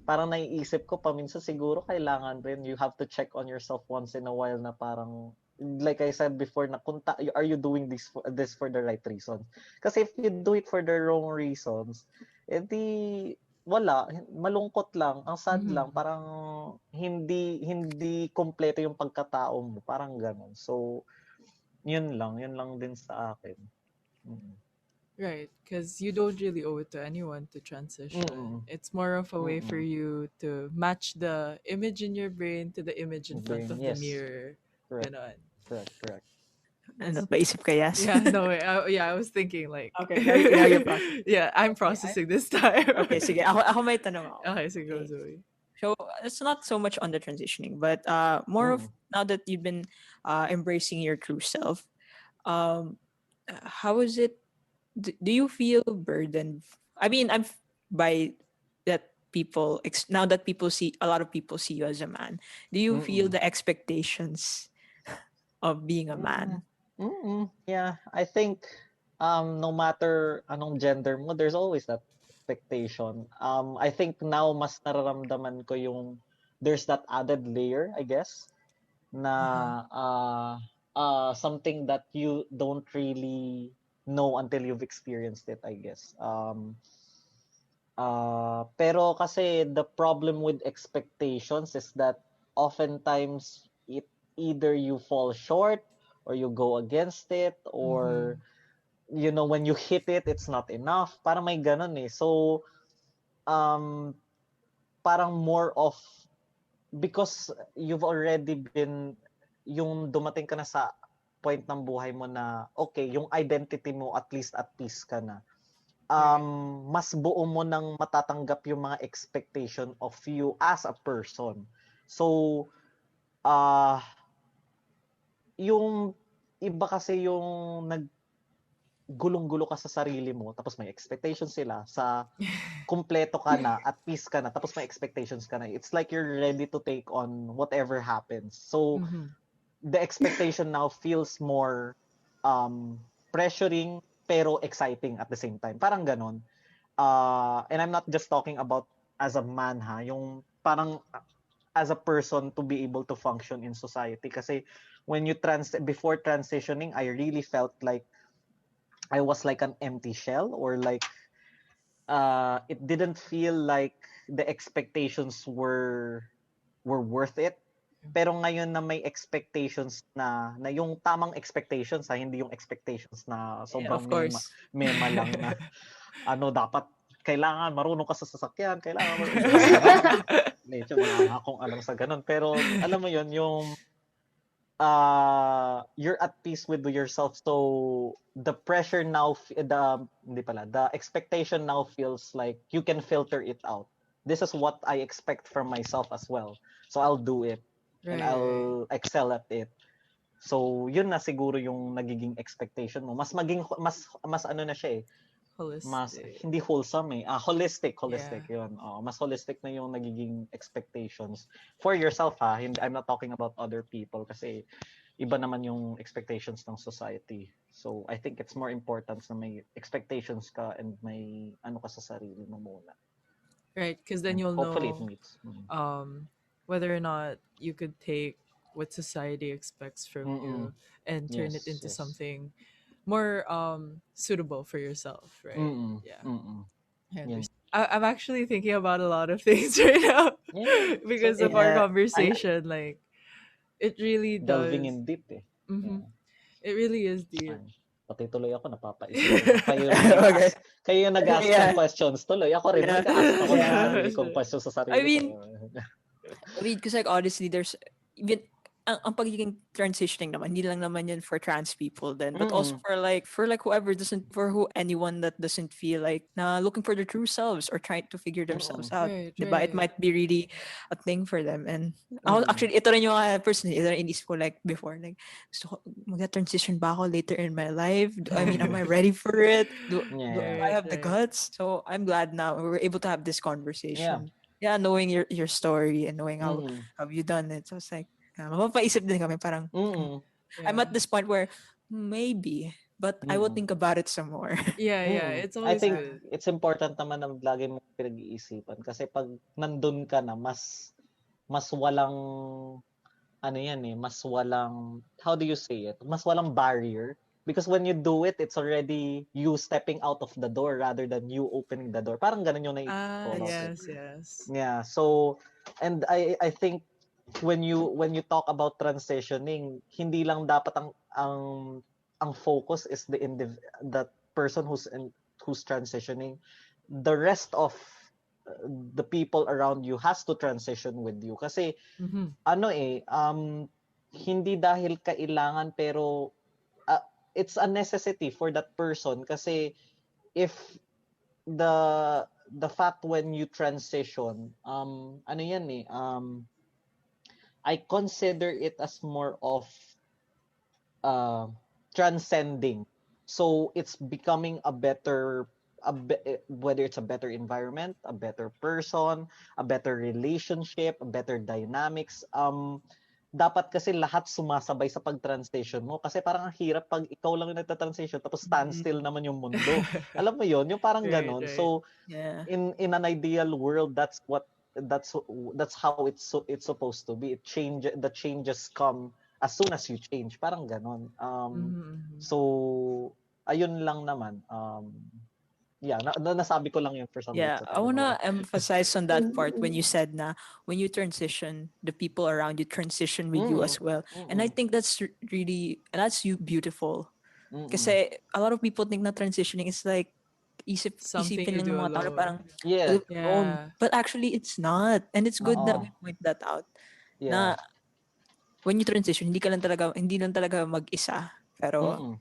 E: parang naiisip ko paminsan siguro kailangan rin, you have to check on yourself once in a while na parang, like I said before, na are you doing this for the right reasons? Kasi if you do it for the wrong reasons, edi wala, malungkot lang, ang sad lang, parang hindi kompleto yung pagkatao mo, parang ganun. So yun lang din sa akin.
F: right, because you don't really owe it to anyone to transition. It's more of a way for you to match the image in your brain to the image in front of the mirror.
E: Correct.
F: Ganon.
E: Correct.
B: Ano, paisip ka, Yas?
F: Yeah, no, I was thinking like...
B: Okay, now you're processing.
F: Yeah, I'm processing this time.
B: Okay, sige. Ako may tanong ako.
F: Okay, sige, go, Zoe.
B: So, it's not so much on the transitioning, but more of now that you've been embracing your true self, how is it, do you feel burdened? I mean, I'm by that people, now that a lot of people see you as a man, do you feel the expectations of being a man?
E: Yeah, I think no matter anong gender mo, there's always that expectation. I think now mas nararamdaman ko yung there's that added layer, I guess, na something that you don't really know until you've experienced it, I guess. Pero kasi the problem with expectations is that oftentimes either you fall short or you go against it, or when you hit it, it's not enough. Parang may ganun eh. So parang more of, because you've already been, yung dumating ka na sa point ng buhay mo na okay, yung identity mo at least at peace ka na. Mas buo mo nang matatanggap yung mga expectation of you as a person. So yung iba kasi yung gulong-gulo ka sa sarili mo, tapos may expectations sila sa kumpleto ka na, at peace ka na, tapos may expectations ka na. It's like you're ready to take on whatever happens. So the expectation now feels more pressuring pero exciting at the same time. Parang ganon. And I'm not just talking about as a man yung parang as a person to be able to function in society. Kasi when you before transitioning, I really felt like I was like an empty shell, or like it didn't feel like the expectations were worth it. Pero ngayon na may expectations na yung tamang expectations, hindi yung expectations na sobrang mema lang na dapat kailangan marunong ka sa sasakyan, kailangan nature, wala akong alam sa ganun. Pero alam mo yon yung you're at peace with yourself, so the pressure now the expectation now feels like you can filter it out. This is what I expect from myself as well, so I'll do it and
F: Right.
E: I'll excel at it. So yun na siguro yung nagiging expectation mo, mas ano na siya mas
F: Holistic.
E: hindi wholesome holistic
F: Yeah.
E: yun. Mas holistic na yung nagiging expectations for yourself hindi, I'm not talking about other people kasi iba naman yung expectations ng society. So I think it's more important na may expectations ka and may ano ka sa sarili mo muna.
F: Right, because then
E: And
F: you'll
E: hopefully it
F: know
E: meets.
F: whether or not you could take what society expects from
E: Mm-mm.
F: you and turn it
E: Yes,
F: into
E: yes.
F: something more suitable for yourself, right?
E: Mm-mm.
F: Yeah.
E: Mm-mm.
F: I
E: Yan.
F: understand. I'm actually thinking about a lot of things right now
E: Yeah,
F: because
E: same.
F: of our
B: Yeah.
F: conversation. Like, it really
E: Delving
F: does.
E: in deep
F: Mm-hmm.
E: Yeah,
F: It really is
E: it's
F: deep.
E: fine. Pati tuloy ako napapaisip na.
B: Okay.
E: Kayo yung nag-ask ng
B: Yeah.
E: questions tuloy. Ako rin,
B: Yeah.
E: nag-ask ako ng
B: Yeah.
E: sarili kong questions sa
B: I
E: sarili ko.
B: mean, because like honestly, there's even ang pagiging transitioning naman, hindi lang naman yun for trans people then, but also for whoever doesn't, for who anyone that doesn't feel like na looking for their true selves or trying to figure themselves out.
F: Right,
B: Diba? It
F: right.
B: might be really a thing for them. And ako, actually, ito rin yung personally, ito rin inisip ko like before, like, gusto ko, mag-transition ba ako later in my life? I mean, am I ready for it? Do I
F: Right,
B: have the
F: right.
B: guts? So I'm glad now we were able to have this
E: Yeah.
B: conversation. Yeah, knowing your story and knowing how have you done it. So it's like, mapapaisip din kami parang, I'm
F: Yeah.
B: at this point where maybe, but I will think about it some more.
F: Yeah, yeah. It's
E: I
F: always
E: think
F: good.
E: it's important naman na lagi mo pinag-iisipan kasi pag nandun ka na mas walang ano yan mas walang, how do you say it? Mas walang barrier because when you do it, it's already you stepping out of the door rather than you opening the door. Parang ganun yung naisip ko about it.
F: Yes, yes.
E: Yeah, so and I think when you talk about transitioning, hindi lang dapat ang focus is that person who's transitioning. The rest of the people around you has to transition with you kasi
F: Mm-hmm.
E: hindi dahil kailangan pero it's a necessity for that person kasi if the fact when you transition ano yan I consider it as more of transcending. So it's becoming whether it's a better environment, a better person, a better relationship, a better dynamics. Dapat kasi lahat sumasabay sa pag-transition mo kasi parang ang hirap pag ikaw lang yung nagta-transition tapos standstill naman yung mundo. Alam mo yon, yung parang
F: Right,
E: ganon.
F: right.
E: So
B: Yeah.
E: in an ideal world, that's how it's supposed to be. The changes come as soon as you change, parang ganon. So ayun lang naman. Yeah, nasabi ko lang yun for some
B: Yeah,
E: reason.
B: I wanna emphasize on that part when you said na when you transition, the people around you transition with you as well. And I think that's that's beautiful. Kasi a lot of people think na transitioning is like
F: Something
B: isipin
F: you
B: lang ng
F: do
B: mga tao na
F: alone.
B: parang
E: Yeah.
B: live alone.
F: Yeah.
B: But actually it's not. And it's good that we point that out.
E: Yeah.
B: Na when you transition, hindi lang talaga mag-isa. Pero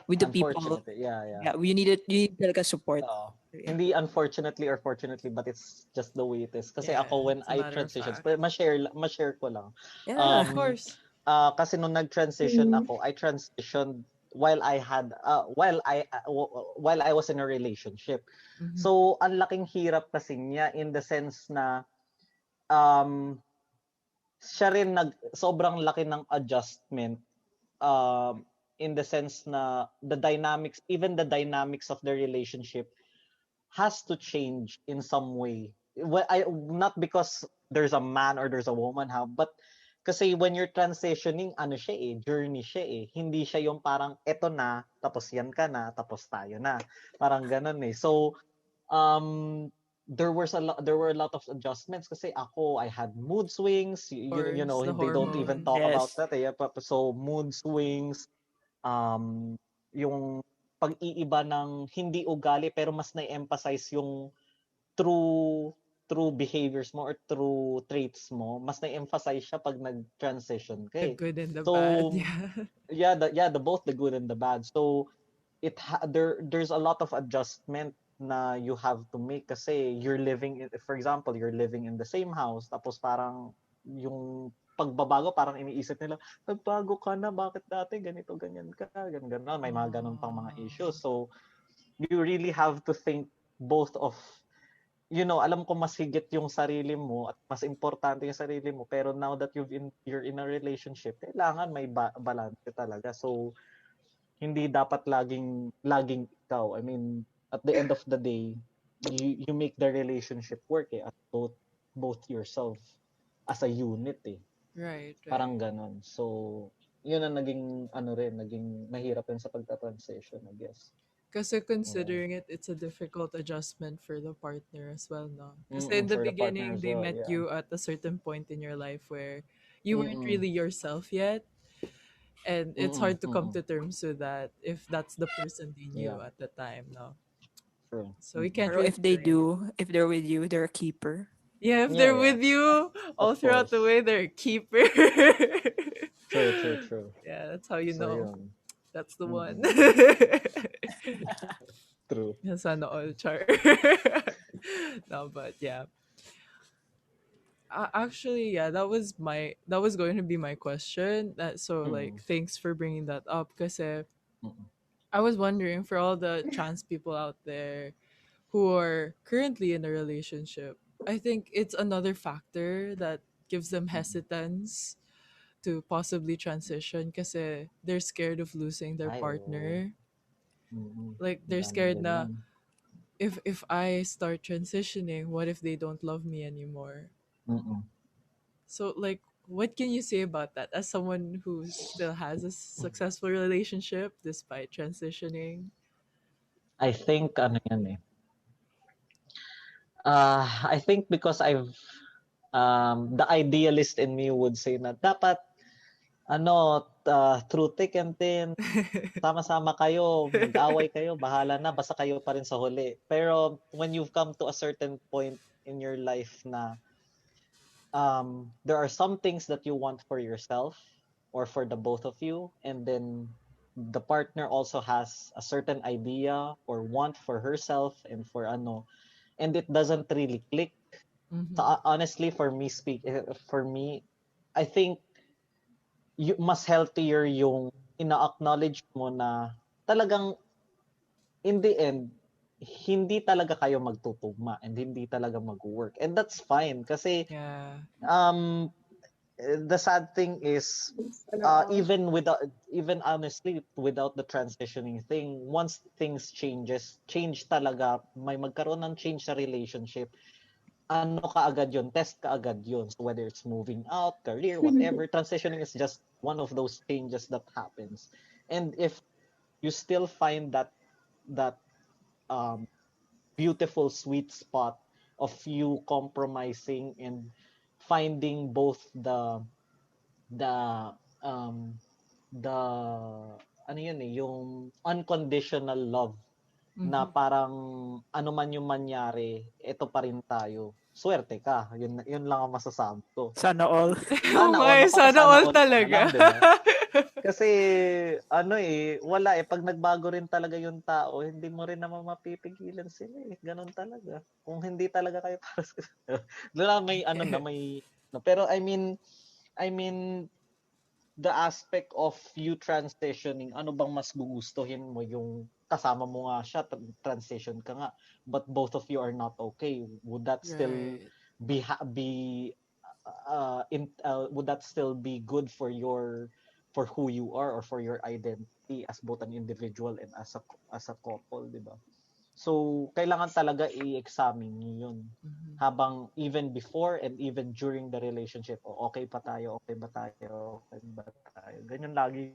B: with the people,
E: Unfortunately, yeah.
B: you need talaga support.
E: Hindi unfortunately or fortunately, but it's just the way it is. Kasi
F: Yeah,
E: ako when
F: it's a
E: I
F: matter of
E: transitioned,
F: fact.
E: but ma-share ko lang.
B: Yeah.
F: Of course.
E: Kasi nung nag-transition ako, I transitioned while I was in a relationship. So ang laking hirap kasi niya in the sense na siya rin sobrang laki ng adjustment in the sense na even the dynamics of the relationship has to change in some way. Not because there's a man or there's a woman, but kasi when you're transitioning, journey siya Hindi siya yung parang eto na, tapos yan ka na, tapos tayo na. Parang ganun So, there were a lot of adjustments kasi I had mood swings, you know,
F: The
E: they don't even talk about
B: Yes.
E: that So, mood swings, yung pag-iiba ng hindi ugali pero mas na-emphasize yung true true behaviors mo or true traits mo, mas na-emphasize siya pag nag-transition ka
F: The
E: eh.
F: good and the bad,
E: So,
F: yeah.
E: yeah, the both the good and the bad. So, there's a lot of adjustment na you have to make kasi for example, you're living in the same house tapos parang yung pagbabago parang iniisip nila, nagbago ka na, bakit dati ganito, ganyan ka, ganyan, ganun. May mga ganun pang mga issues. So, you really have to think both of alam ko mas higit yung sarili mo at mas importante yung sarili mo pero now that you're in a relationship, kailangan may balance talaga. So hindi dapat laging ikaw. I mean, at the end of the day, you make the relationship work as both yourself as a unit eh.
F: Right,
E: Parang
F: right.
E: ganon. So, yun ang naging mahirap yun sa pagta-transition, I guess.
F: Kasi
E: Oo.
F: considering it, it's a difficult adjustment for the partner as well, no? Kasi in the
E: For the partner
F: beginning,
E: as
F: they
E: well,
F: met
E: yeah.
F: you at a certain point in your life where you weren't
E: Mm-mm.
F: really yourself yet. And it's
E: Mm-mm.
F: hard to come to terms with that if that's the person they
E: Yeah,
F: knew at the time, no?
E: true.
F: So we can't
B: Pero
F: really
B: if they
F: blame.
B: do, if they're with you, they're a keeper.
F: Yeah, if
E: Yeah,
F: they're
E: yeah,
F: with you all
E: of
F: throughout the
E: course.
F: way, they're a keeper.
E: True, true, true.
F: Yeah, that's how you
E: So
F: know.
E: yun.
F: That's the one.
E: Mm-mm. True.
F: Sana all char. No, but yeah. Actually, yeah, that was going to be my question. So like
E: Mm-mm.
F: thanks for bringing that up because
E: Mm-mm.
F: I was wondering for all the trans people out there who are currently in a relationship, I think it's another factor that gives them
E: Mm-mm.
F: hesitance to possibly transition because they're scared of losing their
E: Ay, oo.
F: partner.
E: Mm-mm.
F: Like
E: Ang
F: they're
E: daming
F: scared na
E: ganyan.
F: if I start transitioning, what if they don't love me anymore?
E: Mm-mm.
F: So like what can you say about that as someone who still has a successful relationship despite transitioning?
E: I think ano yan eh. I think because the idealist in me would say na dapat through thick and thin, sama-sama kayo, mag-away kayo, bahala na, basta kayo pa rin sa huli. Pero when you've come to a certain point in your life na there are some things that you want for yourself or for the both of you, and then the partner also has a certain idea or want for herself and and it doesn't really click. So
F: Mm-hmm.
E: honestly, for me, I think mas healthier yung ina-acknowledge mo na talagang in the end, hindi talaga kayo magtutugma and hindi talaga mag-work. And that's fine kasi
F: Yeah.
E: um the sad thing is
C: Sana all.
E: even honestly without the transitioning thing, once things change talaga, may magkaroon ng change sa relationship, ano kaagad yun, test kaagad yun. So whether it's moving out, career, whatever, transitioning is just one of those changes that happens. And if you still find that um beautiful sweet spot of you compromising and finding both the um the ano yun eh, yung unconditional love na
F: Mm-hmm.
E: parang ano man yung manyari, ito pa rin tayo. Swerte ka. Yun lang ang masasabi ko.
B: Sana all.
F: Oh
E: Sana all,
F: my, sana
E: napaka-sana
F: all
E: all ka na lang,
F: talaga.
E: di ba? Kasi wala pag nagbago rin talaga yung tao, hindi mo rin naman mapipigilan sila eh. Ganun talaga. Kung hindi talaga kayo para sa wala may may no, pero I mean the aspect of you transitioning, ano bang mas gugustuhin mo yung kasama mo nga siya, transition ka nga, but both of you are not okay. Would that still
F: Right.
E: be would that still be good for who you are or for your identity as both an individual and as a couple, di ba? So kailangan talaga i-examine niyo yun
F: Mm-hmm.
E: habang even before and even during the relationship. O okay pa tayo, okay ba tayo, okay ba tayo. Ganyan lagi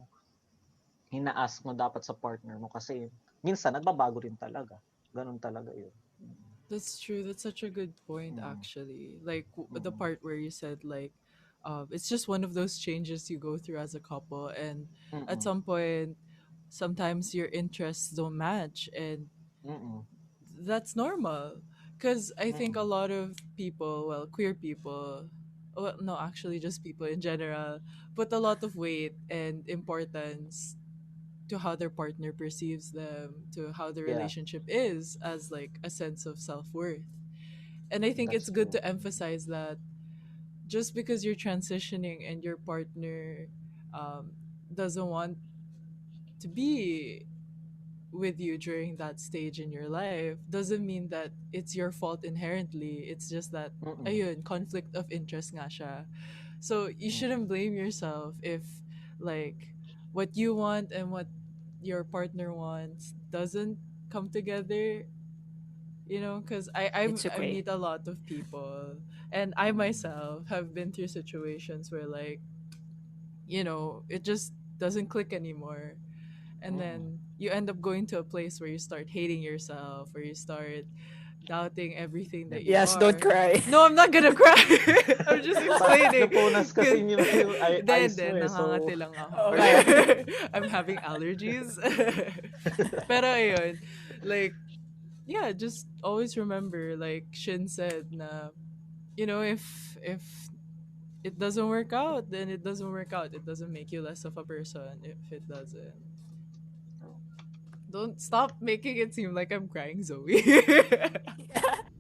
E: hina-ask mo dapat sa partner mo kasi minsan nagbabago rin talaga. Ganun talaga yun.
F: That's true. That's such a good point,
E: Mm.
F: actually. Like the
E: Mm.
F: part where you said like, it's just one of those changes you go through as a couple, and at
E: Mm.
F: some point, sometimes your interests don't match, and
E: Mm.
F: that's normal. Because I think a
E: Mm-mm.
F: lot of people, well, queer people, well, no, actually just people in general, put a lot of weight and importance to how their partner perceives them, to how the
E: Yeah,
F: relationship is as like a sense of self-worth. And I think
E: that's
F: it's good
E: true.
F: to emphasize that just because you're transitioning and your partner um, doesn't want to be with you during that stage in your life doesn't mean that it's your fault inherently. It's just that
E: Mm-mm.
F: ayun, conflict of interest nga siya. So you shouldn't
E: Mm-mm.
F: blame yourself if like what you want and what your partner wants doesn't come together, you know, because
B: It's
F: I
B: okay.
F: meet a lot of people and I myself have been through situations where like, you know, it just doesn't click anymore, and
E: Mm-mm.
F: then you end up going to a place where you start hating yourself, where you start doubting everything that you
B: Yes, don't
F: are.
B: cry.
F: No, I'm not gonna cry. I'm just explaining.
E: Napunas kasi
F: 'Cause-
E: yung
F: then,
E: eyes mo so
F: nangangati lang ako.
B: Okay.
F: I'm having allergies. Pero ayun, like, yeah, just always remember, like Shin said, na, you know, if it doesn't work out, then it doesn't work out. It doesn't make you less of a person if it doesn't. Don't stop making it seem like I'm crying, Zoe.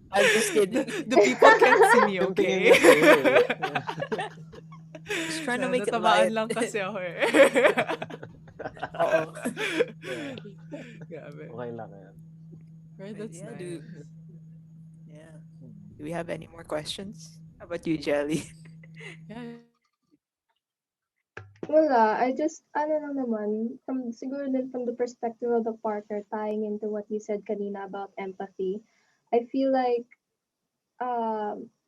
B: I'm just kidding.
F: The people can't see me,
E: yung tingin
F: okay?
E: niya sa'yo eh.
B: Just trying to
F: Na,
B: make it
F: natamaan
B: light.
F: lang kasi ako eh.
B: Oo.
E: Yeah,
F: Grabe.
E: okay lang yan.
F: Right,
B: But
F: that's
B: yeah,
F: nice.
B: yeah.
E: Mm.
B: Do we have any more questions? How about you, Jelly?
F: Yeah.
C: Wala, I just, ano lang naman, siguro din from the perspective of the partner, tying into what you said kanina about empathy, I feel like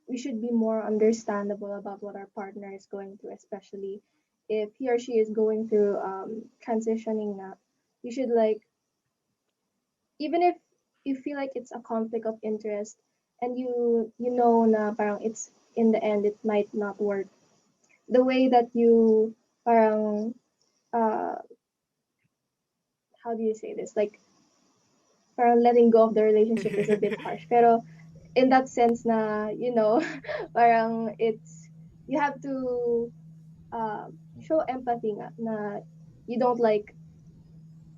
C: we should be more understandable about what our partner is going through, especially if he or she is going through transitioning na. You should like, even if you feel like it's a conflict of interest and you know na parang it's in the end it might not work. The way that you parang uh how do you say this? Like parang letting go of the relationship is a bit harsh. Pero in that sense na, parang it's you have to show empathy nga na you don't like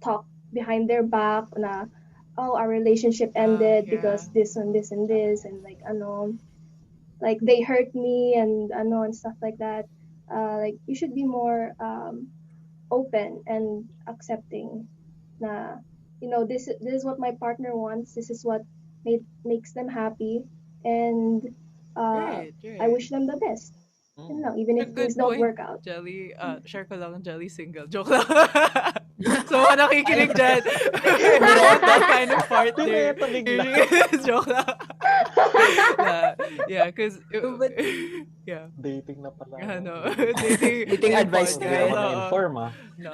C: talk behind their back na oh our relationship ended
F: Yeah.
C: because this and this and this and like like they hurt me and and stuff like that. Like you should be more open and accepting na this is what my partner wants, this is what makes them happy, and uh,
F: Right,
C: I
F: right.
C: wish them the best. Yun
E: Mm.
C: lang, even
F: A
C: if things
F: good
C: don't
F: point,
C: work out.
F: Jelly. Share ko lang, Jelly single. Joke lang. So, mga nakikinig dyan, if you want that kind of partner,
E: Pineto bigla.
F: joke lang. Yeah, because,
B: No, but
F: yeah.
E: Dating na pala, no?
F: Ano,
B: dating
F: dating
B: advice
E: Hindi ako
F: podcast.
B: guys.
E: na-inform, ah.
F: No.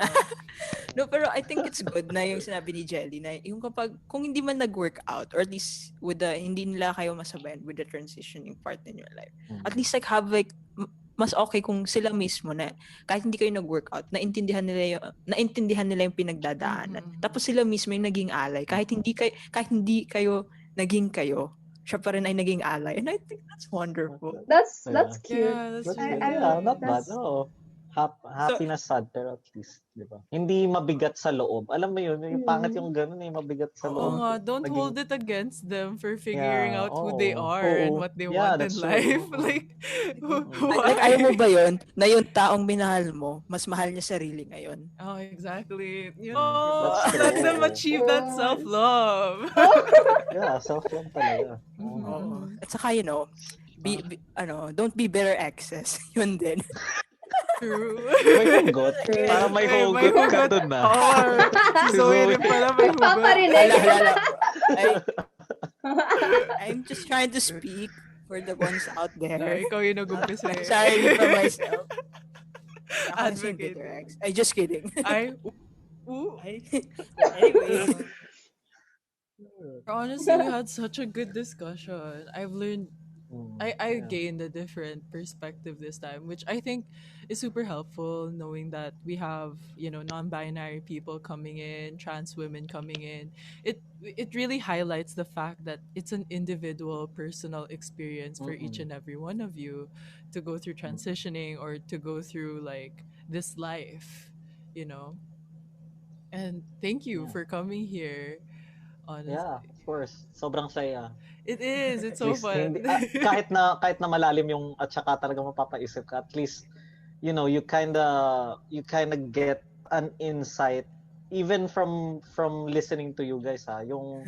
B: No, pero I think it's good na yung sinabi ni Jelly na yung kung hindi man nag-work out or at least hindi nila kayo masabayan with the transitioning part in your life. At least like have like mas okay kung sila mismo na kahit hindi kayo nag-workout, naintindihan nila yung pinagdadaanan.
F: Mhm.
B: Tapos sila mismo yung naging alay. Kahit hindi kayo naging kayo, siya pa rin ay naging alay. And I think that's wonderful.
C: That's
E: Yeah.
C: cute.
F: Yeah, that's
E: That's
C: I,
E: good.
F: really
C: I
E: Yeah,
C: like
E: not bad.
F: nice.
C: that's
E: Oo.
B: So,
E: Happy na sad, pero at least, di ba? Hindi mabigat sa loob. Alam mo yun, yung pangit yung ganun, mabigat sa
F: Oo
E: loob.
F: nga, don't hold
E: Naging,
F: it against them for figuring
E: yeah,
F: out who they
E: oo.
F: are and
E: Oo.
F: what they
E: Yeah,
F: want in
E: that's true.
F: life.
E: Oo.
F: Like,
E: Mm-mm.
B: like
F: why?
B: ayaw mo ba yun na yung taong minahal mo, mas mahal niya sarili ngayon?
F: Oh, exactly. You
E: That's
F: know,
E: true.
F: let them
E: Oo.
F: achieve that self-love.
E: Yeah, self-love talaga.
B: Oo.
F: Mhm.
B: At saka, don't be bitter exes. Yun din.
F: True.
E: May hugot.
C: true.
E: Para may
F: May
E: hugot ka
F: hugot.
E: dun na.
F: Oo, si
E: Si
F: Zoe
E: Zoe.
F: rin pala may hugot.
C: Nagpaparinig.
B: Hala. I'm just trying to speak for the ones out
F: Na,
B: there.
F: ikaw yung nag-umpisa
B: Not
F: eh.
B: necessarily for myself. Ako kasi yung bitter
F: Advocating.
B: ex. Ay, just kidding.
F: Ay, ooh.
B: Anyway.
F: Honestly, we had such a good discussion. I've learned I
E: Yeah.
F: gained a different perspective this time, which I think is super helpful, knowing that we have, non-binary people coming in, trans women coming in. It really highlights the fact that it's an individual personal experience for each
E: Mm-mm.
F: and every one of you to go through
E: Mm-mm.
F: transitioning or to go through like this life, you know. And thank you
E: Yeah.
F: for coming here,
E: Yeah,
F: honestly.
E: of course. Sobrang saya.
F: It is. It's
E: At
F: so
E: least hindi
F: fun.
E: kahit na malalim yung at saka talaga mapapaisip ka, at least you kinda get an insight even from listening to you guys, yung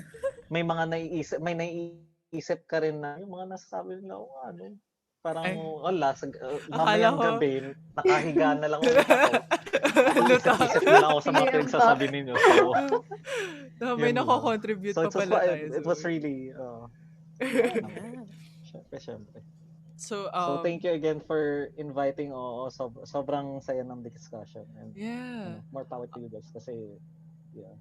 E: may naiisip ka rin na yung mga nasasabi nila, "Oh, ano, parang
F: Ay,
E: wala
F: akala
E: mamayang
F: ko,
E: gabi nakahiga na lang ulit ako,
F: lutang.
E: umisip-isip na lang ako sa mga
C: Real talk.
E: pinagsasabi ninyo." So,
F: May
E: yun lang.
F: nako-contribute
E: So
F: pa pala tayo,
E: it was
F: Zoe.
E: really yeah naman.
B: Yeah.
E: Siyempre.
F: So,
E: So thank you again for inviting. Oo, sobrang saya ng discussion, and
F: yeah.
E: more power to you guys kasi yeah.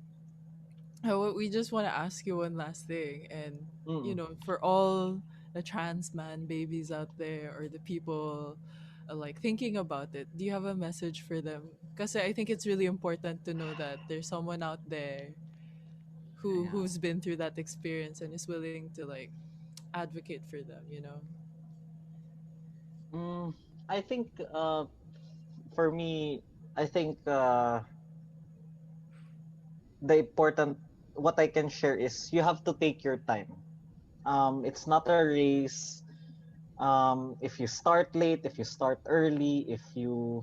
F: We just want to ask you one last thing. And,
E: Mm.
F: for all the trans man babies out there or the people like thinking about it, do you have a message for them? Because I think it's really important to know that there's someone out there
E: Yeah.
F: who's been through that experience and is willing to like advocate for them,
E: Mm, I think for me, I think the important what I can share is you have to take your time. It's not a race. If you start late, if you start early, if you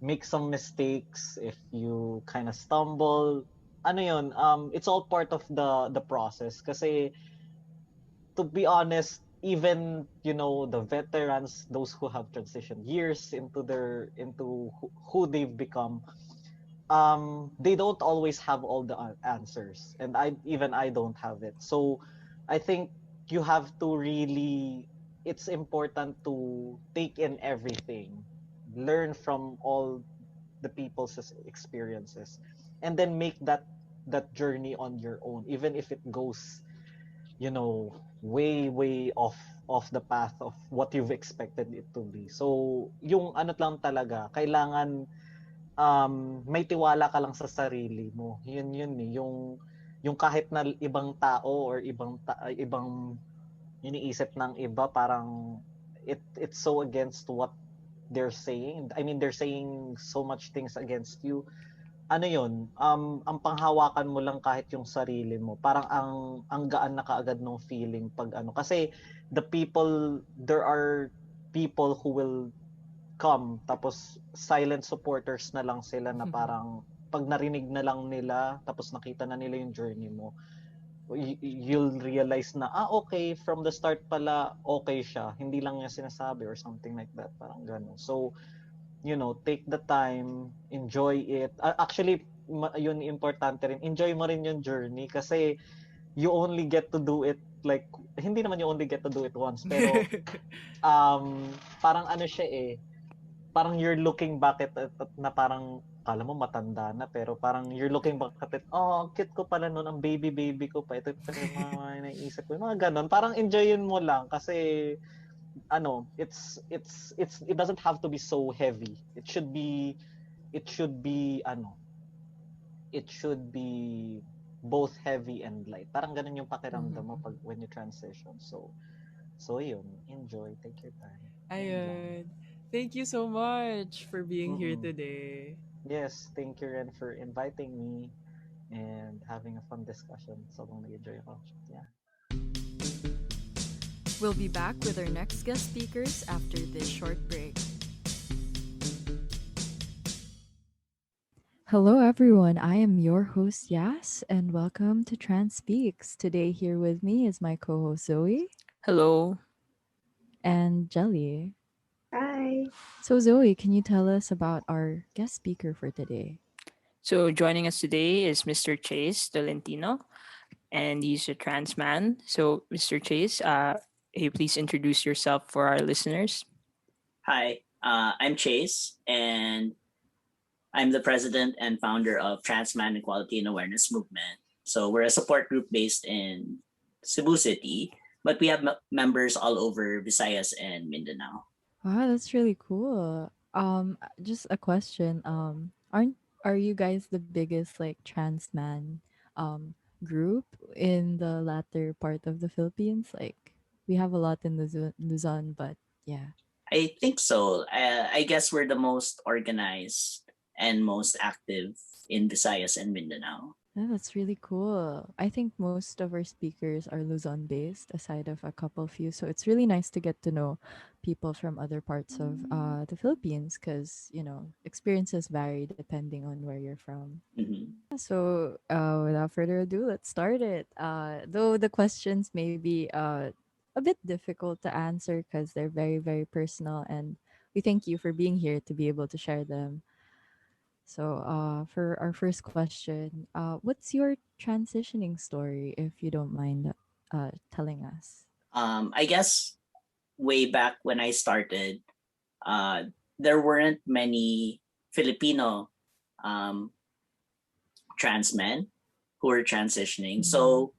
E: make some mistakes, if you kind of stumble, ano yun, it's all part of the process. Kasi to be honest, even the veterans, those who have transitioned years into who they've become, they don't always have all the answers, and I don't have it. So I think you have to really, it's important to take in everything, learn from all the people's experiences, and then make that journey on your own, even if it goes way off the path of what you've expected it to be. So yung ano lang talaga, kailangan may tiwala ka lang sa sarili mo. Yun eh, yung kahit na ibang tao or ibang iniisip ng iba, parang it's so against what they're saying. I mean, they're saying so much things against you. Ano yun, ang panghawakan mo lang kahit yung sarili mo. Parang ang gaan na kaagad ng feeling pag ano. Kasi there are people who will come, tapos silent supporters na lang sila na parang pag narinig na lang nila, tapos nakita na nila yung journey mo, you'll realize na, okay, from the start pala, okay siya. Hindi lang niya sinasabi or something like that. Parang gano'n. So, take the time, enjoy it. Actually, yun importante rin. Enjoy mo rin yung journey kasi you only get to do it like, hindi naman you only get to do it once, pero parang ano siya eh, parang you're looking back at na parang kala mo matanda na, pero parang you're looking back at it, ang cute ko pala noon, ang baby ko pa, ito yung mga naisip ko, yung mga ganon. Parang enjoyin mo lang kasi it doesn't have to be so heavy. It should be both heavy and light. Parang ganun yung pakiramdam mo pag when you transition. So yun, enjoy, take your time. Yun lang.
F: Ayun. Thank you so much for being here
E: Mm-mm.
F: today.
E: Yes, thank you Ren for inviting me and having a fun discussion. Sobrang nag-enjoy ako. Yeah.
A: We'll be back with our next guest speakers after this short break. Hello, everyone. I am your host, Yas, and welcome to Trans Speaks. Today, here with me is my co host, Zoe.
B: Hello.
A: And Jelly.
C: Hi.
A: So, Zoe, can you tell us about our guest speaker for today?
B: So joining us today is Mr. Chase Tolentino, and he's a trans man. So, Mr. Chase, hey, please introduce yourself for our listeners.
G: Hi, I'm Chase, and I'm the president and founder of Trans Man Equality and Awareness Movement. So we're a support group based in Cebu City, but we have members all over Visayas and Mindanao.
A: Wow, that's really cool. Just a question. Aren't are you guys the biggest like trans man um group in the latter part of the Philippines? Like we have a lot in Luzon, but yeah.
G: I think so. I guess we're the most organized and most active in Visayas and Mindanao.
A: Yeah, that's really cool. I think most of our speakers are Luzon based, aside of a couple few. So it's really nice to get to know people from other parts of the Philippines because, experiences vary depending on where you're from.
G: Hmm.
A: Yeah, so without further ado, let's start it. Though the questions may be a bit difficult to answer because they're very, very personal, and we thank you for being here to be able to share them. So, for our first question, what's your transitioning story, if you don't mind telling us?
G: I guess way back when I started, uh, there weren't many Filipino um, trans men who were transitioning.
A: Mm-hmm.
G: So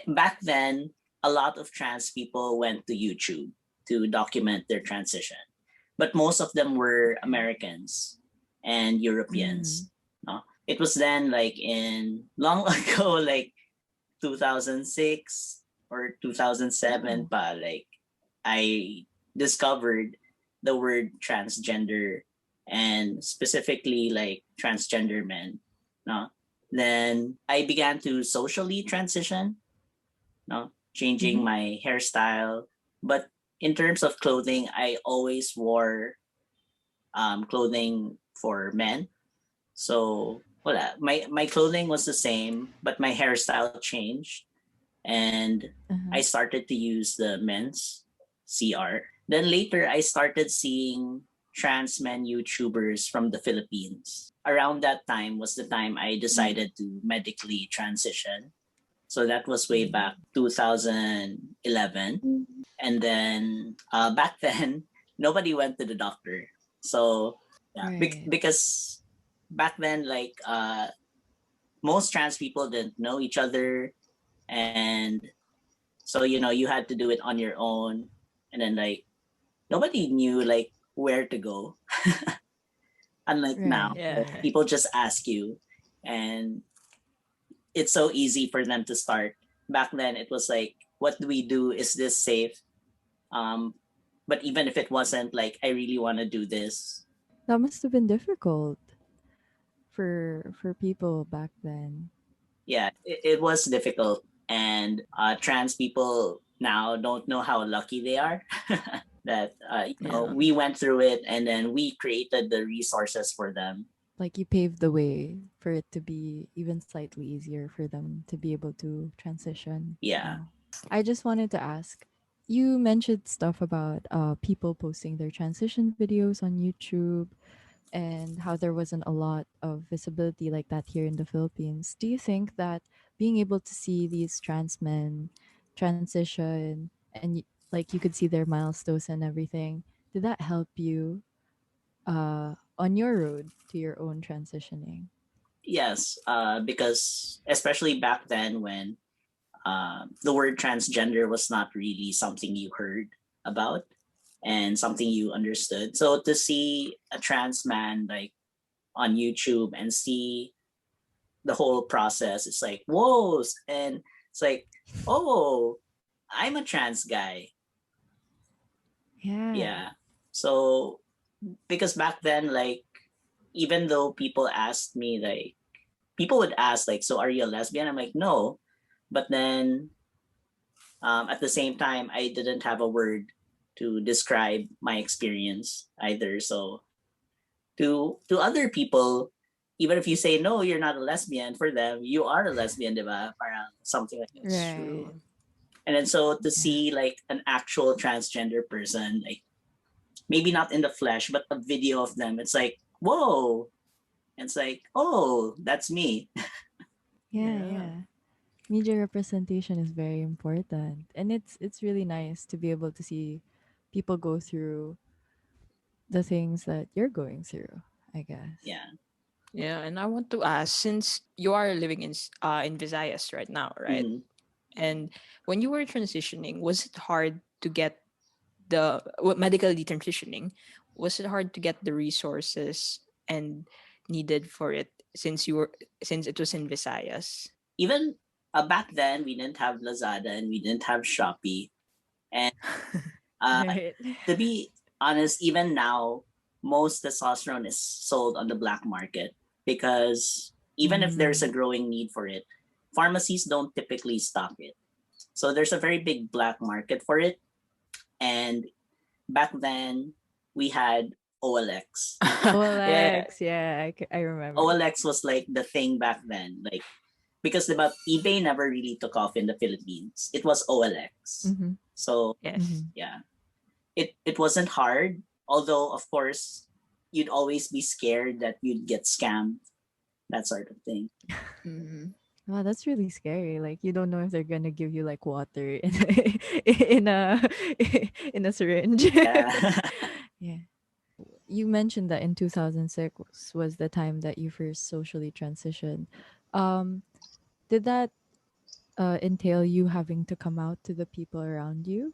G: back then, a lot of trans people went to YouTube to document their transition, but most of them were Americans and
A: Mm-hmm.
G: Europeans. No? It was then like in long ago, like 2006 or 2007
A: Oh,
G: pa, like I discovered the word transgender and specifically like transgender men. No? Then I began to socially transition, no, changing
A: mm-hmm.
G: my hairstyle. But in terms of clothing, I always wore clothing for men. So wala, my clothing was the same, but my hairstyle changed, and I
A: Uh-huh.
G: started to use the men's CR. Then later, I started seeing trans men YouTubers from the Philippines. Around that time was the time I
C: Mm.
G: decided to medically transition. So that was way
A: Mm-hmm.
G: back 2011.
C: Mm.
G: And then back then, nobody went to the doctor. So yeah,
A: Right.
G: because back then, like most trans people didn't know each other, and so you had to do it on your own, and then like nobody knew like where to go. Unlike now,
A: Right.
B: Yeah.
G: like,
A: Right.
G: people just ask you, and it's so easy for them to start. Back then, it was like, what do we do? Is this safe? Um, but even if it wasn't, like, I really want to do this.
A: That must have been difficult for people back then.
G: Yeah, it was difficult, and trans people now don't know how lucky they are that
B: Yeah.
G: we went through it, and then we created the resources for them.
A: Like you paved the way for it to be even slightly easier for them to be able to transition.
G: Yeah.
A: Yeah. I just wanted to ask, you mentioned stuff about people posting their transition videos on YouTube and how there wasn't a lot of visibility like that here in the Philippines. Do you think that being able to see these trans men transition and like you could see their milestones and everything, did that help you on your road to your own transitioning?
G: Yes, because especially back then when the word transgender was not really something you heard about and something you understood. So to see a trans man like on YouTube and see the whole process, it's like whoa, and it's like, oh, I'm a trans guy.
A: Yeah.
G: Yeah. So because back then, like, even though people asked me, like, people would ask, like, so are you a lesbian? I'm like, no. But then at the same time, I didn't have a word to describe my experience either. So to other people, even if you say no, you're not a lesbian, for them, you are a lesbian, diba? Parang something like that.
F: That's
A: Right.
F: true.
G: And then so to
A: Yeah.
G: see like an actual transgender person, like maybe not in the flesh, but a video of them, it's like, whoa. It's like, oh, that's me.
A: Yeah,
F: Yeah.
A: yeah. Media representation is very important. And it's really nice to be able to see people go through the things that you're going through, I guess.
G: Yeah.
B: Yeah, and I want to ask, since you are living in Visayas right now, right?
G: Mhm.
B: And when you were transitioning, was it hard to get medically transitioning? Was it hard to get the resources and needed for it since it was in Visayas?
G: Even back then, we didn't have Lazada and we didn't have Shopee. And uh,
A: Right.
G: to be honest, even now, most testosterone is sold on the black market because even if there's a growing need for it, pharmacies don't typically stock it. So there's a very big black market for it. And back then, we had OLX. Yeah,
A: OLX, yeah, I remember.
G: OLX was like the thing back then. Like, because about eBay never really took off in the Philippines. It was OLX.
A: Mm-hmm.
G: So
B: Yes.
G: yeah, it wasn't hard. Although of course, you'd always be scared that you'd get scammed, that sort of thing.
B: Mhm.
A: Wow, that's really scary. Like you don't know if they're gonna give you like water in in a in a syringe.
G: Yeah.
A: Yeah. You mentioned that in 2006 was the time that you first socially transitioned. Um, did that entail you having to come out to the people around you?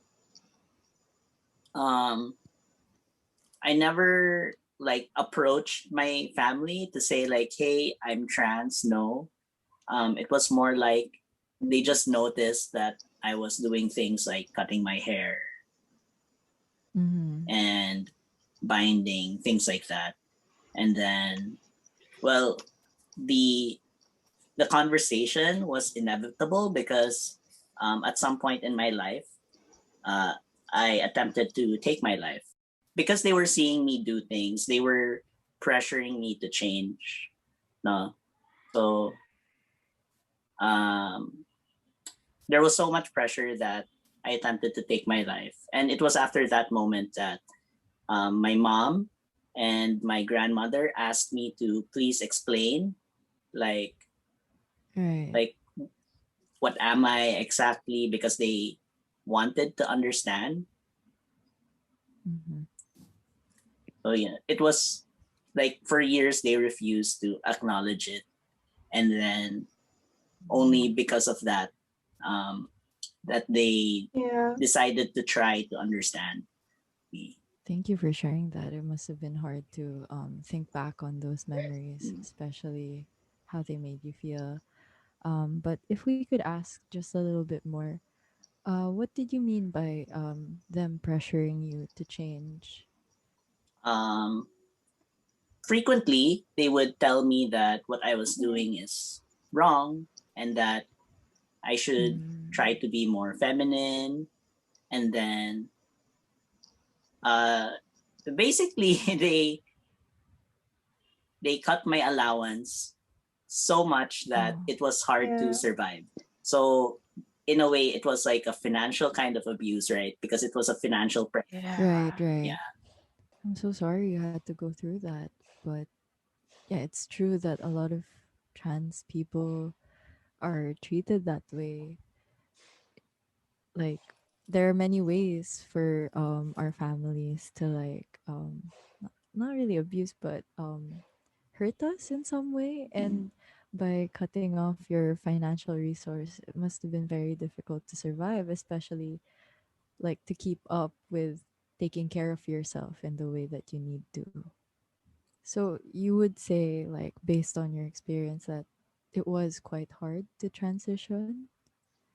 G: um, I never like approached my family to say like, "Hey, I'm trans." No, it was more like they just noticed that I was doing things like cutting my hair
A: Mm-hmm.
G: and binding, things like that. And then, well, the the conversation was inevitable because at some point in my life, uh, I attempted to take my life because they were seeing me do things. They were pressuring me to change. No, so um, there was so much pressure that I attempted to take my life, and it was after that moment that my mom and my grandmother asked me to please explain, like
A: Right.
G: like what am I exactly, because they wanted to understand.
A: Mm-hmm.
G: So yeah, it was like for years they refused to acknowledge it, and then only because of that, um, that they
C: Yeah.
G: decided to try to understand me.
A: Thank you for sharing that. It must have been hard to think back on those memories, especially how they made you feel. But if we could ask just a little bit more, what did you mean by them pressuring you to change?
G: Um, Frequently, they would tell me that what I was
C: Mhm.
G: doing is wrong and that I should
A: Mm.
G: try to be more feminine. And then uh, basically, they cut my allowance so much that
A: Oh,
G: it was hard to
C: Yeah.
G: survive. So in a way, it was like a financial kind of abuse, right? Because it was a financial pressure.
A: right,
B: Yeah.
A: right.
G: Yeah.
A: I'm so sorry you had to go through that. But yeah, it's true that a lot of trans people are treated that way. Like there are many ways for our families to like not really abuse but hurt us in some way, and by cutting off your financial resource it must have been very difficult to survive, especially like to keep up with taking care of yourself in the way that you need to. So you would say, like, based on your experience, that it was quite hard to transition.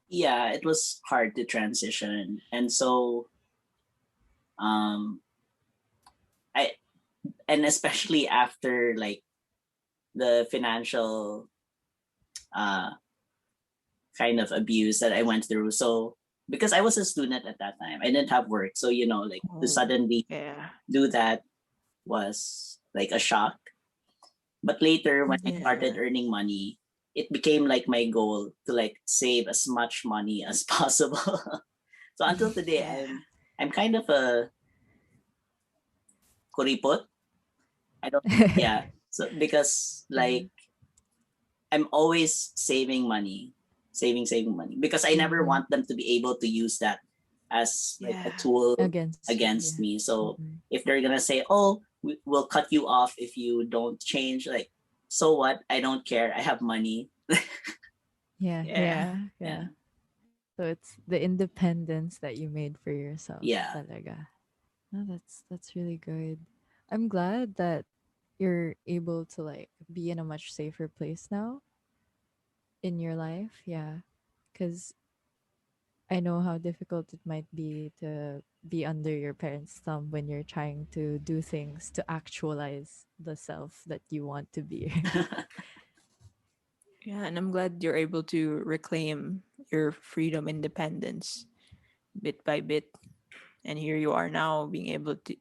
G: Yeah, it was hard to transition. And so um I and especially after like the financial uh kind of abuse that I went through. So because I was a student at that time, I didn't have work. So like to
B: Oh.
G: suddenly
B: Yeah.
G: do that was like a shock. But later when I
A: Mm-hmm.
G: started
B: Yeah.
G: earning money, it became like my goal to like save as much money as possible. So until today
B: Yeah.
G: I'm kind of a kuripot. I don't yeah. So because
A: Yeah.
G: like I'm always saving money because I never
A: Mm-hmm.
G: want them to be able to use that as like a
B: Yeah.
G: tool
A: Against you,
G: against
A: yeah.
G: me. So
A: Mm-hmm.
G: if they're gonna say, "Oh, we'll cut you off if you don't change," like, so what? I don't care. I have money.
A: Yeah,
B: Yeah.
A: yeah, yeah.
G: Yeah.
A: So it's the independence that you made for yourself,
G: Yeah.
A: talaga. No, that's really good. I'm glad that you're able to like be in a much safer place now in your life. Yeah. Cuz I know how difficult it might be to be under your parents' thumb when you're trying to do things to actualize the self that you want to be.
B: Yeah, and I'm glad you're able to reclaim your freedom, independence bit by bit, and here you are now being able to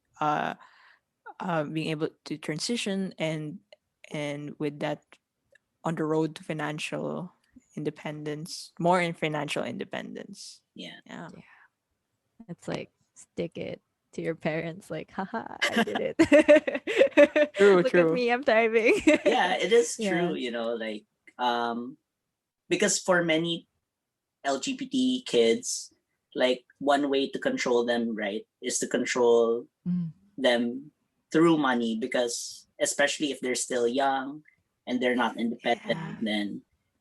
B: transition and with that on the road to financial independence, more in financial independence.
G: Yeah.
B: Yeah,
A: Yeah. It's like stick it to your parents like, haha, I did it.
B: true,
A: Look at
B: true.
A: me, I'm thriving.
G: Yeah, it is
A: Yeah.
G: true, like um because for many LGBT kids, like one way to control them, right, is to control
A: Mm,
G: them through money, because especially if they're still young and they're not independent,
B: Yeah,
G: then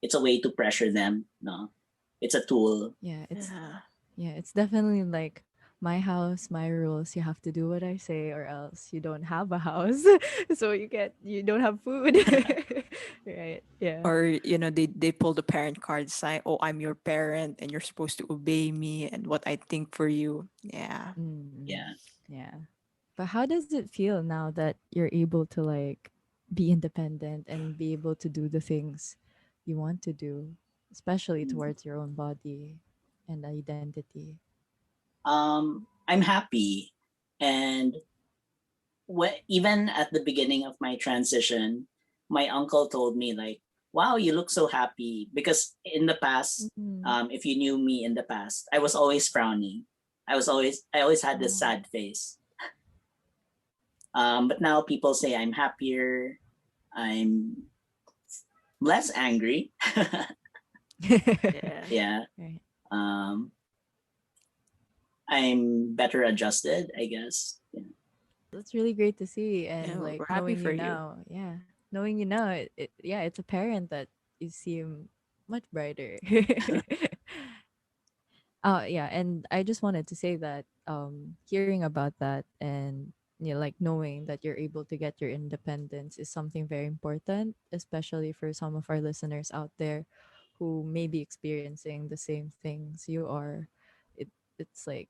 G: it's a way to pressure them. No, it's a tool.
A: yeah, it's
B: yeah.
A: yeah, it's definitely like my house, my rules. You have to do what I say or else you don't have a house. So you don't have food. Right. Yeah.
B: Or they pull the parent card, sign, oh, I'm your parent and you're supposed to obey me and what I think for you. Yeah.
A: Mm,
G: Yeah.
A: yeah. But how does it feel now that you're able to like be independent and be able to do the things you want to do, especially towards your own body and identity?
G: I'm happy, and even at the beginning of my transition, my uncle told me like, "Wow, you look so happy." Because in the past,
A: Mm.
G: if you knew me in the past, I was always frowning. I always had this
A: Oh.
G: sad face. But now people say I'm happier. I'm less angry.
B: Yeah.
G: Yeah.
A: Right.
G: Um, I'm better adjusted, I guess. Yeah.
A: That's really great to see.
B: Yeah,
A: And
B: we're
A: like
B: happy
A: knowing
B: for
A: you
B: you.
A: now, yeah, knowing you now, yeah, it's apparent that you seem much brighter. Yeah, and I just wanted to say that hearing about that and like knowing that you're able to get your independence is something very important, especially for some of our listeners out there who may be experiencing the same things you are. It's like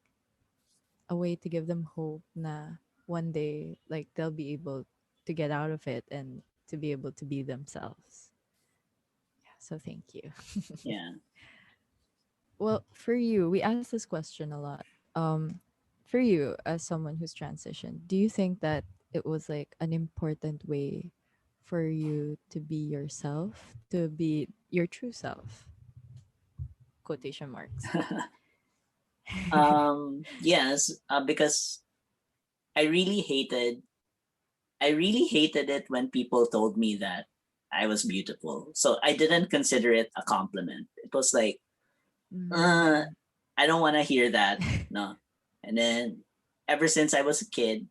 A: a way to give them hope na one day like they'll be able to get out of it and to be able to be themselves. Yeah, so thank you.
G: Yeah.
A: Well, for you, we asked this question a lot. For you, as someone who's transitioned, do you think that it was like an important way for you to be yourself, to be your true self? Quotation marks.
G: Yes, because I really hated I really hated it when people told me that I was beautiful. So I didn't consider it a compliment. It was like, uh,
A: Mm.
G: I don't want to hear that. No. And then ever since I was a kid,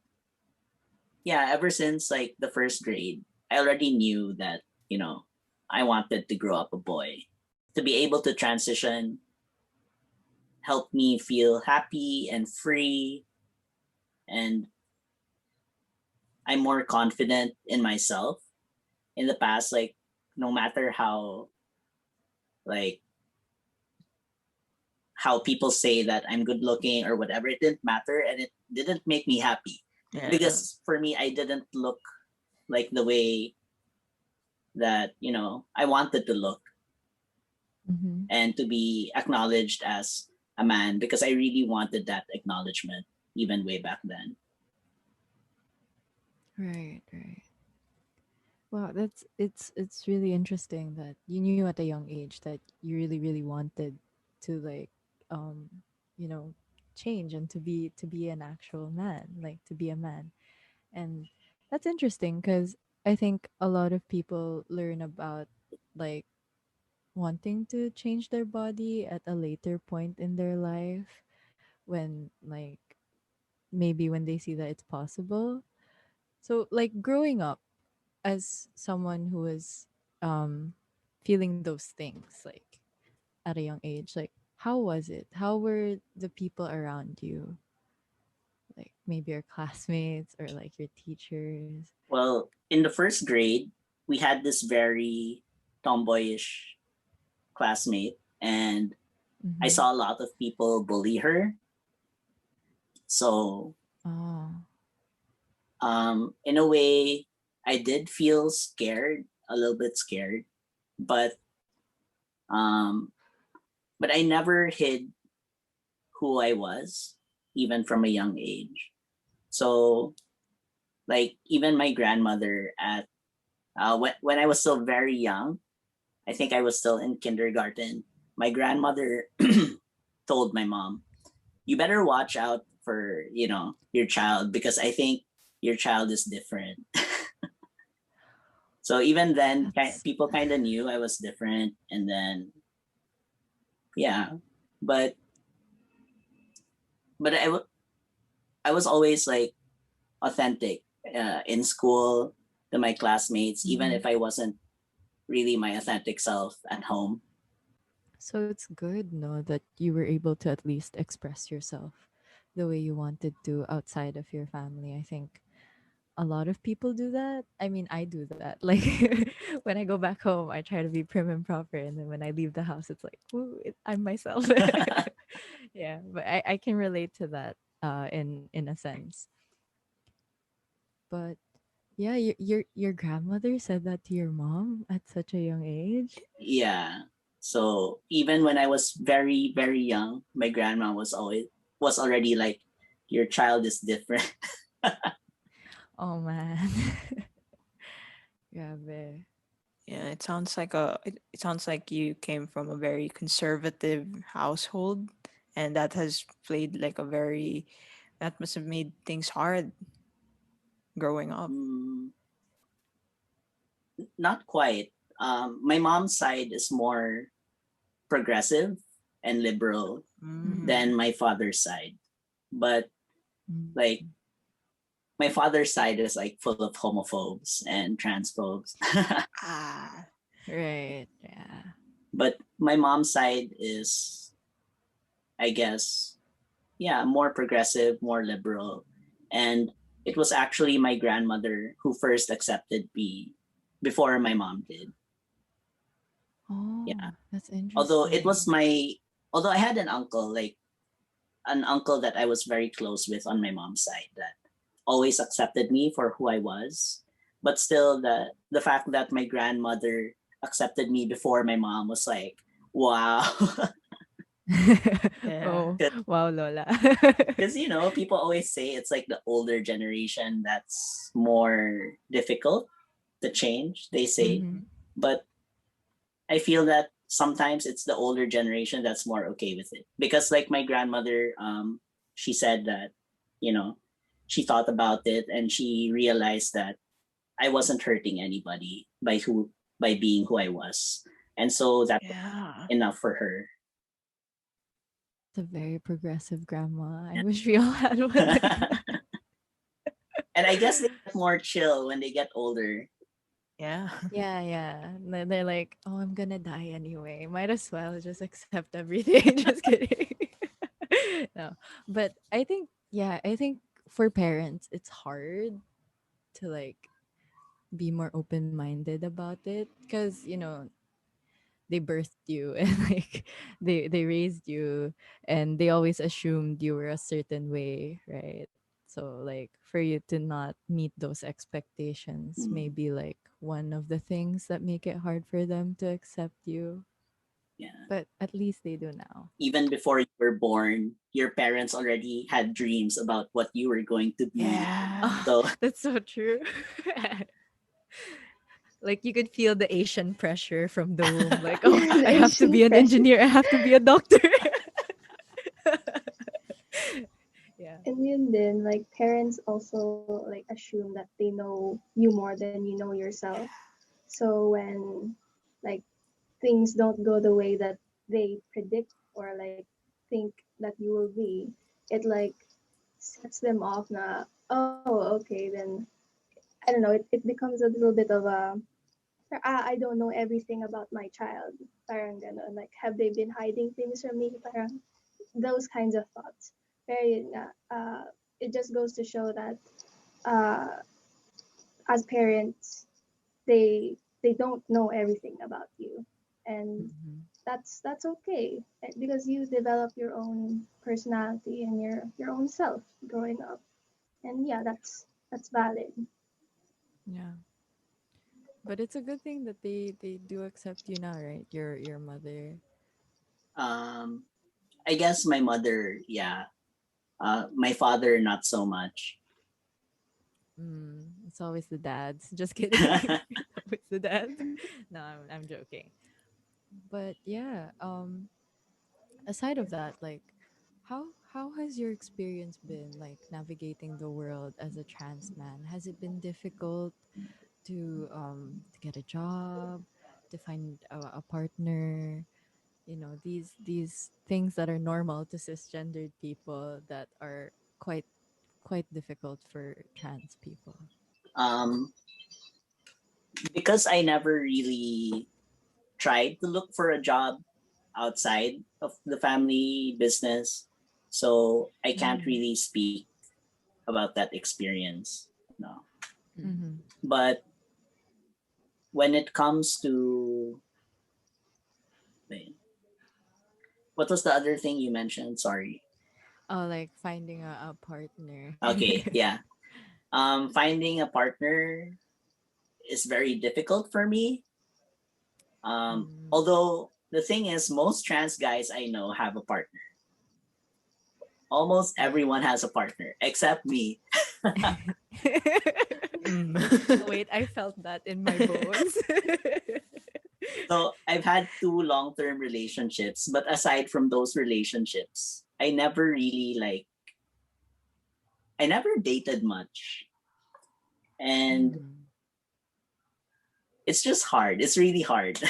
G: yeah, ever since like the first grade, I already knew that, I wanted to grow up a boy. To be able to transition helped me feel happy and free, and I'm more confident in myself. In the past, like, no matter like how people say that I'm good looking or whatever, it didn't matter, and it didn't make me happy,
B: Yeah.
G: because for me I didn't look like the way that I wanted to look,
A: Mm-hmm.
G: and to be acknowledged as a man, because I really wanted that acknowledgement even way back then.
A: Right, right. Wow, it's really interesting that you knew at a young age that you really really wanted to like um you know change and to be an actual man, like to be a man. And that's interesting cuz I think a lot of people learn about like wanting to change their body at a later point in their life when like maybe when they see that it's possible. So like growing up as someone who is feeling those things like at a young age, like how was it? How were the people around you? Like maybe your classmates or like your teachers?
G: Well, in the first grade, we had this very tomboyish classmate, and I
A: Mm-hmm.
G: saw a lot of people bully her. So,
A: Oh.
G: in a way, I did feel scared, a little bit scared, but um, I never hid who I was, even from a young age. So, like, even my grandmother at when I was still very young, I think I was still in kindergarten. My grandmother told my mom, "You better watch out for your child because I think your child is different." So even then,
A: That's
G: people kind of knew I was different, and then yeah, but but I was always like authentic in school to my classmates, even
A: mhm.
G: if I wasn't really my authentic self at home.
A: So it's good, no, that you were able to at least express yourself the way you wanted to outside of your family. I think a lot of people do that. I mean, I do that. Like when I go back home, I try to be prim and proper, and then when I leave the house, it's like, "Ooh, I'm myself." Yeah, but I can relate to that in a sense. But yeah, your grandmother said that to your mom at such a young age.
G: Yeah. So even when I was very, very young, my grandma was already like, your child is different.
A: Oh man. Grabe.
B: Yeah, it sounds like you came from a very conservative household, and that has played like a very that must have made things hard growing up.
G: Mm, not quite. My mom's side is more progressive and liberal
A: Mm-hmm.
B: Mm.
G: than my father's side. But like
A: Mm-hmm.
G: my father's side is like full of homophobes and transphobes.
B: Ah.
A: Right. Yeah.
G: But my mom's side is, I guess, yeah, more progressive, more liberal. And it was actually my grandmother who first accepted me before my mom did. Yeah.
A: Oh, that's
G: Although it was
A: interesting.
G: my although I had an uncle, like an uncle that I was very close with on my mom's side that always accepted me for who I was. But still the fact that my grandmother accepted me before my mom was like, wow.
B: Yeah.
A: Oh, wow, Lola.
G: Because people always say it's like the older generation that's more difficult to change, they say.
A: Mm-hmm.
G: But I feel that sometimes it's the older generation that's more okay with it. Because like my grandmother, she said that, you know, she thought about it and she realized that I wasn't hurting anybody by being who I was. And so that was
B: Yeah.
G: enough for her.
A: It's a very progressive grandma. I wish we all had one like
G: And
A: that.
G: I guess they get more chill when they get older.
B: Yeah.
A: Yeah, yeah. They're like, oh, I'm gonna die anyway. Might as well just accept everything. Just kidding. No, but I think for parents, it's hard to like be more open minded about it because they birthed you and like they raised you and they always assumed you were a certain way, right? So like for you to not meet those expectations may
G: Mm,
A: be like one of the things that make it hard for them to accept you,
G: yeah.
A: but at least they do now.
G: Even before you were born, your parents already had dreams about what you were going to be.
B: Yeah.
A: Oh,
G: So
A: that's so true. Like you could feel the Asian pressure from the womb. Like, oh,
C: The
A: I have to
C: Asian
A: be an
C: pressure.
A: engineer. I have to be a doctor. Yeah.
C: And yun din, like parents also like assume that they know you more than you know yourself. So when like things don't go the way that they predict or like think that you will be, it like sets them off na, oh, okay, then I don't know, it becomes a little bit of a I don't know everything about my child. Parang ganon. Like, have they been hiding things from me? Parang those kinds of thoughts. Very, it just goes to show that uh, as parents, they don't know everything about you, and
A: Mm-hmm.
C: that's okay because you develop your own personality and your own self growing up, and yeah, that's valid.
A: Yeah. But it's a good thing that they do accept you now, right? Your mother.
G: Um, I guess my mother, yeah. My father, not so much.
A: It's always the dads. Just kidding. It's always the dads. No, I'm joking. But yeah, aside of that, like how has your experience been like navigating the world as a trans man? Has it been difficult to get a job, to find a partner? You know, these things that are normal to cisgendered people that are quite difficult for trans people.
G: um, because I never really tried to look for a job outside of the family business, so I can't
A: Mm-hmm.
G: really speak about that experience. No,
A: Mm-hmm.
G: but when it comes to wait, what was the other thing you mentioned? Sorry.
A: Oh, like finding a partner.
G: Okay, yeah. Finding a partner is very difficult for me.
A: Mm.
G: Although the thing is, most trans guys I know have a partner. Almost
A: Right.
G: everyone has a partner except me.
B: Mm.
A: Wait, I felt that in my bones.
G: So I've had two long-term relationships, but aside from those relationships, I never dated much. And
A: Mm.
G: it's just hard. It's really hard.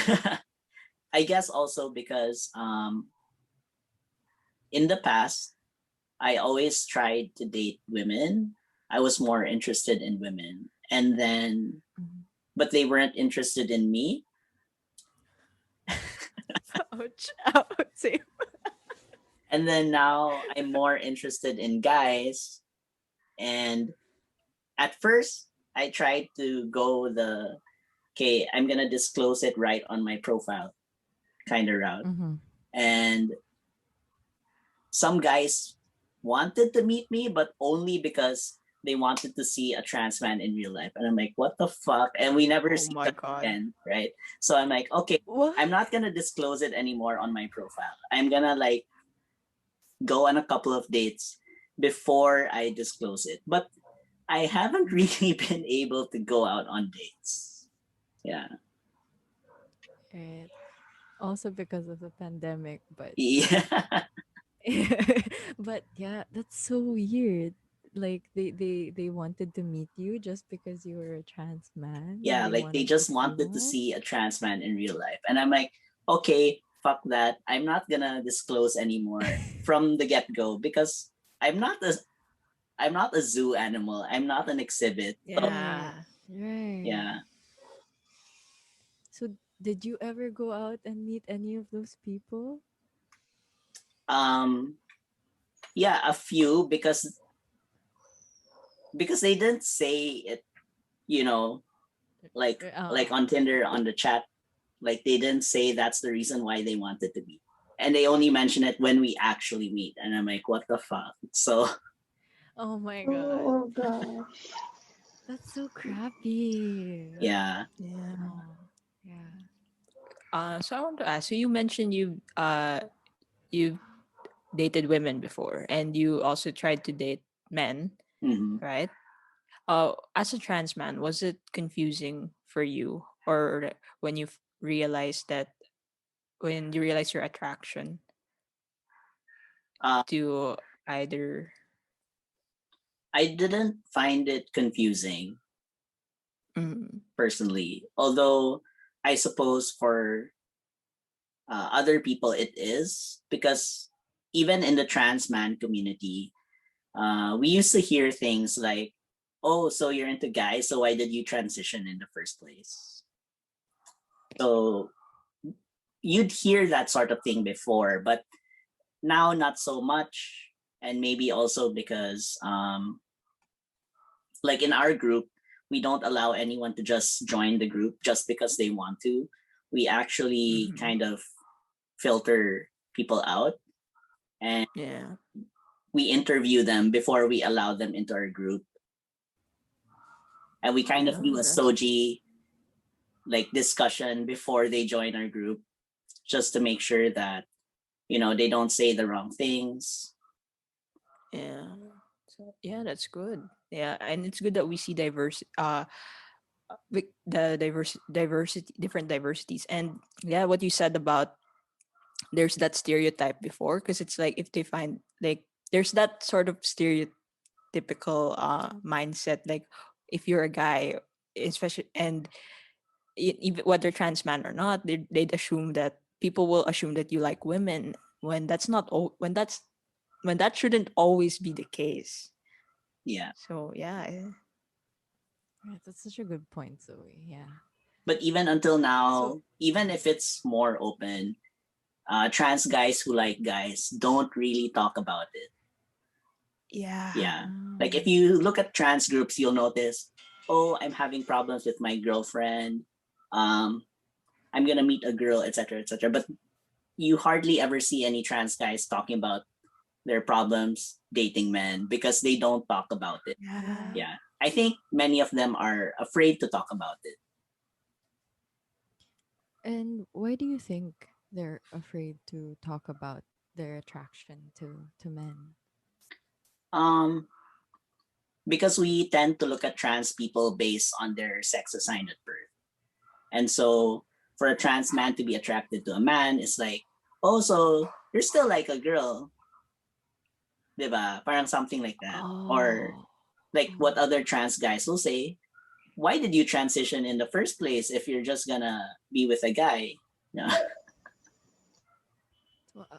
G: I guess also because in the past I always tried to date women. I was more interested in women. And then
A: Mhm.
G: but they weren't interested in me.
A: Ouch. Ouch. Same.
G: And then now I'm more interested in guys. And at first, I tried to go the okay, I'm gonna disclose it right on my profile kind of route.
A: Mm-hmm.
G: And some guys wanted to meet me, but only because they wanted to see a trans man in real life. And I'm like, what the fuck? And we never
B: Oh
G: see
B: my
G: them
B: god.
G: again, right? So I'm like, okay,
A: What?
G: I'm not gonna disclose it anymore on my profile. I'm gonna like go on a couple of dates before I disclose it. But I haven't really been able to go out on dates. Yeah.
A: Right. Also because of the pandemic, but
G: Yeah.
A: but yeah, that's so weird. Like they wanted to meet you just because you were a trans man and
G: Yeah,
A: they
G: like they
A: wanted to
G: just
A: see
G: wanted to
A: more.
G: see a trans man in real life. And I'm like, okay, fuck that. I'm not gonna disclose anymore from the get go because I'm not a I'm not a zoo animal. I'm not an exhibit. So
A: Right.
B: Yeah.
A: Right.
G: yeah.
A: So did you ever go out and meet any of those people?
G: Um yeah, a few because they didn't say it, you know, like
A: Oh.
G: on Tinder on the chat, like they didn't say that's the reason why they wanted to meet. And they only mention it when we actually meet. And I'm like, what the fuck? So
A: Oh my god.
C: Oh, oh gosh.
A: That's so crappy.
G: yeah.
B: Yeah.
A: Oh, yeah.
B: So I want to ask. So you mentioned you've dated women before, and you also tried to date men,
G: Hmm.
B: right? As a trans man, was it confusing for you, or when you realized that when you realize your attraction
G: Uh,
B: to either?
G: I didn't find it confusing
B: Mm,
G: personally, although I suppose for other people it is because even in the trans man community, we used to hear things like, "Oh, so you're into guys? So why did you transition in the first place?" So you'd hear that sort of thing before, but now not so much. And maybe also because like in our group, we don't allow anyone to just join the group just because they want to. We actually
B: Mhm.
G: kind of filter people out, and
B: Yeah.
G: we interview them before we allow them into our group. And we kind of
B: Yeah.
G: do a soji like discussion before they join our group, just to make sure that they don't say the wrong things.
B: Yeah. So yeah, that's good. Yeah, and it's good that we see the diversity, different diversities. And yeah, what you said about there's that stereotype before, because it's like if they find like there's that sort of stereotypical mindset, like if you're a guy, especially, and even whether trans man or not, they'd assume that people will assume that you like women, when that's not when that shouldn't always be the case.
G: Yeah.
B: So yeah,
A: Right, that's such a good point, Zoe. Yeah.
G: But even until
A: So
G: now, even if it's more open, trans guys who like guys don't really talk about it.
B: yeah,
G: Yeah. Like if
A: um,
G: you look at trans groups, you'll notice, oh, I'm having problems with my girlfriend. Um, I'm gonna meet a girl, etc., etc. But you hardly ever see any trans guys talking about their problems dating men because they don't talk about it.
B: yeah.
G: Yeah. I think many of them are afraid to talk about it.
A: and why do you think they're afraid to talk about their attraction to men?
G: Um, because we tend to look at trans people based on their sex assigned at birth. And so for a trans man to be attracted to a man is like, oh, so you're still like a girl, diba? Parang something like that. Or
A: Oh.
G: like what other trans guys will say, why did you transition in the first place if you're just gonna be with a guy? Yeah.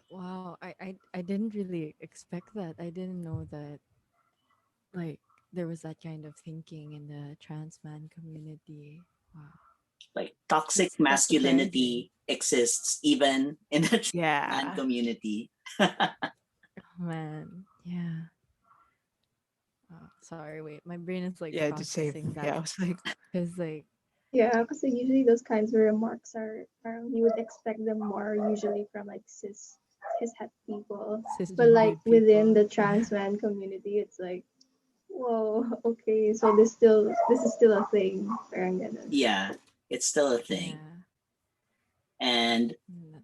A: Wow, I didn't really expect that. I didn't know that like there was that kind of thinking in the trans man community. Wow.
G: Like toxic
A: That's surprising.
G: masculinity exists even in the trans man
B: Yeah.
G: community.
A: Oh, man. Yeah. Oh, sorry, wait. My brain is like
B: Yeah, the same.
A: processing that
B: Yeah, I was like,
A: cuz like
C: Yeah, because usually those kinds of remarks are you would expect them more usually from like cis het people, but like
A: cisgendered
C: within
A: people.
C: the trans man community, it's like, whoa, okay, so this is still a thing. Parang ganun.
G: Yeah, it's still a thing.
A: Yeah.
G: And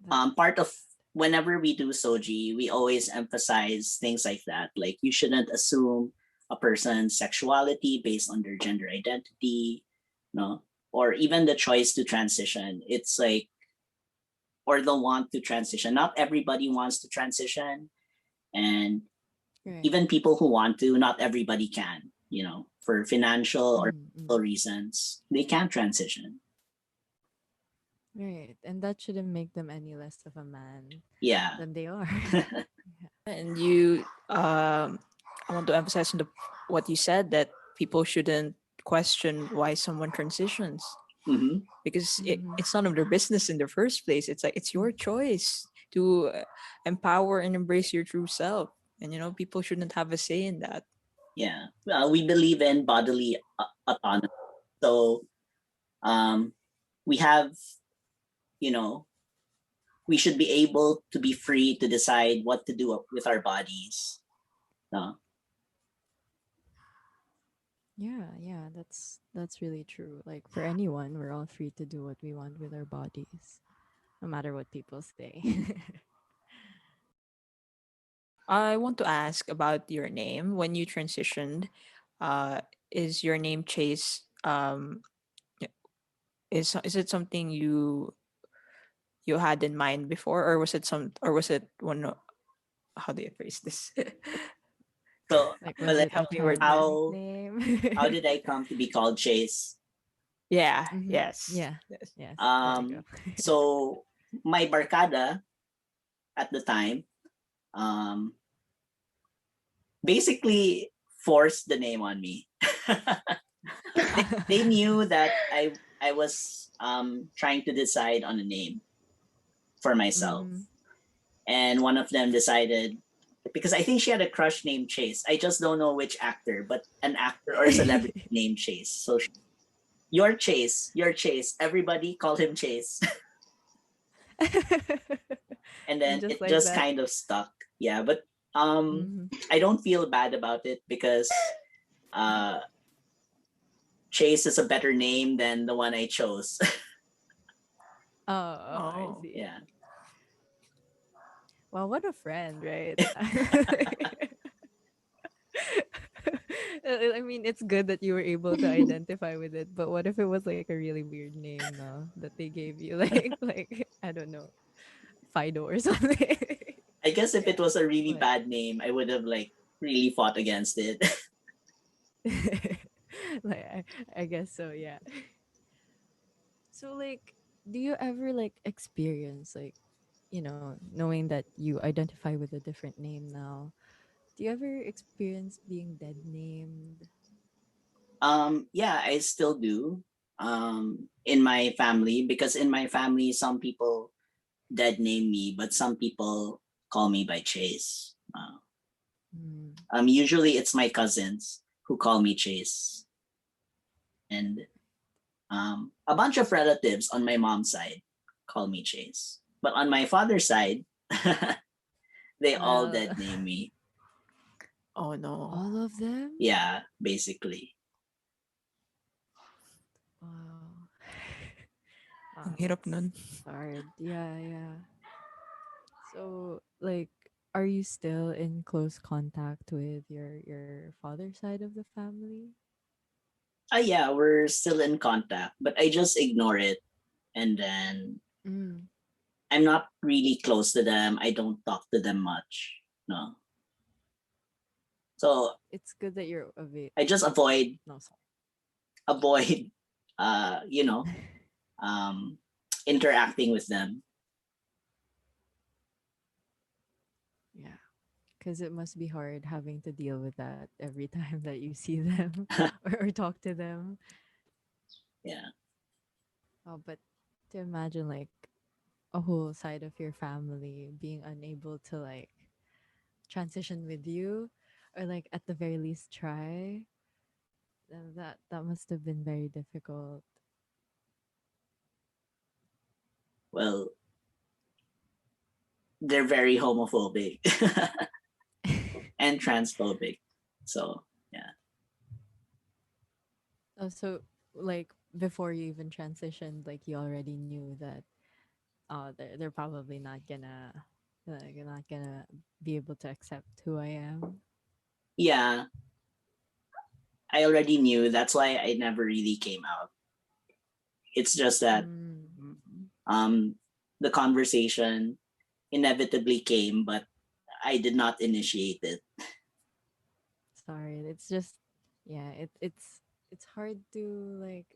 A: That's
G: part of whenever we do soji, we always emphasize things like that. Like you shouldn't assume a person's sexuality based on their gender identity, no, or even the choice to transition. It's like or the want to transition. Not everybody wants to transition, and
A: right.
G: even people who want to, not everybody can. For financial or
A: Mm-mm.
G: medical reasons, they can't transition.
A: Right. And that shouldn't make them any less of a man
G: Yeah.
A: than they are.
B: and you, I want to emphasize on what you said, that people shouldn't question why someone transitions,
G: Hmm.
B: because
A: Mm-hmm.
B: it's none of their business in the first place. It's like it's your choice to empower and embrace your true self, and people shouldn't have a say in that.
G: Yeah. We believe in bodily autonomy. So um, we have, you know, we should be able to be free to decide what to do with our bodies. No?
A: Yeah, yeah, that's really true. Like for anyone, we're all free to do what we want with our bodies, no matter what people say.
B: I want to ask about your name. When you transitioned, uh, is your name Chase? Is it something you had in mind before, or was it one? How do you phrase this?
G: So,
A: Like,
G: well,
A: was
G: like,
A: it a
B: Help me word
A: childhood
B: this.
G: how
A: nickname?
G: did I come to be called Chase?
B: Yeah.
A: Mm-hmm.
B: Yes.
A: Yeah.
B: Yes.
A: Yes. There we go.
G: Um, so my barkada at the time, um, basically forced the name on me. They knew that I was trying to decide on a name for myself.
A: Mm.
G: And one of them decided, because I think she had a crush named Chase. I just don't know which actor, but an actor or celebrity named Chase. So your Chase, your Chase. Everybody call him Chase. And then
A: Just
G: it
A: like
G: just
A: that.
G: kind of stuck. Yeah, but
A: Mm-hmm.
G: I don't feel bad about it because uh Chase is a better name than the one I chose.
A: Oh, I
B: Oh.
A: see.
G: Yeah.
A: Well, what a friend, right? I mean, it's good that you were able to identify with it, but what if it was like a really weird name now that they gave you, like I don't know, Fido or something?
G: I guess if it was a really
A: Like,
G: bad name, I would have like really fought against it.
A: like I guess so, yeah. So, like, do you ever like experience like, knowing that you identify with a different name now? Do you ever experience being dead named?
G: Yeah, I still do. In my family, because in my family, some people dead name me, but some people call me by Chase.
A: Mm.
G: Usually it's my cousins who call me Chase, and a bunch of relatives on my mom's side call me Chase. But on my father's side, they all
A: Well,
G: dead name me.
B: Oh no.
A: all of them?
G: Yeah, basically.
A: Wow.
B: Ang
A: Wow,
B: hirap
A: that's
B: nun.
A: hard. Yeah, yeah. So, like, are you still in close contact with your father's side of the family?
G: Yeah, we're still in contact, but I just ignore it, and then
A: Mm.
G: I'm not really close to them. I don't talk to them much. No. So
A: It's good that you're
G: I just avoid
A: no, sorry.
G: avoid uh, you know, um interacting with them.
A: Yeah, because it must be hard having to deal with that every time that you see them or talk to them.
G: Yeah.
A: Oh, but to imagine like a whole side of your family being unable to like transition with you or like at the very least try, then that must have been very difficult.
G: Well, they're very homophobic and transphobic. So, yeah.
A: Oh, so like before you even transitioned, like you already knew that they're probably not gonna you're not gonna be able to accept who I am.
G: Yeah, I already knew. That's why I never really came out. It's just that
A: Mm,
B: Mhm.
G: um the conversation inevitably came, but I did not initiate it.
A: sorry, it's just yeah, it's hard to like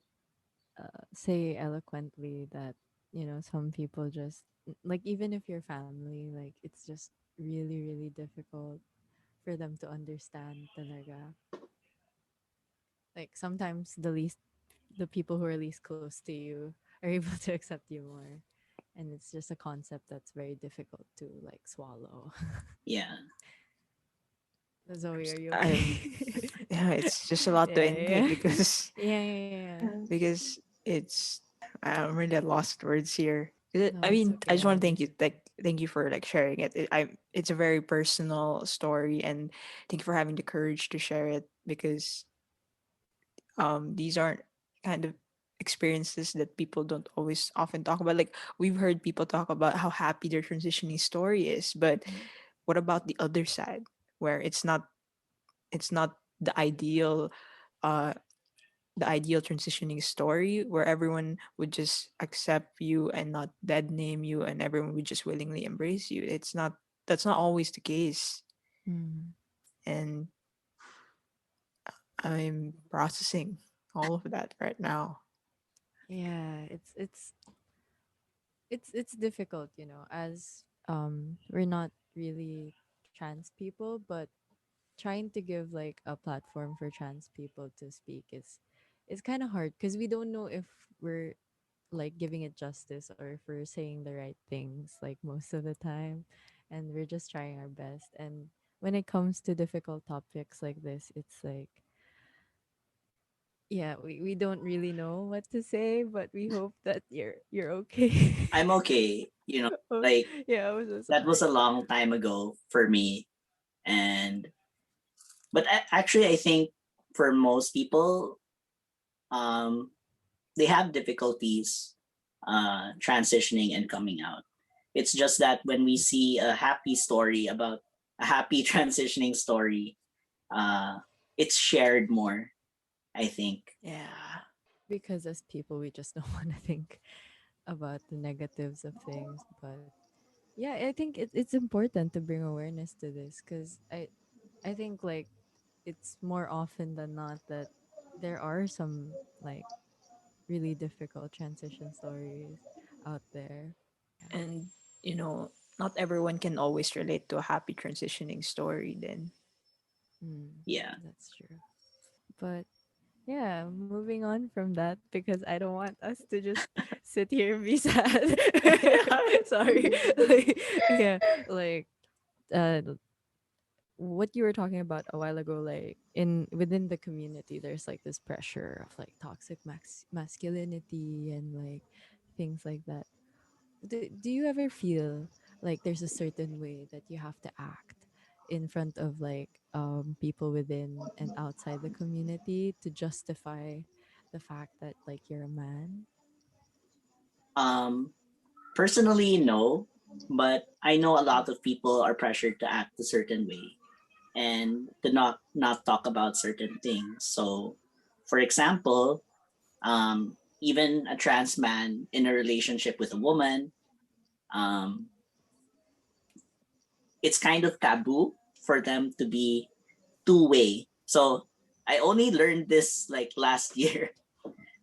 A: say eloquently that some people just like even if you're family, like it's just really really difficult for them to understand talaga. Like sometimes the people who are least close to you are able to accept you more, and it's just a concept that's very difficult to like swallow.
G: Yeah.
A: Zoe, are you
B: I'm
A: okay?
B: yeah, it's just a lot to
A: Yeah,
B: intake
A: yeah,
B: because
A: yeah, yeah, yeah.
B: because it's I'm really at lost words here.
A: No,
B: I
A: it's
B: mean, I just want to
A: okay.
B: thank you for like sharing it. It's a very personal story, and thank you for having the courage to share it because these aren't kind of experiences that people don't always often talk about. Like we've heard people talk about how happy their transitioning story is, but what about the other side where it's not the ideal uh the ideal transitioning story where everyone would just accept you and not dead name you and everyone would just willingly embrace you. That's not always the case.
A: Mm.
B: And I'm processing all of that right now.
A: Yeah, it's difficult, as we're not really trans people, but trying to give like a platform for trans people to speak is kind of hard because we don't know if we're like giving it justice or if we're saying the right things like most of the time, and we're just trying our best. And when it comes to difficult topics like this, it's like, yeah, we don't really know what to say, but we hope that you're okay.
G: I'm okay.
A: Oh,
G: Like
A: yeah, I'm so
G: that was
A: sorry.
G: a long time ago for me. And but actually, I think for most people, um, they have difficulties transitioning and coming out. It's just that when we see a happy story about a happy transitioning story, uh, it's shared more, I think.
B: Yeah.
A: Because as people, we just don't want to think about the negatives of things. But yeah, I think it's important to bring awareness to this, because I think like it's more often than not that there are some like really difficult transition stories out there. Yeah.
B: And, you know, not everyone can always relate to a happy transitioning story then.
A: Mm,
G: Yeah.
A: that's true. But yeah, moving on from that, because I don't want us to just sit here and be sad. Sorry. Like, yeah, like uh what you were talking about a while ago, like in within the community there's like this pressure of like toxic masculinity and like things like that. Do you ever feel like there's a certain way that you have to act in front of like people within and outside the community to justify the fact that like you're a man?
G: Um, Personally, no, but I know a lot of people are pressured to act a certain way and to not talk about certain things. So, for example, even a trans man in a relationship with a woman, um, it's kind of taboo for them to be two-way. So I only learned this like last year.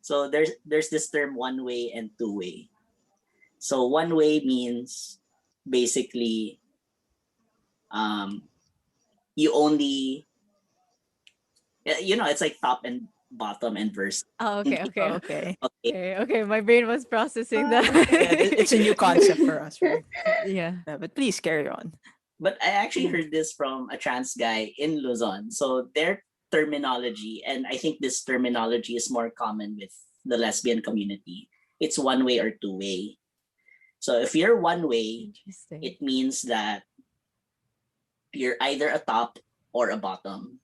G: So there's this term one way and two way. So one way means basically um you only it's like top and bottom and verse.
A: Oh, okay, okay.
B: Okay.
G: Okay.
A: Okay, okay, my brain was processing that.
C: Okay.
B: Yeah, it's a new concept for us, right?
A: Yeah.
B: Yeah, but please carry on.
G: But I actually heard this from a trans guy in Luzon. So their terminology, and I think this terminology is more common with the lesbian community. It's one way or two way. So if you're one way,
A: Interesting.
G: it means that you're either a top or a bottom.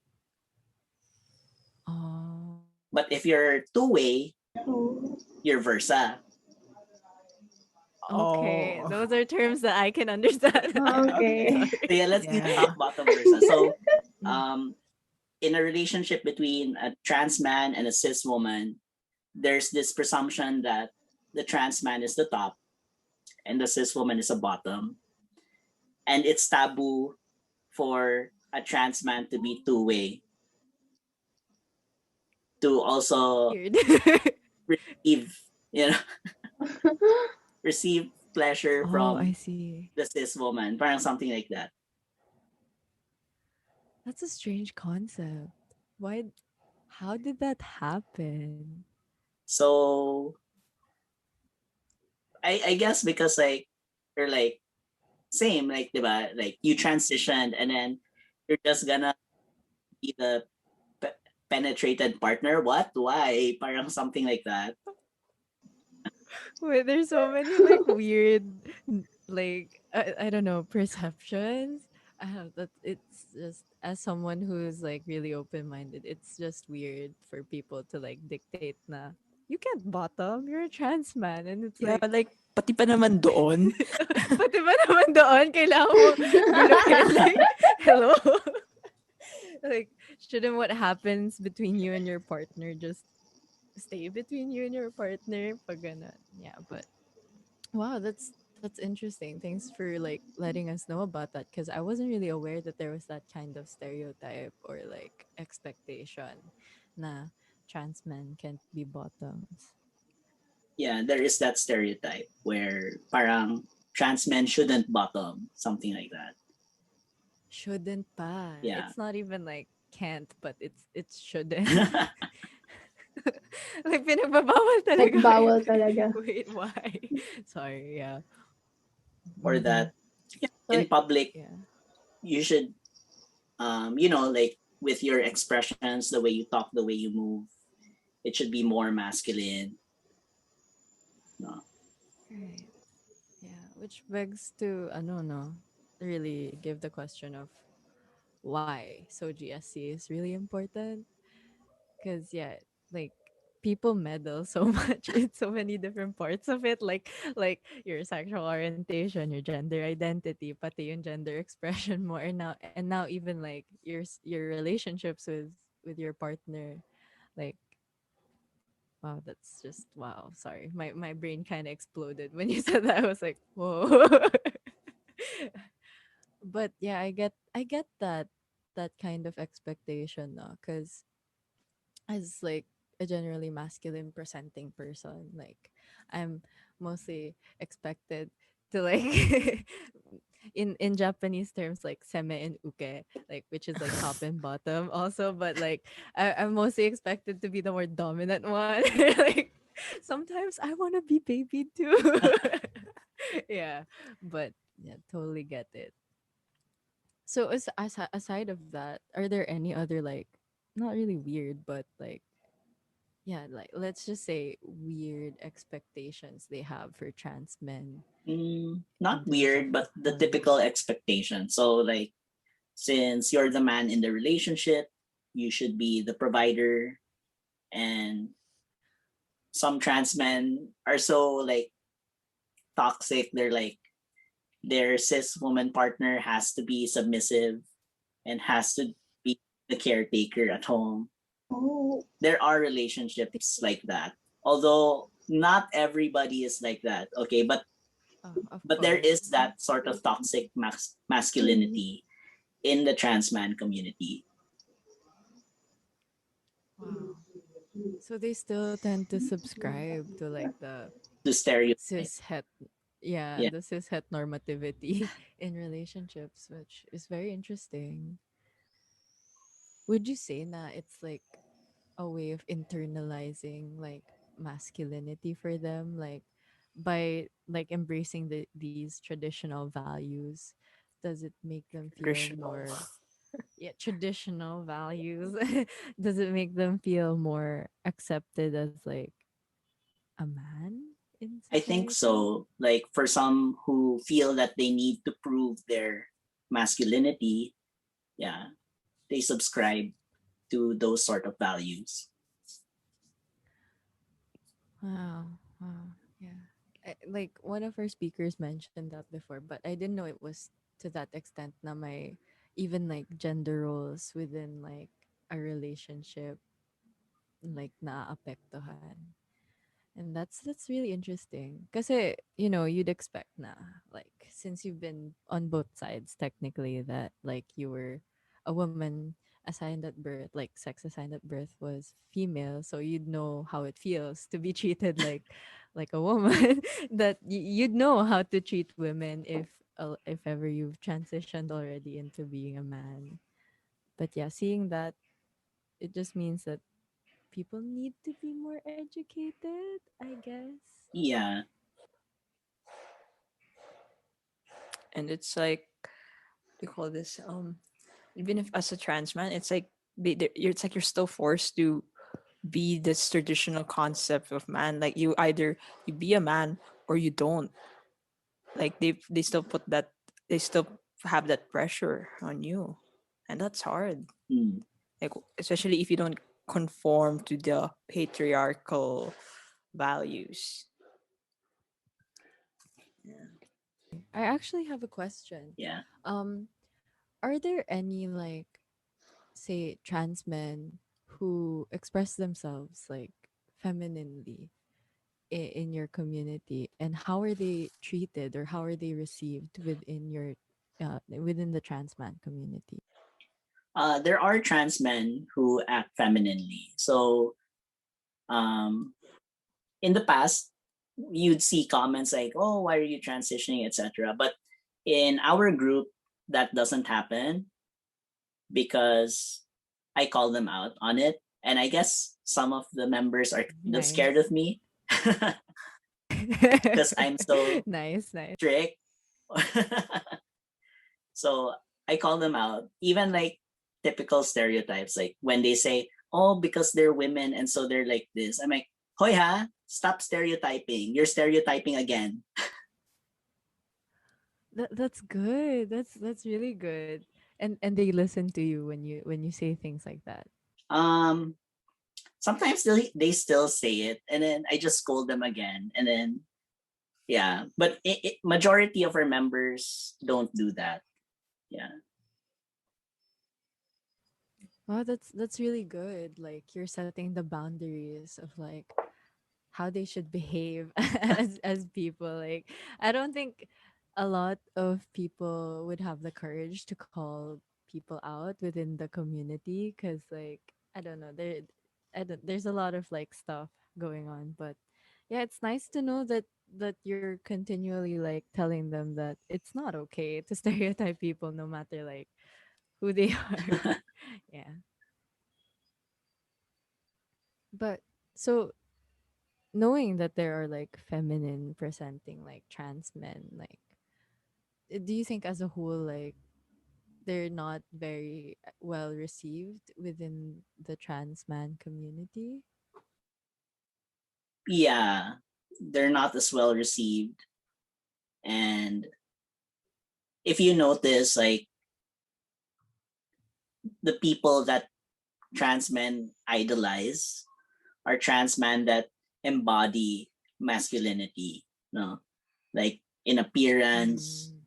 A: Oh.
G: But if you're two way,
C: Oh,
G: you're versa.
A: Okay,
B: Oh,
A: those are terms that I can understand.
C: okay.
G: So
A: Sorry.
G: yeah, let's do
B: yeah.
G: top, bottom, versa. So
A: Mm.
G: in a relationship between a trans man and a cis woman, there's this presumption that the trans man is the top and the cis woman is a bottom. And it's taboo for a trans man to be two-way, to also
A: Weird.
G: receive, you know, receive pleasure
A: Oh, I
G: from
A: see.
G: the cis woman, parang something like that.
A: That's a strange concept. Why? How did that happen?
G: So I guess because like you're like same like diba, like you transitioned and then you're just gonna be the pe- penetrated partner. What? Why? Parang something like that.
A: Wait, there's so many like weird, like I don't know, perceptions. I have that. It's just as someone who's like really open minded, it's just weird for people to like dictate na you can't bottom. You're a trans man, and it's
B: Yeah,
A: like,
B: like pati pa naman doon.
A: pati ba naman doon kailangan mo guluhin like hello. Like, shouldn't what happens between you and your partner just stay between you and your partner? Pag ganun. Yeah, but wow, that's interesting. Thanks for like letting us know about that, because I wasn't really aware that there was that kind of stereotype or like expectation na trans men can't be bottoms.
G: Yeah, there is that stereotype where parang trans men shouldn't bottom, something like that.
A: Shouldn't pa.
G: Yeah.
A: It's not even like can't, but it shouldn't. Like, pinagbabawal
C: Like
A: talaga kayo.
C: bawal talaga.
A: Wait, why? Sorry, yeah.
G: Or
A: Mm-hmm.
G: that in
A: Like,
G: public
A: yeah.
G: you should like with your expressions, the way you talk, the way you move, it should be more masculine. No.
A: Right. Yeah. Which begs to, I don't know, really give the question of why so GSC is really important. Because, yeah, like, people meddle so much in so many different parts of it, like your sexual orientation, your gender identity, pati yung gender expression mo, and now even like your relationships with your partner, like, wow, that's just wow. Sorry, my brain kind of exploded when you said that. I was like, whoa. But yeah, I get that kind of expectation, because as like a generally masculine presenting person, like, I'm mostly expected to, like, in Japanese terms, like seme and uke, like, which is like top and bottom also, but like, I'm mostly expected to be the more dominant one. Like, sometimes I want to be baby too. Yeah, but yeah, totally get it. So, aside of that, are there any other, like, not really weird, but like, yeah, like, let's just say weird expectations they have for trans men
G: Not
A: in terms of
G: weird, but the typical
A: bodies?
G: expectation. So, like, since you're the man in the relationship, you should be the provider. And some trans men are so like toxic. They're like, their cis woman partner has to be submissive and has to be the caretaker at home.
C: Oh,
G: There are relationships like that. Although not everybody is like that. Okay,
A: Oh, of
G: but there is
A: course.
G: that sort of toxic
C: mm,
G: masculinity in the trans man community.
A: Wow. So they still tend to subscribe to like the
G: The stereotype.
A: cis het, yeah,
G: Yeah.
A: the cis het normativity in relationships, which is very interesting. Would you say that it's like a way of internalizing like masculinity for them, like by like embracing these traditional values? Does it make them feel
B: Traditional.
A: more, yeah, traditional values? Does it make them feel more accepted as like a man in
G: I think
A: society?
G: so. Like for some who feel that they need to prove their masculinity, yeah, they subscribe to those sort of values.
A: Wow. Wow. Yeah. Like one of our speakers mentioned that before, but I didn't know it was to that extent na may even like gender roles within like a relationship like naapektuhan. And that's really interesting. Kasi, you'd expect na, like, since you've been on both sides, technically, that, like, you were a woman assigned at birth, like, sex assigned at birth was female, so you'd know how it feels to be treated like a woman. That you'd know how to treat women if ever you've transitioned already into being a man. But yeah, seeing that, it just means that people need to be more educated, I guess.
G: Yeah.
B: And it's like, we call this, even if as a trans man, it's like it's like you're still forced to be this traditional concept of man. Like, you either you be a man or you don't. Like, they still put that, they still have that pressure on you, and that's hard.
G: Mm.
B: Like, especially if you don't conform to the patriarchal values.
A: I actually have a question.
G: Yeah.
A: Um, are there any like, say, trans men who express themselves like femininely in your community, and how are they treated or how are they received within the trans man community?
G: There are trans men who act femininely. So um, in the past, you'd see comments like, "Oh, why are you transitioning?" etc. But in our group, that doesn't happen because I call them out on it, and I guess some of the members are kind of scared
A: Nice.
G: of me because I'm so
A: Nice, nice.
G: strict. So I call them out. Even like typical stereotypes, like when they say, "Oh, because they're women and so they're like this." I'm like, "Hoy ha, stop stereotyping. You're stereotyping again."
A: That's good. That's really good. And they listen to you when you say things like that.
G: Um, Sometimes they still say it, and then I just scold them again, and then yeah. But majority of our members don't do that. Yeah.
A: Oh, that's really good. Like you're setting the boundaries of like how they should behave as people. Like I don't think a lot of people would have the courage to call people out within the community because like I don't know there's a lot of like stuff going on, but yeah, it's nice to know that you're continually like telling them that it's not okay to stereotype people no matter like who they are. Yeah. But so knowing that there are like feminine presenting like trans men, like do you think as a whole like they're not very well received within the trans man community?
G: Yeah, they're not as well received. And if you notice, like the people that trans men idolize are trans men that embody masculinity, no? Like in appearance,
A: Mm.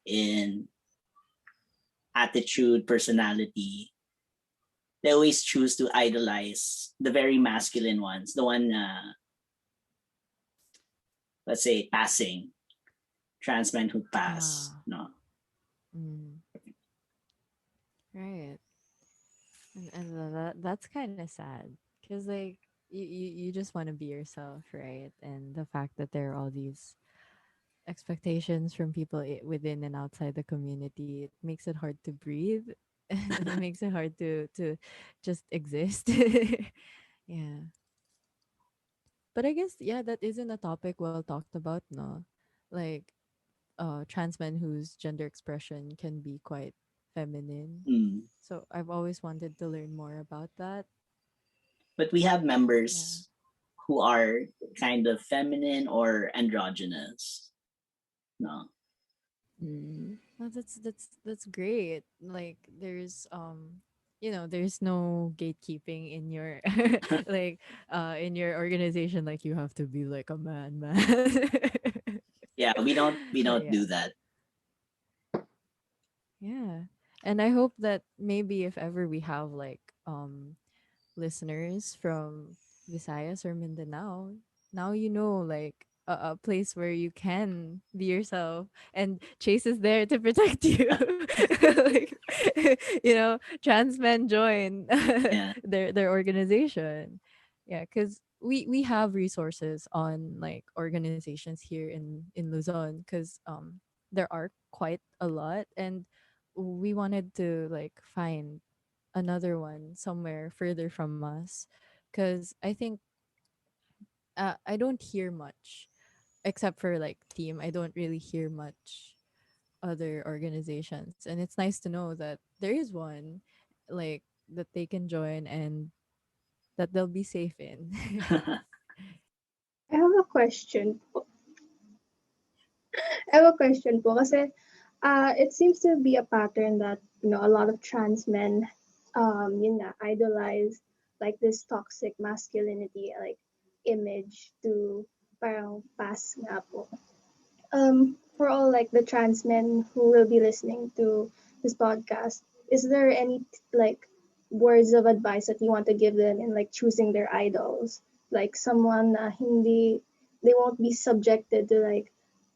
G: in attitude, personality. They always choose to idolize the very masculine ones, the one, let's say, passing, trans men who pass,
A: Ah.
G: no?
A: Mm. Right. And that's kind of sad because like you just want to be yourself, right? And the fact that there are all these expectations from people within and outside the community, it makes it hard to breathe. And it makes it hard to just exist. Yeah. But I guess yeah, that isn't a topic well talked about, no. Like trans men whose gender expression can be quite feminine.
G: Mm.
A: So I've always wanted to learn more about that.
G: But we have
A: Yeah.
G: members who are kind of feminine or androgynous, no?
A: Well, that's great. Like there's there's no gatekeeping in your like in your organization like you have to be like a man.
G: Yeah, we
A: But
G: don't
A: yeah.
G: do that.
A: Yeah. And I hope that maybe if ever we have like listeners from Visayas or Mindanao, now you know like a place where you can be yourself and Chase is there to protect you. Like, trans men join
G: Yeah.
A: their organization. Yeah, because we have resources on like organizations here in Luzon because there are quite a lot and we wanted to like find another one somewhere further from us because I think I don't hear much except for like team. I don't really hear much other organizations, and it's nice to know that there is one like that they can join and that they'll be safe in.
C: I have a question. I have a question po kasi it seems to be a pattern that a lot of trans men yun nga, idolize like this toxic masculinity like image to parang pass nga po. For all like the trans men who will be listening to this podcast, is there any like words of advice that you want to give them in like choosing their idols? Like someone na hindi they won't be subjected to like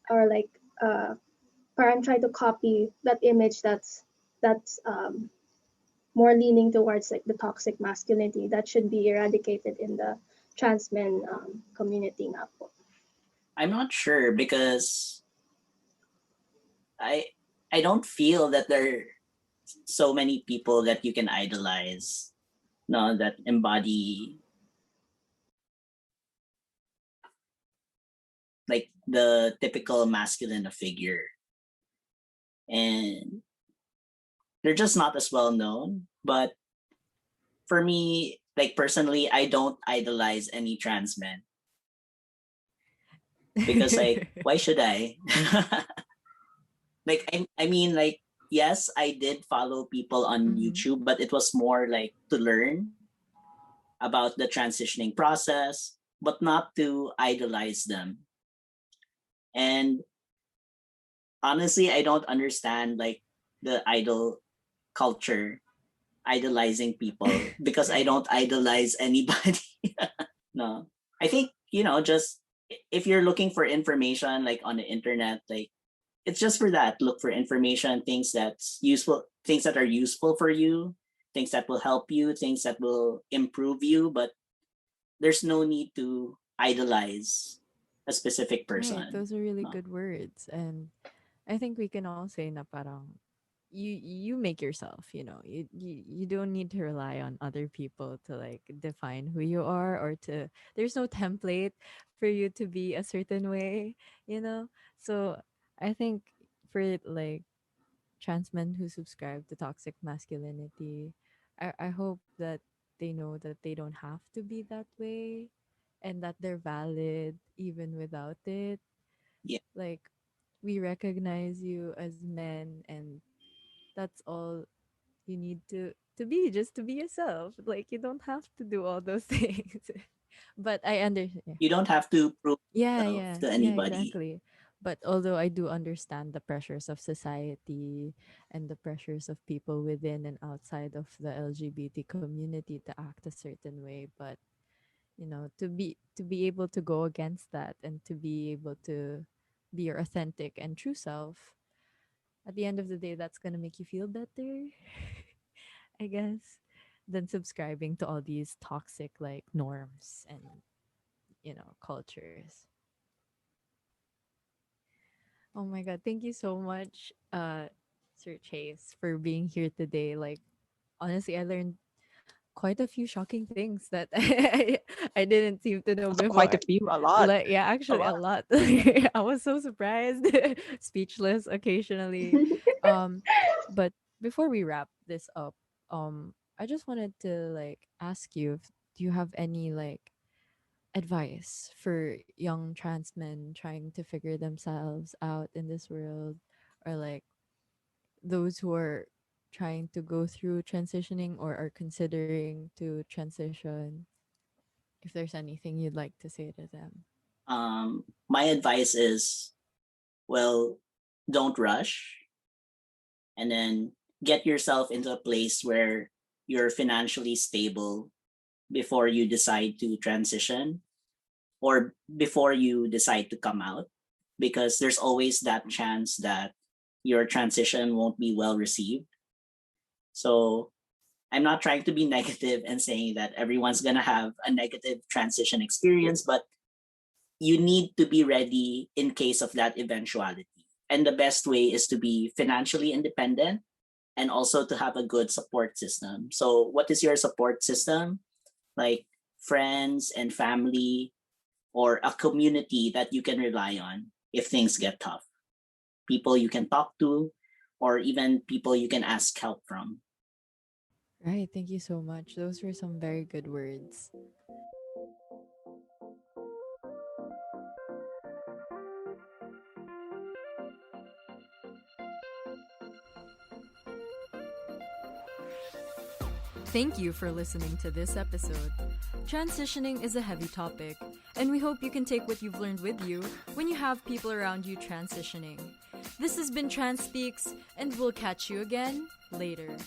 C: or like parang try to copy that image that's more leaning towards like the toxic masculinity that should be eradicated in the trans men community nga po.
G: I'm not sure because I I don't feel that there are so many people that you can idolize. no, that embody like the typical masculine figure, and they're just not as well known. But for me, like personally, I don't idolize any trans men because like why should I? Like I mean like yes, I did follow people on
A: Mm-hmm.
G: YouTube, but it was more like to learn about the transitioning process, but not to idolize them. And honestly, I don't understand like the idol culture, idolizing people because I
A: Right.
G: don't idolize anybody. No. I think, just if you're looking for information like on the internet, like it's just for that. Look for information, things that are useful for you, things that will help you, things that will improve you, but there's no need to idolize a specific
A: Right.
G: person.
A: Those are really
G: No.
A: good words. And I think we can all say na parang you make yourself, you don't need to rely on other people to like define who you are, or to there's no template for you to be a certain way, you know. So I think for like trans men who subscribe to toxic masculinity, I hope that they know that they don't have to be that way, and that they're valid even without it.
G: Yeah.
A: Like, we recognize you as men, and that's all you need to be, just to be yourself. Like, you don't have to do all those things. But I understand.
G: You don't have to prove
A: Yeah,
G: yourself
A: yeah,
G: to
A: yeah,
G: anybody.
A: exactly. But although I do understand the pressures of society and the pressures of people within and outside of the LGBT community to act a certain way, but to be able to go against that, and to be able to be your authentic and true self, at the end of the day, that's gonna make you feel better, I guess, than subscribing to all these toxic like norms and cultures. Oh my god, thank you so much, Sir Chase, for being here today. Like, honestly, I learned quite a few shocking things that I didn't seem to know
B: Quite a
A: before.
B: few, a lot,
A: Like, yeah,
B: a
A: actually a
B: lot.
A: lot. I was so surprised, speechless occasionally. But before we wrap this up, I just wanted to like ask you, if, do you have any like advice for young trans men trying to figure themselves out in this world, or like those who are trying to go through transitioning or are considering to transition, if there's anything you'd like to say to them?
G: My advice is, well, don't rush, and then get yourself into a place where you're financially stable before you decide to transition or before you decide to come out, because there's always that chance that your transition won't be well received. So I'm not trying to be negative and saying that everyone's going to have a negative transition experience, but you need to be ready in case of that eventuality. And the best way is to be financially independent and also to have a good support system. So, what is your support system? Like friends and family, or a community that you can rely on if things get tough. People you can talk to, or even people you can ask help from.
A: Right, thank you so much. Those were some very good words. Thank you for listening to this episode. Transitioning is a heavy topic, and we hope you can take what you've learned with you when you have people around you transitioning. This has been Trans Speaks, and we'll catch you again later.